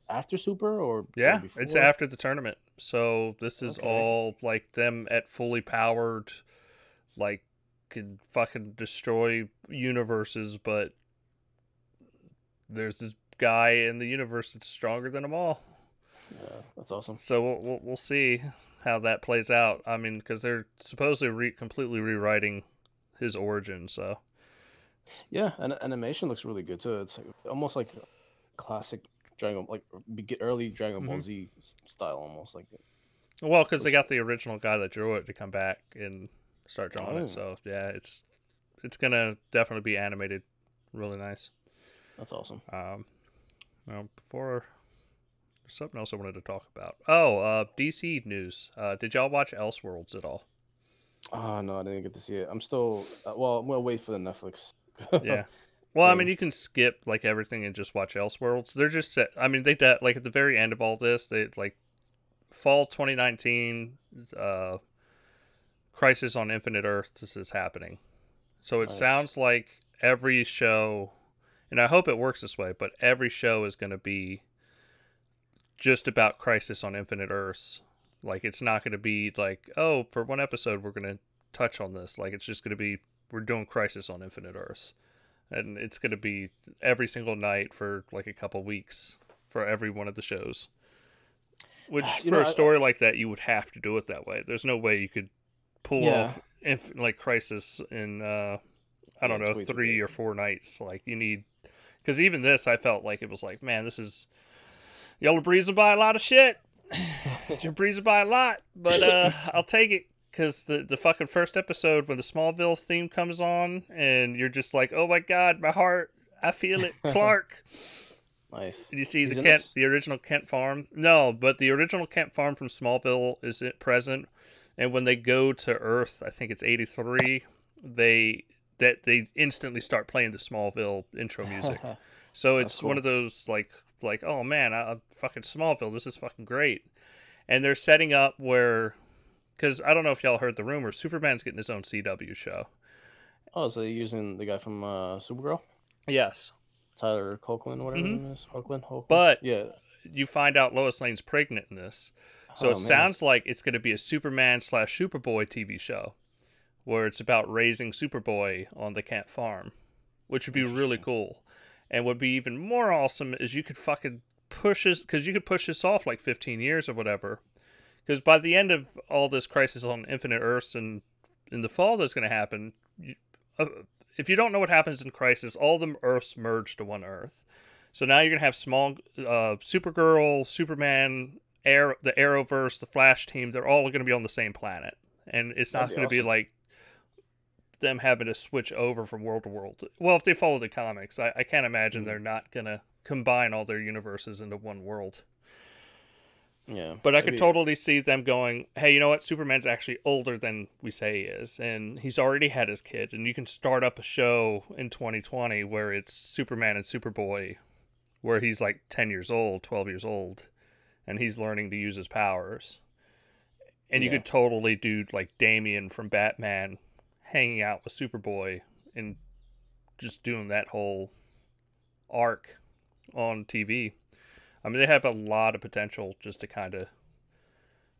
after Super or before? It's after the tournament. So this is all like them at fully powered, like can fucking destroy universes, but there's this guy in the universe that's stronger than them all. Yeah, that's awesome. So we'll see how that plays out. I mean, because they're supposedly completely rewriting his origin. So yeah, and animation looks really good too. It's like, almost like classic early Dragon Ball Z style, almost like it. Well, because they got the original guy that drew it to come back and start drawing it. So yeah, it's gonna definitely be animated, really nice. That's awesome. Well, before there's something else I wanted to talk about. Oh, DC news. Did y'all watch Elseworlds at all? Oh no, I didn't get to see it. I'm still well. I'm gonna wait for the Netflix. Yeah. Well, I mean, you can skip like everything and just watch Elseworlds. They're just set. I mean, like at the very end of all this, they like fall 2019, Crisis on Infinite Earths is happening. So it sounds like every show, and I hope it works this way, but every show is going to be just about Crisis on Infinite Earths. Like, it's not going to be like, oh, for one episode we're going to touch on this. Like, it's just going to be, we're doing Crisis on Infinite Earths. And it's going to be every single night for like a couple weeks for every one of the shows. Which, for a story like that, you would have to do it that way. There's no way you could pull off like Crisis in, I don't know, 3 or 4 nights. Like, you need... Because even this, I felt like it was like, man, this is... Y'all are breezing by a lot of shit. You're breezing by a lot. But I'll take it. Because the fucking first episode when the Smallville theme comes on and you're just like, oh my god, my heart, I feel it, Clark. Nice. Did you see the original Kent Farm? No, but the original Kent Farm from Smallville is present. And when they go to Earth, I think it's 83, they instantly start playing the Smallville intro music. So it's cool. One of those like oh man, fucking Smallville, this is fucking great. And they're setting up where... Because I don't know if y'all heard the rumor, Superman's getting his own CW show. Oh, so they're using the guy from Supergirl? Yes. Tyler Hoechlin, whatever his name is. Hoechlin? But you find out Lois Lane's pregnant in this. So it sounds like it's going to be a Superman/Superboy TV show where it's about raising Superboy on the Kent Farm, which would be really cool. And would be even more awesome is you could fucking push this, because you could push this off like 15 years or whatever. Because by the end of all this Crisis on Infinite Earths and in the fall that's going to happen, if you don't know what happens in Crisis, all the Earths merge to one Earth. So now you're going to have Supergirl, Superman, the Arrowverse, the Flash team, they're all going to be on the same planet. And it's not going to be like them having to switch over from world to world. Well, if they follow the comics, I can't imagine they're not going to combine all their universes into one world. Yeah, but I could totally see them going, hey, you know what? Superman's actually older than we say he is, and he's already had his kid, and you can start up a show in 2020 where it's Superman and Superboy, where he's like 10 years old, 12 years old, and he's learning to use his powers. And you could totally do like Damian from Batman hanging out with Superboy and just doing that whole arc on TV. I mean, they have a lot of potential just to kind of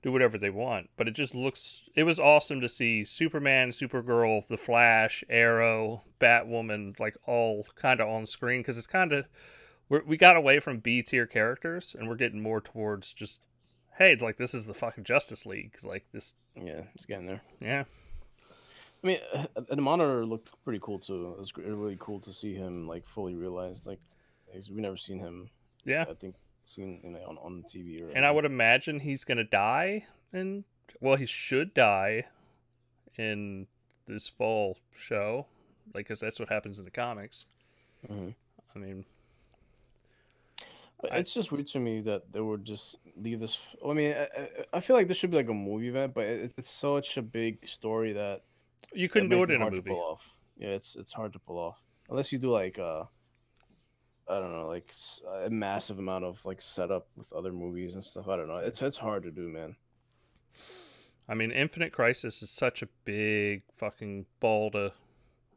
do whatever they want. But it just looks. It was awesome to see Superman, Supergirl, The Flash, Arrow, Batwoman, like all kind of on screen because it's kind of we got away from B tier characters and we're getting more towards just hey, it's like this is the fucking Justice League, like this. Yeah, it's getting there. Yeah. I mean, the Monitor looked pretty cool too. It was really cool to see him like fully realized. Like, we've never seen him. Yeah. I think seen on TV or. And I would imagine he's gonna die in. Well, he should die in this fall show, like, cause that's what happens in the comics. Mhm. I mean, But it's just weird to me that they would just leave this. I mean, I feel like this should be like a movie event, but it's such a big story that you couldn't might do it be in a hard to movie. pull off. Yeah, it's hard to pull off unless you do like I don't know, like a massive amount of like setup with other movies and stuff. I don't know. It's hard to do, man. I mean, Infinite Crisis is such a big fucking ball to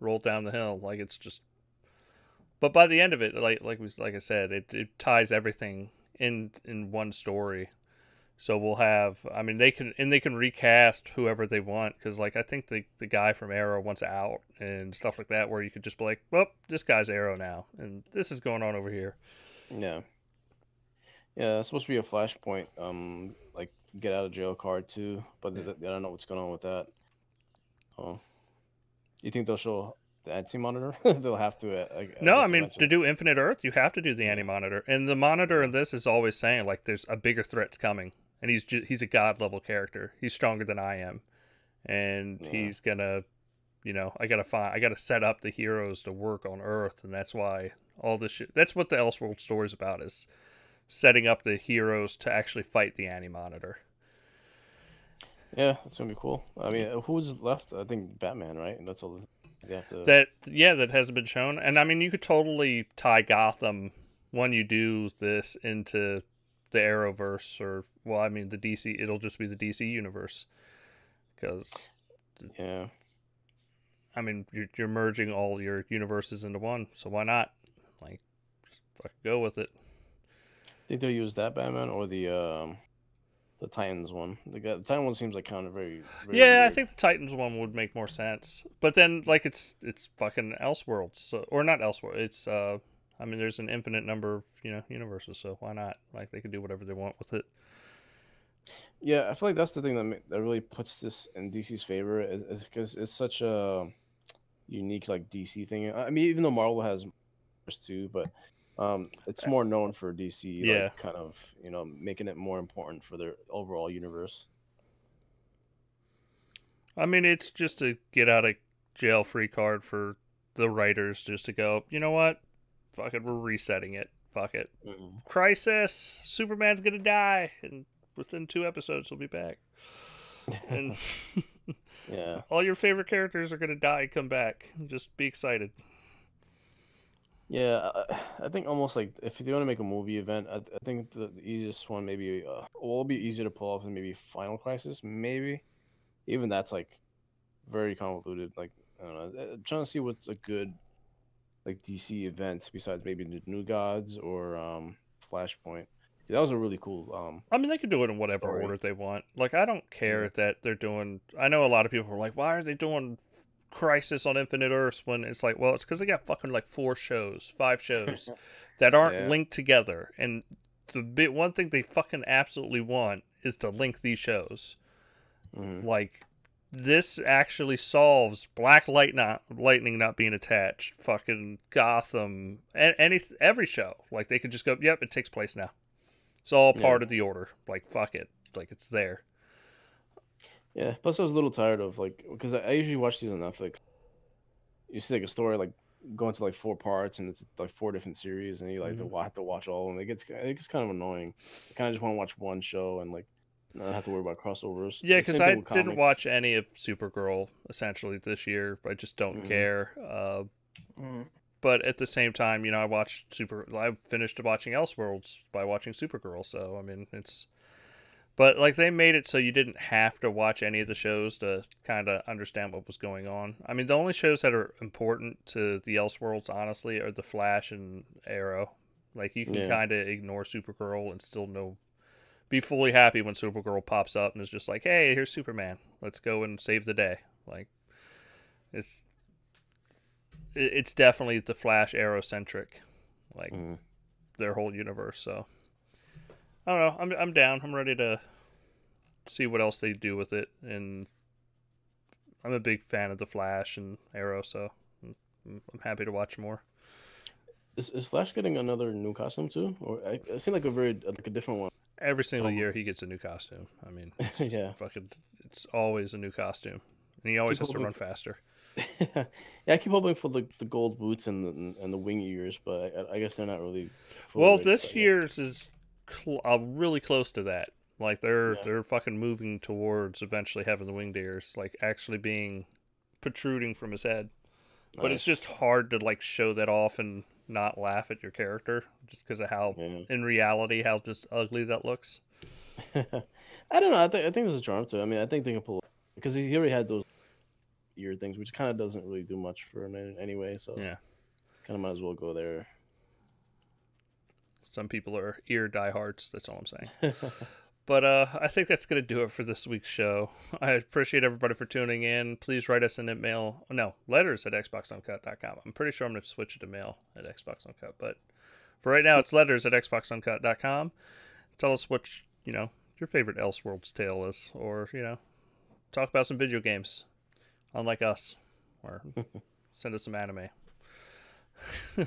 roll down the hill. Like it's just. But by the end of it, like I said, it ties everything in one story. So we'll have. I mean, they can recast whoever they want because, like, I think the guy from Arrow wants out and stuff like that, where you could just be like, well, this guy's Arrow now, and this is going on over here. Yeah. Yeah, it's supposed to be a Flashpoint, like get out of jail card too, but I don't know what's going on with that. Oh, you think they'll show the Anti-Monitor? They'll have to. No, I guess mean, eventually. to do Infinite Earth, you have to do the Anti-Monitor, and the Monitor in this is always saying like, there's a bigger threat's coming, and he's a god level character. He's stronger than I am, and he's gonna, I gotta set up the heroes to work on Earth, and that's why all this shit. That's what the Elseworld story is about, is setting up the heroes to actually fight the Anti-Monitor. Yeah, that's gonna be cool. I mean, who's left? I think Batman, right? And that's all they have to. That hasn't been shown, and I mean, you could totally tie Gotham when you do this into the Arrowverse, or well, I mean the DC. It'll just be the DC universe, because Yeah. I mean you're merging all your universes into one, so why not? Like, just fucking go with it. Think they'll use that Batman or the Titans one. The Titan one seems like kind of very Yeah, I weird. think the Titans one would make more sense, but then like it's fucking Elseworlds, so, or not Elseworld. It's I mean, there's an infinite number of universes, so why not? Like they can do whatever they want with it. Yeah, I feel like that's the thing that really puts this in DC's favor, is because it's such a unique like DC thing. I mean, even though Marvel has too, but it's more known for DC, Yeah. like kind of making it more important for their overall universe. I mean, it's just a get out of jail free card for the writers, just to go, you know what? Fuck it, we're resetting it. Fuck it. Crisis, Superman's gonna die, and within 2 episodes he'll be back. And Yeah. all your favorite characters are gonna die and come back. Just be excited. Yeah, I think almost like if you want to make a movie event, I think the easiest one maybe will be easier to pull off than maybe Final Crisis, maybe. Even that's like very convoluted. Like I don't know, I'm trying to see what's a good like DC event besides maybe the New Gods or Flashpoint. That was a really cool. I mean, they could do it in whatever Story. order they want. Like, I don't care that they're doing. I know a lot of people are like, why are they doing Crisis on Infinite Earths when it's like, well, it's because they got fucking like 4 shows, 5 shows that aren't Yeah. linked together, and the one thing they fucking absolutely want is to link these shows. Mhm. Like, this actually solves Black Lightning not being attached, fucking Gotham, and every show. Like, they could just go, yep, it takes place now. It's all part of the order. Like, fuck it, like it's there. Yeah. Plus, I was a little tired of like because I usually watch these on Netflix. You see like a story like going to like 4 parts and it's like 4 different series and you like have to watch all of them. It gets kind of annoying. I kind of just want to watch one show and like not have to worry about crossovers. Yeah, The because same thing I with didn't comics. watch any of Supergirl essentially this year. I just don't care. But at the same time, I watched I finished watching Elseworlds by watching Supergirl. So I mean, but like they made it so you didn't have to watch any of the shows to kind of understand what was going on. I mean, the only shows that are important to the Elseworlds, honestly, are the Flash and Arrow. Like you can kind of ignore Supergirl and still know be fully happy when Supergirl pops up and is just like, "Hey, here's Superman. Let's go and save the day." Like, it's definitely the Flash Arrow centric, like their whole universe. So I don't know. I'm down. I'm ready to see what else they do with it, and I'm a big fan of the Flash and Arrow, so I'm happy to watch more. Is Flash getting another new costume too, or it seemed like a different one? Every single year he gets a new costume. I mean, yeah, it's always a new costume, and he always has to run faster. Yeah, I keep hoping for the gold boots and the wing ears, but I guess they're not really. Well, this year's is really close to that. Like they're fucking moving towards eventually having the winged ears, like actually being protruding from his head. But Nice. it's just hard to like show that off and not laugh at your character, just because of how, in reality, how just ugly that looks. I don't know. I think there's a charm to it. I mean, I think they can pull because he already had those ear things, which kind of doesn't really do much for him anyway. So yeah, kind of might as well go there. Some people are ear diehards. That's all I'm saying. But I think that's going to do it for this week's show. I appreciate everybody for tuning in. Please write us an email. No, letters at xboxuncut.com. I'm pretty sure I'm going to switch it to mail at Xbox Uncut. But for right now, it's letters at xboxuncut.com. Tell us what, your favorite Elseworlds tale is. Or, talk about some video games. Unlike us. Or send us some anime.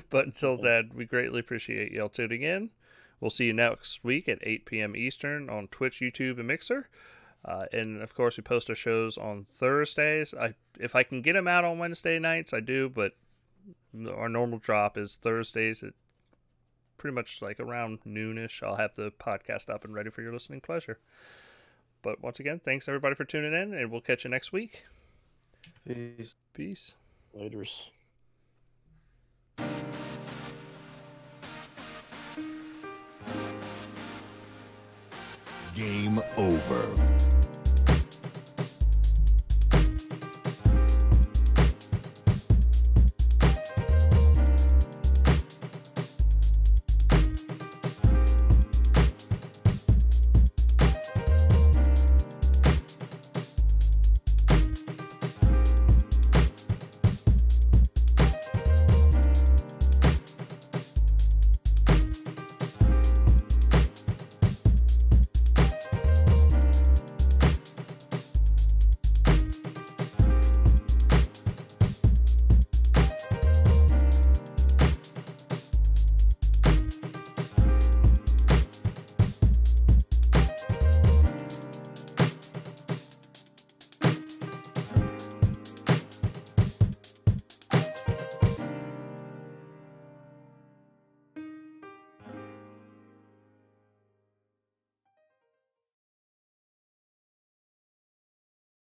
But until then, we greatly appreciate y'all tuning in. We'll see you next week at 8 p.m. Eastern on Twitch, YouTube, and Mixer. And, of course, we post our shows on Thursdays. If I can get them out on Wednesday nights, I do. But our normal drop is Thursdays at pretty much like around noonish. I'll have the podcast up and ready for your listening pleasure. But once again, thanks, everybody, for tuning in. And we'll catch you next week. Peace. Laters. Game over.